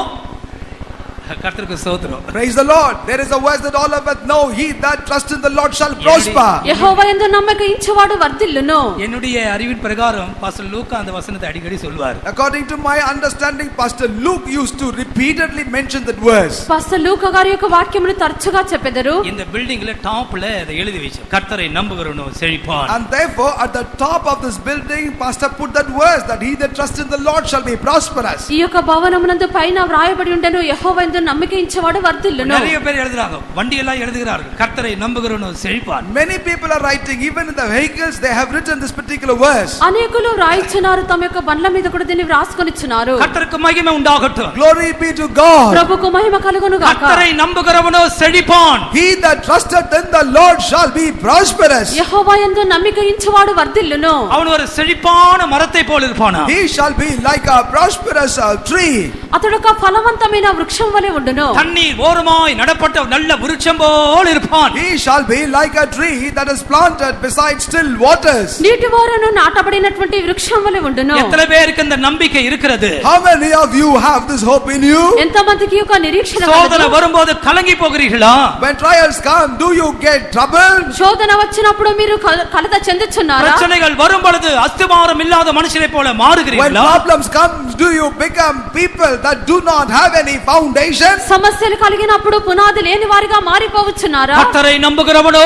Speaker 1: கர்த்தருக்கு ஸ்தோத்திரம்.
Speaker 2: Praise the Lord. There is a verse that all of us know, he that trusts in the Lord shall prosper.
Speaker 3: యెహోవా యందు నమ్మక ఉంచువాడు వర్ధిల్లును.
Speaker 1: என்னுடைய அறிவின் பிரகாரம் பாஸ்டர் லூக்கா அந்த வசனத்தை அடிக்கடி சொல்வார்.
Speaker 2: According to my understanding, Pastor Luke used to repeatedly mention that verse.
Speaker 3: Pastor Luka గారి యొక్క వాక్యమును తరచుగా చెప్పెదరు.
Speaker 1: இந்த பில்டிங்ல டாப்ல அதை எழுதி வச்சு கர்த்தரை நம்புகிறவனோ செழிப்பான்.
Speaker 2: And therefore at the top of this building, Pastor put that verse that he that trusts in the Lord shall be prosperous.
Speaker 3: ఈ యొక్క భవనమునందు పైన వ్రాయబడి ఉండెను యెహోవా యందు నమ్మక ఉంచువాడు వర్ధిల్లును.
Speaker 1: நிறைய பேர் எழுதுறாங்க, வண்டி எல்லாம் எழுதுகிறார்கள் கர்த்தரை நம்புகிறவனோ செழிப்பான்.
Speaker 2: Many people are writing, even in the vehicles they have written this particular verse.
Speaker 3: అనేకులు రాయిచున్నారు, తమ యొక్క బండ్ల మీద కూడా దీన్ని వ్రాసుకొనిచున్నారు.
Speaker 1: கர்த்தருக்கு மகிமை உண்டாகட்டும்.
Speaker 2: Glory be to God.
Speaker 3: ప్రభుకు మహిమ కలుగును గాక.
Speaker 1: கர்த்தரை நம்புகிறவனோ செழிப்பான்.
Speaker 2: He that trusteth in the Lord shall be prosperous.
Speaker 3: యెహోవా యందు నమ్మక ఉంచువాడు వర్ధిల్లును.
Speaker 1: அவன் ஒரு செழிப்பான மரத்தை போல இருப்பானா.
Speaker 2: He shall be like a prosperous tree.
Speaker 3: అతడు ఒక ఫలవంతమైన వృక్షం వలె ఉండును.
Speaker 1: தண்ணீர் ஓரமாய் நடப்பட்ட நல்ல விருட்சம் போல் இருப்பான்.
Speaker 2: He shall be like a tree that is planted beside still waters.
Speaker 3: నీటి ఓరను నాటబడినటువంటి వృక్షం వలె ఉండును.
Speaker 1: எத்தனை பேருக்கு இந்த நம்பிக்கை இருக்கிறது?
Speaker 2: How many of you have this hope in you?
Speaker 3: ఎంతమందికి ఒక నిరీక్షణ
Speaker 1: சோதனை
Speaker 3: కలదు?
Speaker 1: வரும்போது கலங்கி போகிறீர்களா?
Speaker 2: When trials come, do you get troubled?
Speaker 3: శోధన వచ్చినప్పుడు మీరు కలత చెందుచున్నారా?
Speaker 1: பிரச்சனைகள் வரும் பொழுது அஸ்திவாரம் இல்லாத மனுஷனை போல
Speaker 2: When
Speaker 1: மாறுகிறீர்களா?
Speaker 2: problems come, do you become people that do not have any foundation?
Speaker 3: సమస్యలు కలిగినప్పుడు పునాది లేని వారిగా మారిపోవచ్చున్నారా?
Speaker 1: கர்த்தரை நம்புகிறவனோ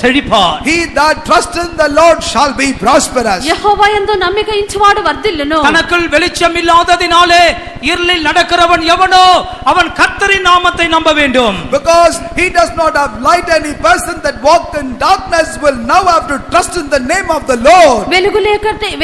Speaker 1: செழிப்பான்.
Speaker 2: He that trusts in the Lord shall be prosperous.
Speaker 3: యెహోవా యందు నమ్మిక ఉంచువాడు వర్ధిల్లును.
Speaker 1: தனக்குள் வெளிச்சம் இல்லாததினாலே இருளில் நடக்கிறவன் எவனோ அவன் கர்த்தரின் நாமத்தை நம்ப வேண்டும்.
Speaker 2: Because he does not have light, any person that walked in darkness will now have to trust in the name of the Lord.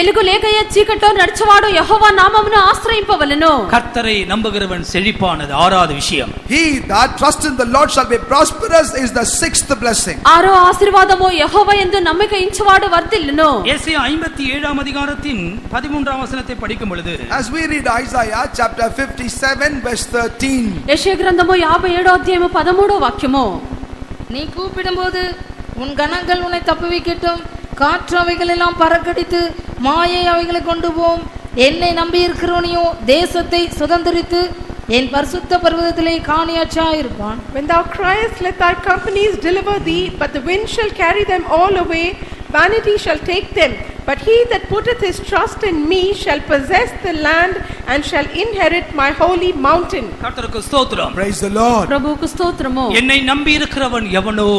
Speaker 3: వెలుగు లేకయే చీకట్లో నడిచేవాడు యెహోవా నామమును ఆశ్రయింపవలెను.
Speaker 1: கர்த்தரை நம்புகிறவன் செழிப்பான். அது ஆறாவது விஷயம்.
Speaker 2: He that trusts in the Lord shall be prosperous is the sixth blessing.
Speaker 3: ఆరో ఆశీర్వాదము యెహోవా యందు నమ్మిక ఉంచువాడు వర్ధిల్లును.
Speaker 1: ஏசாயா 57 அதிகாரத்தின் 13 வசனத்தை படிக்கும் பொழுது
Speaker 2: As we read Isaiah chapter 57 verse 13.
Speaker 3: యెషయా గ్రంథము 57వ అధ్యాయము 13వ వాక్యము.
Speaker 4: நீ கூப்பிடும்போது உன் கணங்கள் உன்னை தப்புவிக்கட்டும், காற்று அவைகள் எல்லாம் பறக்கடித்து மாயை அவைகளை கொண்டு போம். என்னை நம்பியிருக்கிறவனையோ தேசத்தை சுதந்தரித்து என் பரிசுத்த பர்வதத்திலே காணியாட்சியாயிருப்பான்.
Speaker 5: When thou criest, let thy companies deliver thee, but the wind shall carry them all away. Vanity shall take them, but he that putteth his trust in me shall possess the land and shall inherit my holy mountain.
Speaker 1: கர்த்தருக்கு ஸ்தோத்திரம்.
Speaker 2: Praise the Lord.
Speaker 3: ప్రభువుకు స్తోత్రము.
Speaker 1: என்னை நம்பி இருக்கிறவன் எவனோ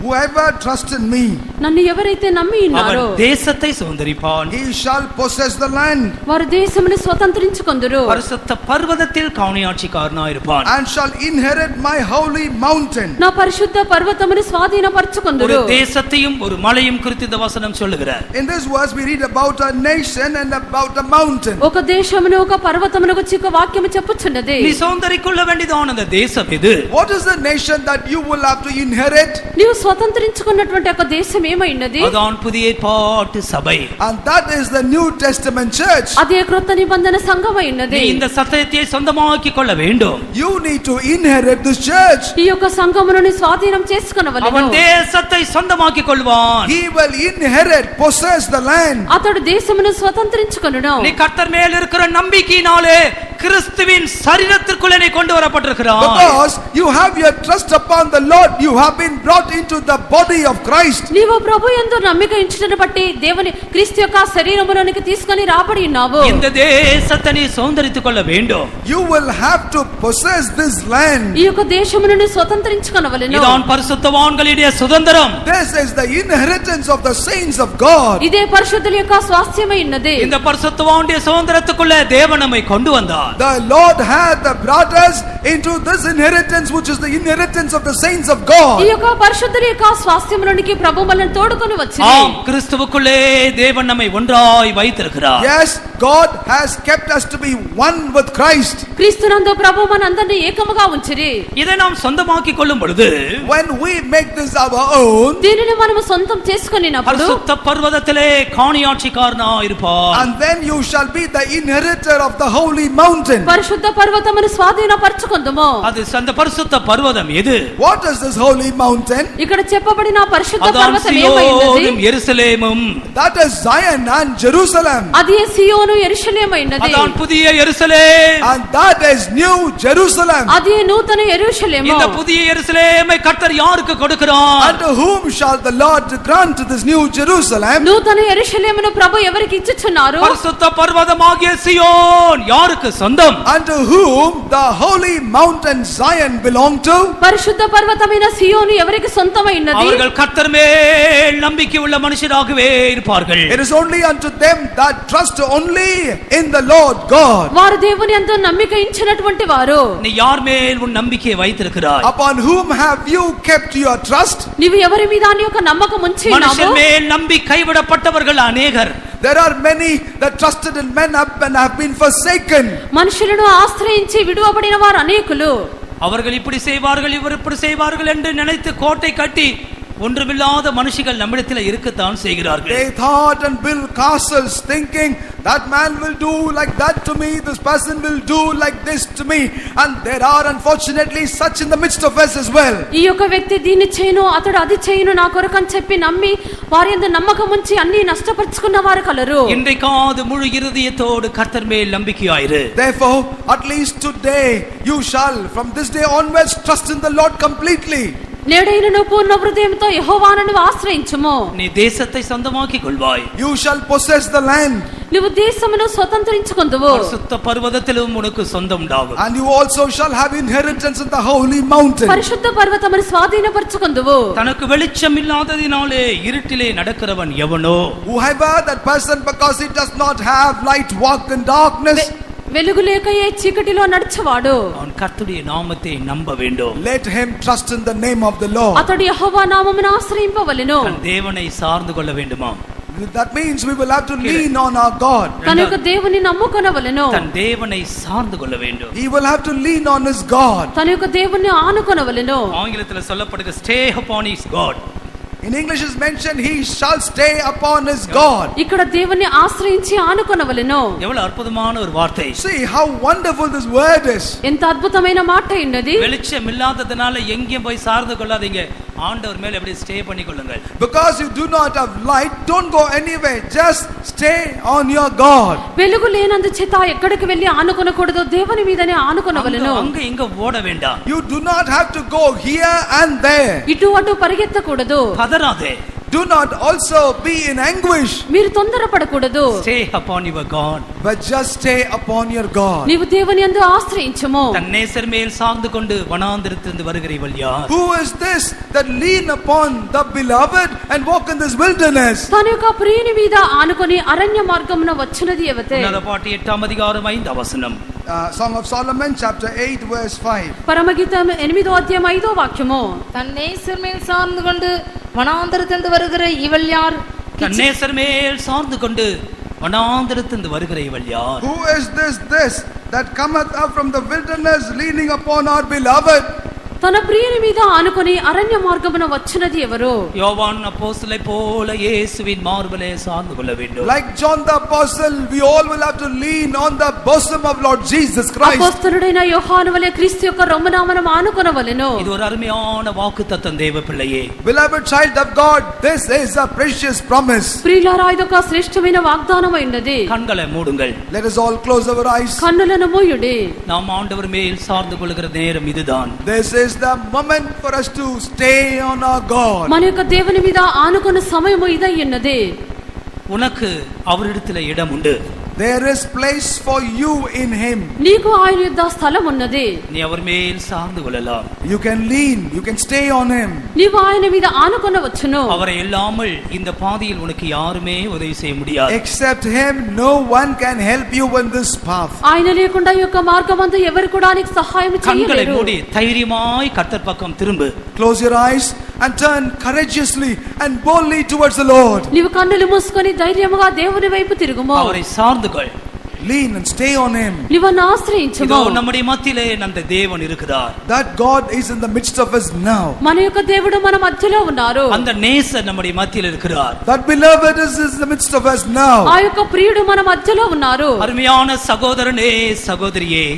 Speaker 2: Whoever trusts in me,
Speaker 3: నన్ను ఎవరైతే నమ్మి ఉన్నారో
Speaker 1: அவன் தேசத்தை சுதந்தரிப்பான்.
Speaker 2: he shall possess the land
Speaker 3: వారు దేశమును స్వతంత్రించుకొందురు.
Speaker 1: பரிசுத்த பர்வதத்தில் காணியாட்சிக்காரனாயிருப்பான்.
Speaker 2: and shall inherit my holy mountain.
Speaker 3: నా పరిశుద్ధ పర్వతమును
Speaker 1: ஒரு
Speaker 3: స్వాధీనపరచుకొందురు.
Speaker 1: தேசத்தையும் ஒரு மலையும் குறித்து இந்த வசனம் சொல்லுகிறார்.
Speaker 2: In this verse we read about a nation and about a mountain.
Speaker 3: ఒక దేశమును ఒక పర్వతమును గురించి ఒక వాక్యము చెప్పుచున్నది.
Speaker 1: நீ சுதந்தரிக்கொள்ள வேண்டியதான அந்த தேசம் இது.
Speaker 2: What is the nation that you will have to inherit?
Speaker 3: నీవు స్వతంత్రించుకున్నటువంటి ఒక దేశం ఏమైనది?
Speaker 1: அதான் புதிய ஏற்பாட்டு சபை.
Speaker 2: And that is the New Testament church.
Speaker 3: అదే క్రొత్త నిబంధన సంఘమైనది.
Speaker 1: நீ இந்த சத்தியத்தை சொந்தமாக்கிக் கொள்ள வேண்டும்.
Speaker 2: You need to inherit this church.
Speaker 3: ఈ యొక్క సంఘమును స్వాధీనం చేసుకొనవలెను.
Speaker 1: அவன் தேசத்தை சொந்தமாக்கிக் கொள்வான்.
Speaker 2: He will inherit, possess the land.
Speaker 3: అతడు దేశమును స్వతంత్రించుకొనును.
Speaker 1: நீ கர்த்தர் மேல் இருக்கிற நம்பிக்கையினாலே கிறிஸ்துவின் சரீரத்திற்குள்ளே நீ கொண்டு வரப்பட்டிருக்கிறாய்.
Speaker 2: Because you have your trust upon the Lord, you have been brought into the body of Christ.
Speaker 3: నీవు ప్రభు యందు నమ్మిక ఉంచుటను బట్టి దేవుని క్రీస్తు యొక్క శరీరములోనికి తీసుకొని రాబడి ఉన్నావు.
Speaker 1: இந்த தேசத்தை நீ சுதந்தரித்துக் கொள்ள வேண்டும்.
Speaker 2: You will have to possess this land.
Speaker 3: ఈ యొక్క దేశమును స్వతంత్రించుకొనవలెను.
Speaker 1: இதான் பரிசுத்தவான்களுடைய சுதந்திரம்.
Speaker 2: This is the inheritance of the saints of God.
Speaker 3: ఇదే పరిశుద్ధుల యొక్క స్వాస్థ్యమై ఉన్నది.
Speaker 1: இந்த பரிசுத்தவானுடைய சுதந்திரத்துக்குள்ள தேவன் நம்மை கொண்டு வந்தார்.
Speaker 2: The Lord had brought us into this inheritance, which is the inheritance of the saints of
Speaker 3: ఈ
Speaker 2: God.
Speaker 3: యొక్క పరిశుద్ధుల యొక్క స్వాస్థ్యములోనికి ప్రభు మనల్ని తోడుకొని వచ్చింది.
Speaker 1: ஆம், கிறிஸ்துவுக்குள்ளே தேவன் நம்மை ஒன்றாய் வைத்திருக்கிறார்.
Speaker 2: Yes, God has kept us to be one with Christ.
Speaker 3: క్రీస్తునందు ప్రభు మనందరినీ ఏకముగా ఉంచిరి.
Speaker 1: இதை நாம் சொந்தமாக்கிக் கொள்ளும் பொழுது
Speaker 2: When we make this our own,
Speaker 3: దీనిని మనము సొంతం చేసుకొనినప్పుడు
Speaker 1: பரிசுத்த பர்வதத்திலே காணியாட்சிக்காரனா இருப்பார்.
Speaker 2: and then you shall be the inheritor of the holy mountain.
Speaker 3: పరిశుద్ధ పర్వతమును స్వాధీనపరచుకొందుము.
Speaker 1: அது அந்த பரிசுத்த பர்வதம் எது?
Speaker 2: What is this holy mountain?
Speaker 3: ఇక్కడ చెప్పబడిన పరిశుద్ధ
Speaker 1: அதான்
Speaker 3: పర్వతం
Speaker 1: சியோனும்
Speaker 3: ఏమైనది?
Speaker 1: எருசலேமும்.
Speaker 2: That is Zion and Jerusalem.
Speaker 3: అది సియోను యెరూషలేమైనది.
Speaker 1: அதான் புதிய எருசலேம்.
Speaker 2: And that is New Jerusalem.
Speaker 3: అది నూతన యెరూషలేము.
Speaker 1: இந்த புதிய எருசலேமை கர்த்தர் யாருக்கு கொடுக்கிறார்?
Speaker 2: Unto whom shall the Lord grant this New Jerusalem?
Speaker 3: నూతన యెరూషలేమును ప్రభు ఎవరికి ఇచ్చుచున్నారు?
Speaker 1: பரிசுத்த பர்வதமாகிய சியோன் யாருக்கு சொந்தம்?
Speaker 2: Unto whom the holy mountain Zion belong to?
Speaker 3: పరిశుద్ధ పర్వతమైన సియోను ఎవరికి సొంతమైనది?
Speaker 1: அவர்கள் கர்த்தர் மேல் நம்பிக்கை உள்ள மனுஷராகவே இருப்பார்கள்.
Speaker 2: It is only unto them that trust only in the Lord God.
Speaker 3: వారు దేవుని యందు నమ్మిక ఉంచినటువంటి వారు.
Speaker 1: நீ யார் மேல் உன் நம்பிக்கையை வைத்திருக்கிறாய்?
Speaker 2: Upon whom have you kept your trust?
Speaker 3: నీవు ఎవరి మీద నీ యొక్క నమ్మకం ఉంచి ఉన్నావు?
Speaker 1: மனுஷன் மேல் நம்பி கைவிடப்பட்டவர்கள் அநேகர்.
Speaker 2: There are many that trusted in men up and have been forsaken.
Speaker 3: మనుషులను ఆశ్రయించి విడువబడిన వారు అనేకులు.
Speaker 1: அவர்கள் இப்படி செய்வார்கள், இவர் இப்படி செய்வார்கள் என்று நினைத்து கோட்டை கட்டி ஒன்றுமில்லாத மனுஷிகள் நம்மிடத்தில் இருக்கத்தான் செய்கிறார்கள்.
Speaker 2: They thought and built castles thinking that man will do like that to me, this person will do like this to me, and there are unfortunately such in the midst of us as well.
Speaker 3: ఈ యొక్క వ్యక్తి దీన్ని చేయను, అతడు అది చేయను నా కొరకు అని చెప్పి నమ్మి వారి యందు నమ్మకం ఉంచి అన్ని నష్టపరుచుకున్న వారు కలరు.
Speaker 1: இன்றைக்காவது முழு இருதயத்தோடு கர்த்தர் மேல் நம்பிக்கையாயிரு.
Speaker 2: Therefore, at least today you shall from this day onwards trust in the Lord completely.
Speaker 3: నేడైనను పూర్ణ హృదయంతో యెహోవాను ఆశ్రయించుము.
Speaker 1: நீ தேசத்தை சொந்தமாக்கிக் கொள்வாய்.
Speaker 2: You shall possess the land.
Speaker 3: నువ్వు దేశమును స్వతంత్రించుకొందువు.
Speaker 1: பரிசுத்த பர்வதத்திலும் உனக்கு சொந்தம் உண்டாகும்.
Speaker 2: And you also shall have inheritance in the holy mountain.
Speaker 3: పరిశుద్ధ పర్వతమును స్వాధీనపరచుకొందువు.
Speaker 1: தனக்கு வெளிச்சம் இல்லாததினாலே இருட்டிலே நடக்கிறவன் எவனோ?
Speaker 2: Whoever that person, because he does not have light, walk in darkness.
Speaker 3: వెలుగు లేకయే చీకటిలో నడుచువాడు.
Speaker 1: அவன் கர்த்தருடைய நாமத்தை நம்ப வேண்டும்.
Speaker 2: Let him trust in the name of the Lord.
Speaker 3: అతడు యెహోవా నామమును ఆశ్రయింపవలెను.
Speaker 1: தன் தேவனை சார்ந்து கொள்ள வேண்டுமா?
Speaker 2: That means we will have to lean on our God.
Speaker 3: తన యొక్క దేవుని నమ్ముకొనవలెను.
Speaker 1: தன் தேவனை சார்ந்து கொள்ள வேண்டும்.
Speaker 2: He will have to lean on his God.
Speaker 3: తన యొక్క దేవుని ఆనుకొనవలెను.
Speaker 1: ஆங்கிலத்தில் சொல்லப்படுகிற stay upon his God.
Speaker 2: In English is mentioned he shall stay upon his God.
Speaker 3: ఇక్కడ దేవుని ఆశ్రయించి ఆనుకొనవలెను.
Speaker 1: எவ்வளவு அற்புதமான ஒரு வார்த்தை.
Speaker 2: See how wonderful this word is.
Speaker 3: ఎంత అద్భుతమైన మాట ఉన్నది.
Speaker 1: வெளிச்சம் இல்லாததனால எங்கேயும் போய் சார்ந்து கொள்ளாதீங்க. ஆண்டவர் மேல அப்படியே ஸ்டே பண்ணி கொள்ளுங்கள்.
Speaker 2: Because you do not have light, don't go anywhere. Just stay on your God.
Speaker 3: వెలుగు లేనందుచేత ఎక్కడికి వెళ్ళి ఆనుకొనకూడదు, దేవుని మీదనే ఆనుకొనవలెను.
Speaker 1: அங்க இங்க ஓட வேண்டாம்.
Speaker 2: You do not have to go here and there.
Speaker 3: ఇటు అటు పరిగెత్తకూడదు.
Speaker 1: பதறாதே.
Speaker 2: Do not also be in anguish,
Speaker 3: మీరు తొందరపడకూడదు.
Speaker 1: Stay upon your God.
Speaker 2: but just stay upon your God.
Speaker 3: నీవు దేవుని యందు ఆశ్రయించుము.
Speaker 1: தன் நேசர் மேல் சார்ந்து கொண்டு வனாந்திரத்திலிருந்து வருகிற இவள் யார்?
Speaker 2: Who is this that lean upon the beloved and walk in this wilderness?
Speaker 3: తన యొక్క ప్రియుని మీద ఆనుకొని అరణ్య మార్గమున వచ్చినది ఎవతే?
Speaker 1: உன்னத பாட்டு 8ஆம் அதிகாரம் 5ஆம் வசனம்.
Speaker 2: Song of Solomon chapter 8 verse 5.
Speaker 3: పరమగీతం 8వ అధ్యాయం 5వ వాక్యము.
Speaker 4: தன் நேசர் மேல் சார்ந்து கொண்டு வனாந்தரத்திலிருந்து வருகிற இவள் யார்?
Speaker 1: தன் நேசர் மேல் சார்ந்து கொண்டு வனாந்திரத்திலிருந்து வருகிற இவள் யார்?
Speaker 2: Who is this that cometh up from the wilderness leaning upon our beloved?
Speaker 3: తన ప్రియుని మీద ఆనుకొని అరణ్య మార్గమున వచ్చినది ఎవరు?
Speaker 1: யோவான் அப்போஸ்தலை போல இயேசுவின் மார்பிலே சார்ந்து கொள்ள வேண்டும்.
Speaker 2: Like John the apostle, we all will have to lean on the bosom of Lord Jesus Christ.
Speaker 3: అపోస్తలుడైన యోహాను వలె క్రీస్తు యొక్క రొమ్మున మనం ఆనుకొనవలెను.
Speaker 1: இது ஒரு அருமையான வாக்குத்தத்தம் தேவ பிள்ளையே.
Speaker 2: Beloved child of God, this is a precious promise.
Speaker 3: ప్రియులారా ఇదొక శ్రేష్టమైన వాగ్దానమై ఉన్నది.
Speaker 1: கண்களை மூடுங்கள்.
Speaker 2: Let us all close our eyes.
Speaker 3: కన్నులను మూయుడి.
Speaker 1: நாம் ஆண்டவர் மேல் சார்ந்து கொள்கிற நேரம் இதுதான்.
Speaker 2: This is the moment for us to stay on our God.
Speaker 3: మన యొక్క దేవుని మీద ఆనుకొన్న సమయము ఇదై ఉన్నది.
Speaker 1: உனக்கு அவரிடத்தில் இடம் உண்டு.
Speaker 2: There is place for you in Him.
Speaker 3: నీకు ఆయన యొద్ద స్థలం ఉన్నది.
Speaker 1: நீ அவர் மேல் சார்ந்து கொள்ளலாம்.
Speaker 2: You can lean, you can stay on Him.
Speaker 3: నీవు ఆయన మీద ఆనుకొనవచ్చును.
Speaker 1: அவரை இல்லாமல் இந்த பாதையில் உனக்கு யாருமே உதவி செய்ய முடியாது.
Speaker 2: Except Him, no one can help you on this path.
Speaker 3: ఆయన లేకుండా ఈ యొక్క మార్గమందు ఎవరు కూడా నీకు సహాయం
Speaker 1: கண்களை
Speaker 3: చేయలేరు.
Speaker 1: மூடி தைரியமாய் கர்த்தர் பக்கம் திரும்பு.
Speaker 2: Close your eyes and turn courageously and boldly towards the Lord.
Speaker 3: నీవు కన్నులు మూసుకొని ధైర్యముగా దేవుని వైపు తిరుగుము.
Speaker 1: அவரை சார்ந்து கொள்.
Speaker 2: Lean and stay on Him.
Speaker 3: నీవను ఆశ్రయించుము.
Speaker 1: இதோ நம்முடைய மத்தியிலே அந்த தேவன் இருக்கிறார்.
Speaker 2: That God is in the midst of us now.
Speaker 3: మన యొక్క దేవుడు మన మధ్యలో ఉన్నారు.
Speaker 1: அந்த நேசர் நம்முடைய மத்தியில் இருக்கிறார்.
Speaker 2: That beloved is in the midst of us now.
Speaker 3: ఆ యొక్క ప్రియుడు మన మధ్యలో ఉన్నారు.
Speaker 1: அருமையான சகோதரனே சகோதரியே,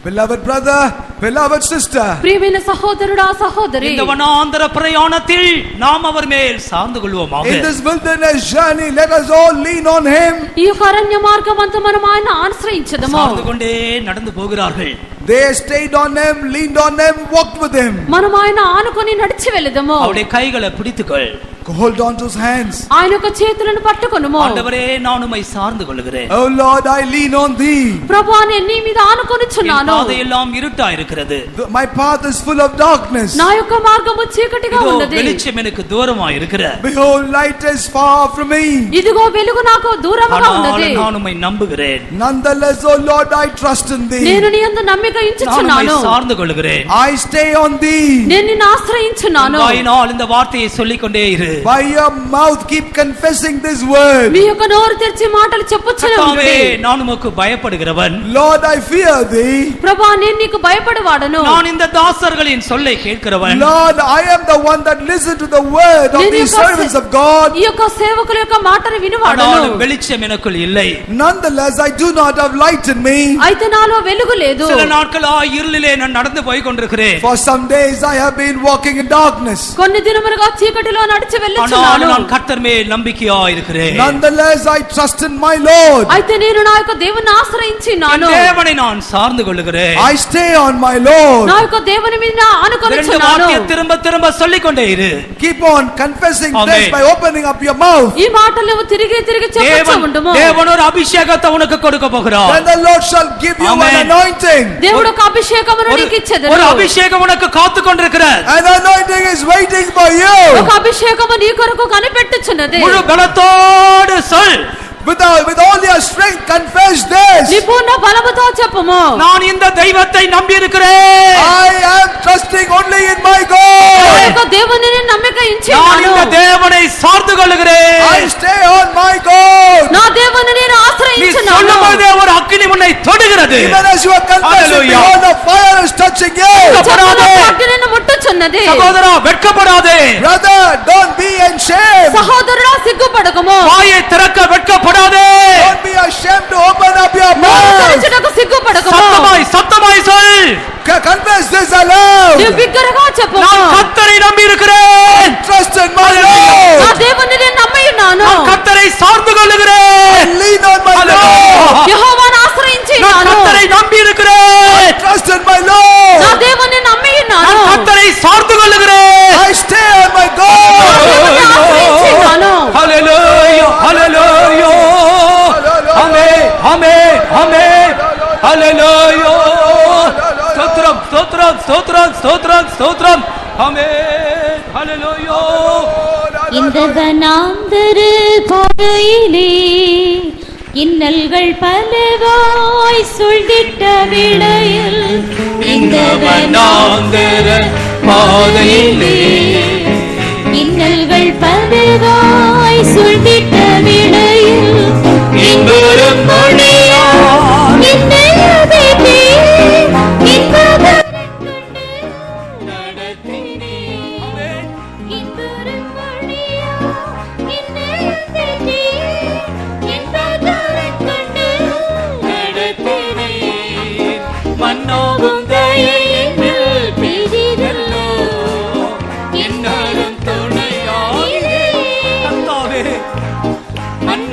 Speaker 2: Beloved brother, beloved sister.
Speaker 3: ప్రియమైన సహోదరుడా సహోదరి,
Speaker 1: இந்த வனாந்தர பிரயாணத்தில் நாம் அவர் மேல் சார்ந்து கொள்வோமாக.
Speaker 2: In this wilderness journey, let us all lean on Him.
Speaker 3: ఈ యొక్క అరణ్య మార్గమంతా మనం ఆయన ఆశ్రయించదము.
Speaker 1: சார்ந்து கொண்டே நடந்து போகிறார்கள்.
Speaker 2: They stayed on Him, leaned on Him, walked with Him.
Speaker 3: మనం ఆయన ఆనుకొని నడిచి వెళదము.
Speaker 1: அவருடைய கைகளை பிடித்துக்கொள்.
Speaker 2: Hold on to His hands.
Speaker 3: ఆయన యొక్క చేతులను పట్టుకొనుము.
Speaker 1: ஆண்டவரே, நான் உம்மை சார்ந்து கொள்கிறேன்.
Speaker 2: Oh Lord, I lean on Thee.
Speaker 3: ప్రభువా, నేను నీ మీద
Speaker 1: என்
Speaker 3: ఆనుకొనుచున్నాను.
Speaker 1: பாதையெல்லாம் இருட்டா இருக்கிறது.
Speaker 2: My path is full of darkness.
Speaker 3: నా యొక్క మార్గము చీకటిగా
Speaker 1: இதோ
Speaker 3: ఉన్నది.
Speaker 1: வெளிச்சம் எனக்கு தூரமா இருக்கிறது.
Speaker 2: Behold, light is far from me.
Speaker 3: ఇదిగో వెలుగు నాకు దూరముగా ఉన్నది.
Speaker 1: ஆனால் நான் உம்மை நம்புகிறேன்.
Speaker 2: Nonetheless, oh Lord, I trust in Thee.
Speaker 3: నేను నీ యందు నమ్మిక
Speaker 1: நான் உம்மை
Speaker 3: ఉంచుచున్నాను.
Speaker 1: சார்ந்து கொள்கிறேன்.
Speaker 2: I stay on Thee.
Speaker 3: నేను నిన్ను ఆశ్రయించున్నాను.
Speaker 1: வாயினால் இந்த வார்த்தையை சொல்லிக் கொண்டே இரு.
Speaker 2: By your mouth keep confessing this word.
Speaker 3: మీ యొక్క నోరు తెరిచి మాటలు చెప్పుచునే
Speaker 1: கர்த்தாவே,
Speaker 3: ఉండుడి.
Speaker 1: நான் உமக்கு பயப்படுகிறவன்.
Speaker 2: Lord, I fear Thee.
Speaker 3: ప్రభువా, నేను నీకు భయపడవాడను.
Speaker 1: நான் இந்த தாசர்களின் சொல்லை கேட்கிறவன்.
Speaker 2: Lord, I am the one that listen to the word of
Speaker 3: నేను
Speaker 2: these
Speaker 3: యొక్క
Speaker 2: servants of God.
Speaker 3: ఈ యొక్క సేవకుల యొక్క మాటను వినువాడను.
Speaker 1: ஆனாலும் வெளிச்சம் எனக்குள் இல்லை.
Speaker 2: Nonetheless, I do not have light in me.
Speaker 3: అయితే నాలో వెలుగు లేదు.
Speaker 1: சில நாட்களா இருளிலே நான் நடந்து போய் கொண்டிருக்கிறேன்.
Speaker 2: For some days I have been walking in darkness.
Speaker 3: కొన్ని దినములుగా చీకటిలో నడిచి
Speaker 1: ஆனால்
Speaker 3: వెళ్ళుచున్నాను.
Speaker 1: நான் கர்த்தர் மேல் நம்பிக்கையா இருக்கிறேன்.
Speaker 2: Nonetheless, I trust in my Lord.
Speaker 3: అయితే నేను నా యొక్క దేవుని ఆశ్రయించినాను.
Speaker 1: என் தேவனை நான் சார்ந்து கொள்கிறேன்.
Speaker 2: I stay on my Lord.
Speaker 3: నా యొక్క దేవుని మీద
Speaker 1: இரண்டு
Speaker 3: ఆనుకొనుచున్నాను.
Speaker 1: வார்த்தையை திரும்ப திரும்ப சொல்லிக் கொண்டே இரு.
Speaker 2: Keep on confessing
Speaker 1: Amen.
Speaker 2: this by opening up your mouth.
Speaker 3: ఈ మాటలు నువ్వు తిరిగి తిరిగి చెప్పుచూ ఉండుము.
Speaker 1: தேவன் ஒரு அபிஷேகத்தை உனக்கு கொடுக்க போகிறார்.
Speaker 2: Then the Lord shall give you
Speaker 1: Amen.
Speaker 2: an anointing.
Speaker 3: దేవుడు ఒక అభిషేకమును నీకు ఇచ్చెదరు.
Speaker 1: ஒரு అభిషేகம் உனக்கு காத்து கொண்டிருக்கிறது.
Speaker 2: An anointing is waiting for you.
Speaker 3: ఒక అభిషేకము నీ కొరకు కనిపెట్టుచున్నది.
Speaker 1: முழு பலத்தோடு சொல்.
Speaker 2: With all your strength, confess this.
Speaker 3: నీ పూర్ణ బలముతో చెప్పుము.
Speaker 1: நான் இந்த தெய்வத்தை நம்பி இருக்கிறேன்.
Speaker 2: I am trusting only in my
Speaker 3: నా
Speaker 2: God.
Speaker 3: యొక్క దేవుని నమ్మిక
Speaker 1: நான்
Speaker 3: ఉంచున్నాను.
Speaker 1: இந்த தேவனை சார்ந்து கொள்கிறேன்.
Speaker 2: I stay on my God.
Speaker 3: నా దేవుని నేను
Speaker 1: நீ
Speaker 3: ఆశ్రయించున్నాను.
Speaker 1: சொல்லும்போதே ஒரு அக்கினி உன்னை தொடுகிறது.
Speaker 2: Even as you are confessing,
Speaker 1: Hallelujah.
Speaker 2: behold, the fire is touching you.
Speaker 1: வெட்கப்படாதே.
Speaker 3: అగ్నిని ముట్టుచున్నది.
Speaker 1: சகோதரா, வெட்கப்படாதே.
Speaker 2: Brother, don't be ashamed.
Speaker 3: సహోదరుడా, సిగ్గుపడకము.
Speaker 1: வாயை திறக்க வெட்கப்படாதே.
Speaker 2: Don't be ashamed to open up your
Speaker 3: నోరు
Speaker 2: mouth.
Speaker 3: తెరచుటకు సిగ్గుపడకము.
Speaker 1: சத்தமாய் சொல்.
Speaker 2: Confess this aloud.
Speaker 3: నీవు బిగ్గరగా చెప్పుము.
Speaker 1: நான் கர்த்தரை நம்பி இருக்கிறேன்.
Speaker 2: Trust in my
Speaker 3: నా
Speaker 2: Lord.
Speaker 3: దేవుని నేను నమ్మి ఉన్నాను.
Speaker 1: நான் கர்த்தரை சார்ந்து கொள்கிறேன்.
Speaker 2: Lean on my
Speaker 1: Hallelujah.
Speaker 2: Lord.
Speaker 3: యెహోవాను ఆశ్రయించి
Speaker 1: நான்
Speaker 3: ఉన్నాను.
Speaker 1: கர்த்தரை நம்பி இருக்கிறேன்.
Speaker 2: Trust in my Lord.
Speaker 3: నా దేవుని నమ్మి ఉన్నాను.
Speaker 1: நான் கர்த்தரை சார்ந்து கொள்கிறேன்.
Speaker 2: I stay on my God.
Speaker 3: దేవుని ఆశ్రయించి ఉన్నాను.
Speaker 1: Hallelujah. Hallelujah. Amen. Amen. Amen. Hallelujah. ஸ்தோத்திரம், ஸ்தோத்திரம், ஸ்தோத்திரம், ஸ்தோத்திரம், ஸ்தோத்திரம். Amen. Hallelujah.
Speaker 6: இந்த வனாந்தர பாதையிலே இன்னல்கள் பலவாய் சொல்திட்ட விடையில் இந்த
Speaker 1: வனாந்தர பாதையிலே
Speaker 6: இன்னல்கள் பலவாய் சொல்திட்ட விடையில்
Speaker 1: இன்பரும் மொழியால்
Speaker 6: என்னையதே இன்பவரக் கண்டு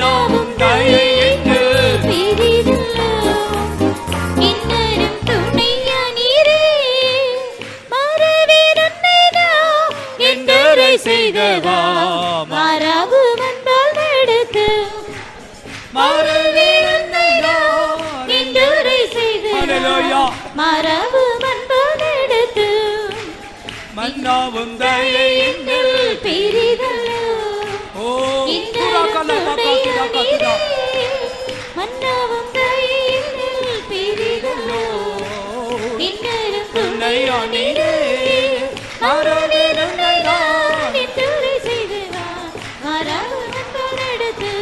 Speaker 6: மன்னாவும் தயை என்னில் பெரிதல்லோ. இன்னரும் துணையானீரே, மறவேன் உன்னைதான் என்றுரை செய்தவா. மாறாவு வந்தால் நடத்து, மறவேன் உன்னைதான் என்றுரை செய்தவா. மாறாவு வந்தால் நடத்து,
Speaker 1: மன்னாவும் தயை என்னில்
Speaker 6: பெரிதல்லோ. இன்னரும் துணையானீரே, மன்னாவும் தயை என்னில் பெரிதல்லோ. இன்னரும் துணையானீரே, மறவேன் உன்னைதான் என்றுரை செய்தவா. மாறாவு வந்தால் நடத்து,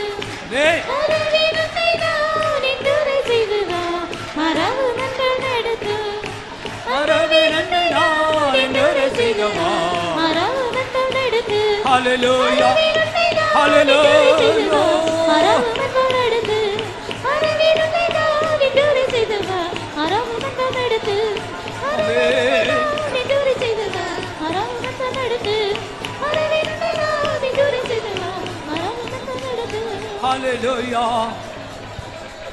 Speaker 6: மறவேன் உன்னைதான் என்றுரை செய்தவா. மாறாவு வந்தால் நடத்து, மறவேன் உன்னைதான் என்றுரை செய்தவா. மாறாவு வந்தால் நடத்து,
Speaker 1: ஹalleluya
Speaker 6: ஹalleluya.
Speaker 1: ஹalleluya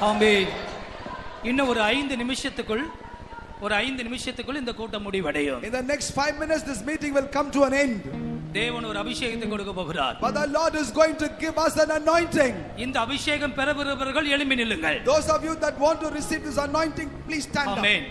Speaker 1: ஆமென். இன்னும் ஒரு 5 நிமிஷத்துக்குள் இந்த கூட்டம் முடிவடையும்.
Speaker 2: In the next 5 minutes, this meeting will come to an end.
Speaker 1: தேவன் ஒரு அபிஷேகத்தை கொடுக்க போகிறார்.
Speaker 2: But the Lord is going to give us an anointing.
Speaker 1: இந்த அபிஷேகம் பெறுபவர்கள் எழும்பி நில்லுங்கள்.
Speaker 2: Those of you that want to receive this anointing, please stand up.
Speaker 1: ஆமென்.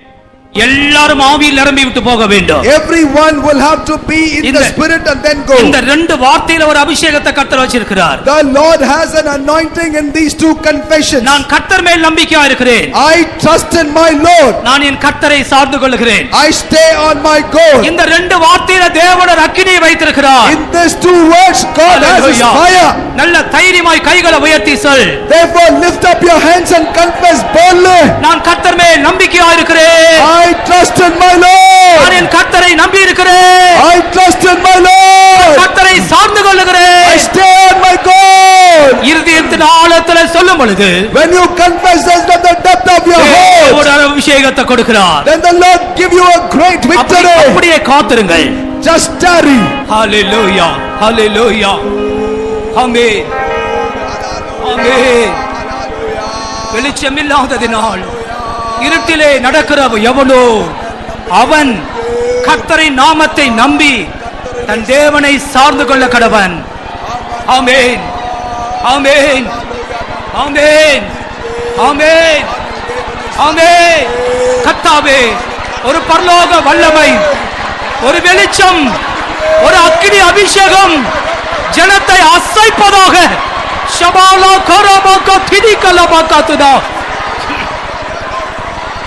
Speaker 1: எல்லாரும் ஆவியில் நிரம்பி விட்டு போக வேண்டும்.
Speaker 2: Everyone will have to be in the spirit and then go.
Speaker 1: இந்த ரெண்டு வார்த்தையில ஒரு அபிஷேகத்தை கர்த்தர் வச்சிருக்கிறார்.
Speaker 2: The Lord has an anointing in these two confessions.
Speaker 1: நான் கர்த்தர் மேல் நம்பிக்கையா இருக்கிறேன்.
Speaker 2: I trust in my Lord.
Speaker 1: நான் என் கர்த்தரை சார்ந்து கொள்கிறேன்.
Speaker 2: I stay on my God.
Speaker 1: இந்த ரெண்டு வார்த்தையில தேவன் ஒரு அக்கினியை வைத்திருக்கிறார்.
Speaker 2: In these two words, God has his fire.
Speaker 1: நல்ல தைரியமாய் கைகளை உயர்த்தி சொல்.
Speaker 2: Therefore lift up your hands and confess boldly.
Speaker 1: நான் கர்த்தர் மேல் நம்பிக்கையா இருக்கிறேன்.
Speaker 2: I trust in my Lord.
Speaker 1: நான் என் கர்த்தரை நம்பி இருக்கிறேன்.
Speaker 2: I trust in my Lord.
Speaker 1: கர்த்தரை சார்ந்து கொள்கிறேன்.
Speaker 2: I stay on my God.
Speaker 1: இருதயத்தின் ஆழத்திலே சொல்லும் பொழுது,
Speaker 2: when you confess this from the depth of your heart,
Speaker 1: ஒரு அபிஷேகத்தை கொடுக்கிறார்.
Speaker 2: then the Lord give you a great victory.
Speaker 1: அப்படியே காத்திருங்கள்.
Speaker 2: Just tarry.
Speaker 1: Hallelujah. Hallelujah. ஆமென். ஆமென். வெளிச்சம் இல்லாததினால் இருட்டிலே நடக்கிற எவனோ அவன் கர்த்தரின் நாமத்தை நம்பி தன் தேவனை சார்ந்து கொள்ள கடவன். ஆமென். ஆமென். ஆமென். ஆமென். ஆமென். கர்த்தாவே, ஒரு பரலோக வல்லமை, ஒரு வெளிச்சம், ஒரு அக்கினி அபிஷேகம் ஜனத்தை அசைப்பதாக. ஷபாலா கரபாகா திதிகலபாகா துதா.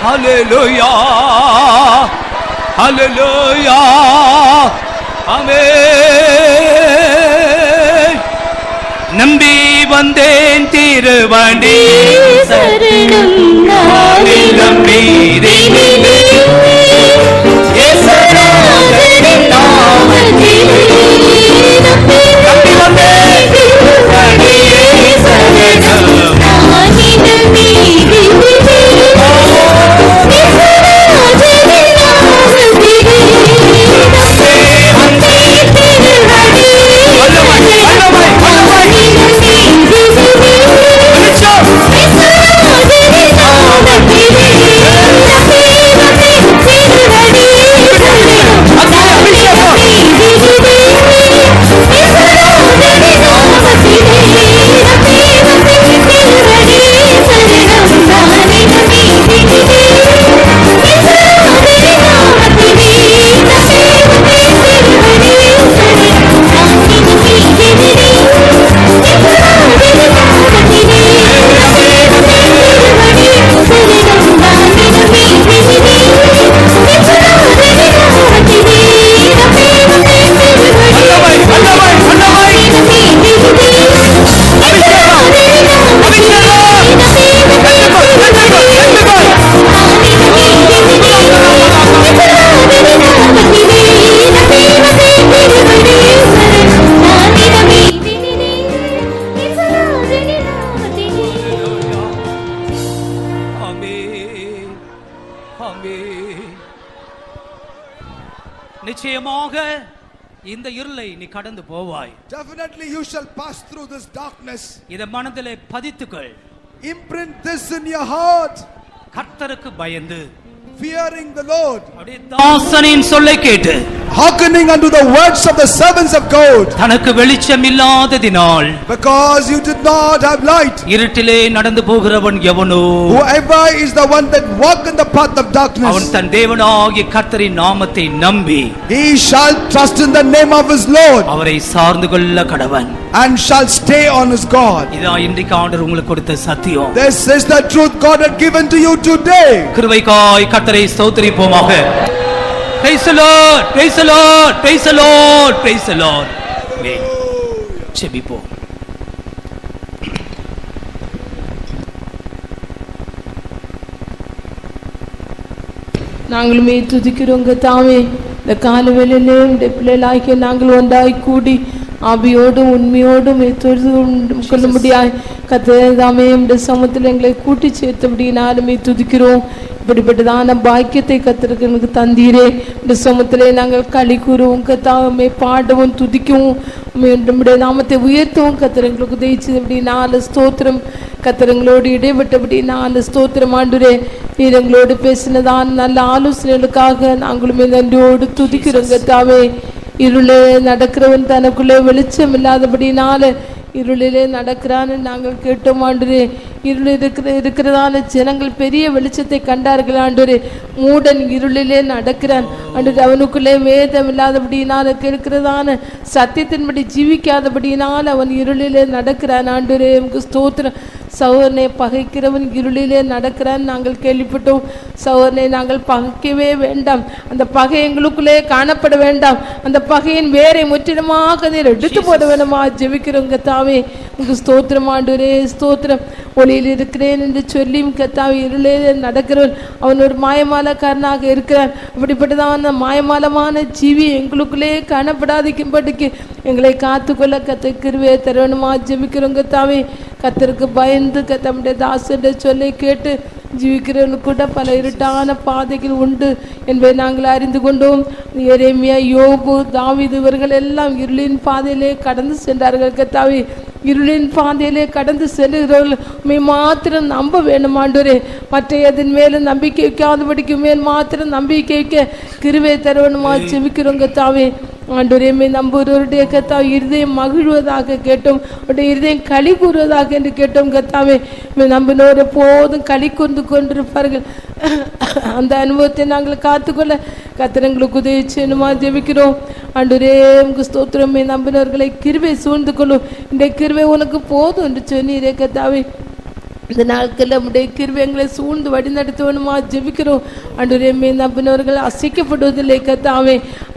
Speaker 1: ஹalleluya. ஹalleluya. ஆமென். நம்பி வந்தேன் திருவடி
Speaker 6: சரணம்
Speaker 1: நானில் நம்பீரே. இயேசுநாதரின் நாமத்திலே நம்பி வந்தேன் திருவடி சரணம்
Speaker 6: நானில் நம்பீரே.
Speaker 1: நிச்சயமாக இந்த இருளை நீ கடந்து போவாய்.
Speaker 2: Definitely you shall pass through this darkness.
Speaker 1: இத மனதிலே பதித்துக்கள்.
Speaker 2: Imprint this in your heart.
Speaker 1: கர்த்தருக்கு பயந்து,
Speaker 2: fearing the Lord,
Speaker 1: அப்படியே தாசனின் சொல்லை கேட்டு,
Speaker 2: hearkening unto the words of the servants of God.
Speaker 1: தனக்கு வெளிச்சம் இல்லாததினால்,
Speaker 2: because you did not have light,
Speaker 1: இருட்டிலே நடந்து போகிறவன் எவனோ,
Speaker 2: whoever is the one that walk in the path of darkness,
Speaker 1: அவன் தன் தேவனாகிய கர்த்தரின் நாமத்தை நம்பி,
Speaker 2: he shall trust in the name of his Lord,
Speaker 1: அவரை சார்ந்து கொள்ள கடவன்,
Speaker 2: and shall stay on his God.
Speaker 1: இதான் இன்றைக்கு ஆண்டவர் உங்களுக்கு கொடுத்த சத்தியம்.
Speaker 2: This is the truth God had given to you today.
Speaker 1: கிருபைக்காய் கர்த்தரை ஸ்தோத்திரிப்போமாக. Praise the Lord, praise the Lord, praise the Lord, praise the Lord. Amen. ஜெபிப்போம்.
Speaker 8: நாங்களுமே துதிக்கிறோங்க தாமே. இந்த காலவேளையிலே இந்த பிள்ளைகளாகிய நாங்கள் ஒன்றாய் கூடி ஆவியோடும் உண்மையோடும் கொள்ள முடியாது கத்தாமே இந்த சமூகத்தில் எங்களை கூட்டி சேர்த்தபடினாலுமே துதிக்கிறோம். இப்படிப்பட்டதான பாக்கியத்தை கத்திற்கு எனக்கு தந்தீரே. இந்த சமூகத்திலே நாங்கள் களி கூறுவோம் கத்தாமே, பாடவும் துதிக்கவும் நம்முடைய நாமத்தை உயர்த்தவும் கத்திரங்களுக்கு உதவிச்சது அப்படின்னால ஸ்தோத்திரம். கத்திரங்களோடு இடைப்பட்டபடி 4 ஸ்தோத்திரம் ஆண்டுரே. நீர் எங்களோடு பேசினதான் நல்ல ஆலோசனைகளுக்காக நாங்களுமே நன்றியோடு துதிக்கிறோம் கத்தாவே. இருளே நடக்கிறவன் தனக்குள்ளே வெளிச்சம் இல்லாதபடினால இருளிலே நடக்கிறான்னு நாங்கள் கேட்டோம் ஆண்டவரே. இருளில் இருக்கிறதான ஜனங்கள் பெரிய வெளிச்சத்தை கண்டார்கள் ஆண்டவரே. மூடன் இருளிலே நடக்கிறான் ஆண்டவரே. அவனுக்குள்ளே வேதம் இல்லாதபடினால கேட்கிறதான சத்தியத்தின்படி ஜீவிக்காதபடினால அவன் இருளிலே நடக்கிறான் ஆண்டவரே. நமக்கு ஸ்தோத்திரம். சகோதரனை பகைக்கிறவன் இருளிலே நடக்கிறான் நாங்கள் கேள்விப்பட்டோம். சகோதரனை நாங்கள் பகைக்கவே வேண்டாம். அந்த பகை எங்களுக்குள்ளே காணப்பட வேண்டாம். அந்த பகையின் வேரை முற்றிலுமாக நீர் எடுத்து போட வேணுமா ஜெபிக்கிறோங்க தாவே. உங்களுக்கு ஸ்தோத்திரம் ஆண்டவரே. ஸ்தோத்திரம். ஒளியில் இருக்கிறேன் என்று சொல்லியும் கத்தாவே இருளே நடக்கிறவன் அவன் ஒரு மாயமாலக்காரனாக இருக்கிறான். அப்படிப்பட்டதான மாயமாலமான ஜீவி எங்களுக்குள்ளே காணப்படாதிக்கும்படிக்கு எங்களை காத்துக்கொள்ள கத்த கிருபையை தரணுமா ஜெபிக்கிறோம் கத்தாவே. கத்தருக்கு பயந்து கத்தமுடைய தாசருடைய சொல்லை கேட்டு ஜீவிக்கிறவர்களுக்கு கூட பல இருட்டான பாதைகள் உண்டு என்பதை நாங்கள் அறிந்து கொண்டோம். எரேமியா, யோபு, தாவீது இவர்கள் எல்லாம் இருளின் பாதையிலே கடந்து சென்றார்கள் கத்தாவே. இருளின் பாதையிலே கடந்து செல்லுகிறவர்கள் மாத்திரம் நம்ப வேண்டும் ஆண்டவரே. மற்ற எதன் மேலும் நம்பிக்கை வைக்காதபடிக்கு மேல் மாத்திரம் நம்பிக்கை வைக்க கிருபை தருவனுமா ஜெபிக்கிறோம் கத்தாவே. ஆண்டவரே நம்புவருடைய கத்தா இருதயம் மகிழ்வதாக கேட்டோம். அவருடைய இருதயம் களி கூறுவதாக என்று கேட்டோம் கத்தாவே. நம்பினோர் எப்போதும் களி கூர்ந்து கொண்டிருப்பார்கள். அந்த அனுபவத்தை நாங்கள் காத்துக்கொள்ள கத்திரங்களுக்கு உதவி செய்யணுமா ஜெபிக்கிறோம். ஆண்டவரே உங்க ஸ்தோத்திரமே. நம்பினவர்களை கிருபை சூழ்ந்து கொள்ளும். இந்த கிருபை உனக்கு போதும் என்று சொன்னீரே கத்தாவே. இந்த நாட்களில் நம்முடைய கிருபைகளை சூழ்ந்து வழி நடத்துவனுமா ஜெபிக்கிறோம். ஆண்டவரே நம்பினவர்கள் அசைக்கப்படுவதில்லை கத்தாவே.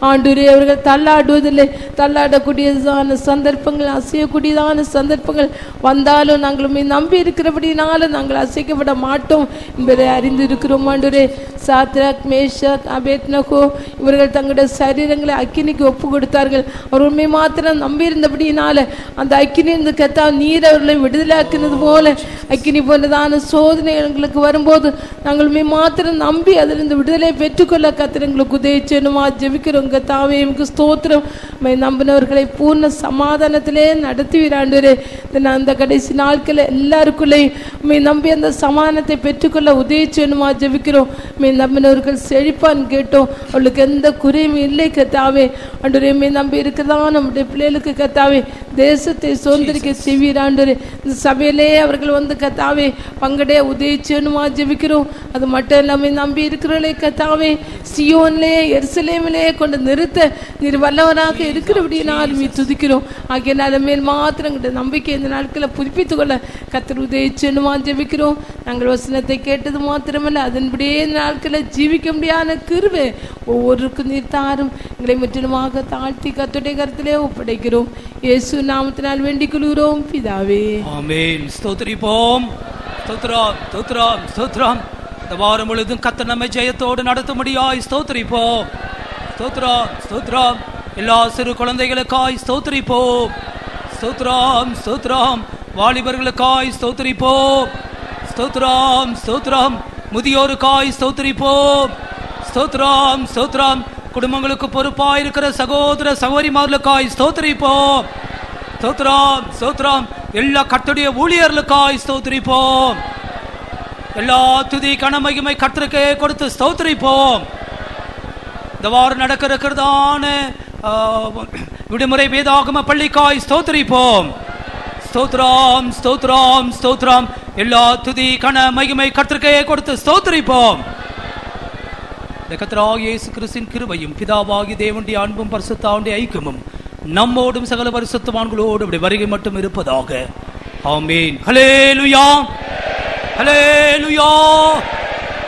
Speaker 8: ஆண்டவரே அவர்கள் தள்ளாடுவதில்லை. தள்ளாடக்கூடியதான சந்தர்ப்பங்கள், அசையக்கூடியதான சந்தர்ப்பங்கள் வந்தாலும் நாங்களுமே நம்பி இருக்கிறபடினால நாங்கள் அசைக்கப்பட மாட்டோம் என்பதை அறிந்து இருக்கிறோம். ஆண்டவரே சாத்ராக், மேஷாக், அபேத்நகோ இவர்கள் தங்களுடைய சரீரங்களை அக்கினிக்கு ஒப்பு கொடுத்தார்கள். அவர் உண்மை மாத்திரம் நம்பியிருந்தபடினால அந்த அக்கினியிருந்து கத்தா நீர் அவர்களை விடுதலாக்கினது போல அக்கினி போன்றதான சோதனை எங்களுக்கு வரும்போது நாங்கள் மாத்திரம் நம்பி அதிலிருந்து விடுதலை பெற்றுக்கொள்ள கத்திர எங்களுக்கு உதவி செய்யணுமா ஜெபிக்கிறோம் கத்தாவே. எங்களுக்கு ஸ்தோத்திரம். நம்பினவர்களை பூர்ண சமாதானத்திலே நடத்துவீராண்டவரே. அந்த கடைசி நாட்கள் எல்லாருக்குள்ளேயும் நம்பி அந்த சமாதானத்தை பெற்றுக்கொள்ள உதவி செய்யணுமா ஜெபிக்கிறோம். நம்பினவர்கள் செழிப்பான்னு கேட்டோம். அவளுக்கு எந்த குறையும் இல்லை கத்தாவே. ஆண்டவரே நம்பி இருக்கிறதா நம்முடைய பிள்ளைகளுக்கு கத்தாவே தேசத்தை சுதந்திரிக்க செய்வீராண்டவரே. இந்த சபையிலே அவர்கள் வந்து கத்தாவே பங்கடைய உதவி செய்யணுமா ஜெபிக்கிறோம். அது மட்டும் இல்லாமல் நம்பி இருக்கிறவர்களே கத்தாவே சியோன்லே எருசலேமிலே கொண்டு நிறுத்த நீர் வல்லவராக இருக்கிறபடினால் துதிக்கிறோம். ஆகிய மேல் மாத்திரம் நம்பிக்கை இந்த நாட்களை புதுப்பித்துக் கொள்ள கத்தர் உதவி செய்யணுமா ஜெபிக்கிறோம். நாங்கள் வசனத்தை கேட்டது மாத்திரமல்ல அதன்படியே நாட்களை ஜீவிக்க முடியாத கிருபை ஒவ்வொருக்கும் நீர் தாரும். எங்களை முற்றிலுமாக தாழ்த்தி கர்த்தருடைய கருத்திலே ஒப்படைக்கிறோம். இயேசு நாமத்தினால் வேண்டிக் கொள்கிறோம் பிதாவே.
Speaker 1: ஆமென். ஸ்தோத்திரிப்போம். ஸ்தோத்திரம், ஸ்தோத்திரம், ஸ்தோத்திரம். இந்த வாரம் முழுவதும் கர்த்தர் நம்மை ஜெயத்தோடு நடத்தும்படியாய் ஸ்தோத்திரிப்போம். ஸ்தோத்திரம், ஸ்தோத்திரம். எல்லா சிறு குழந்தைகளுக்காய் ஸ்தோத்திரிப்போம். ஸ்தோத்திரம், ஸ்தோத்திரம். வாலிபர்களுக்காய் ஸ்தோத்திரிப்போம். ஸ்தோத்திரம், ஸ்தோத்திரம். முதியோருக்காய் ஸ்தோத்திரிப்போம். ஸ்தோத்திரம், ஸ்தோத்திரம். குடும்பங்களுக்கு பொறுப்பாய் இருக்கிற சகோதர சகோதரிமார்களுக்காய் ஸ்தோத்திரிப்போம். ஸ்தோத்திரம் ஸ்தோத்திரம். எல்லா கர்த்தருடைய ஊழியர்களுக்காய் ஸ்தோத்திரிப்போம். எல்லா துதி கனமகிமை கர்த்தருக்கே கொடுத்து ஸ்தோத்திரிப்போம். இந்த வாரம் நடக்க இருக்கிறதான விடுமுறை வேதாகம பள்ளிக்காய் ஸ்தோத்திரிப்போம். ஸ்தோத்திரம் ஸ்தோத்திரம் ஸ்தோத்திரம். எல்லா துதி கன மகிமை கர்த்தருக்கே கொடுத்து ஸ்தோத்திரிப்போம். கர்த்தராகிய இயேசு கிறிஸ்துவின் கிருபையும் பிதாவாகிய தேவனுடைய அன்பும் பரிசுத்தாவுடைய ஐக்கியமும் நம்மோடும் சகல பரிசுத்தவான்களோடு இப்படி வருகை மட்டும் இருப்பதாக. ஆமென். ஹல்லேலூயா ஹல்லேலூயா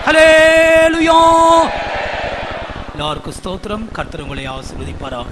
Speaker 1: ஹல்லேலூயா. எல்லாருக்கும் ஸ்தோத்திரம். கர்த்தர் உங்களை ஆசீர்வதிப்பாராக.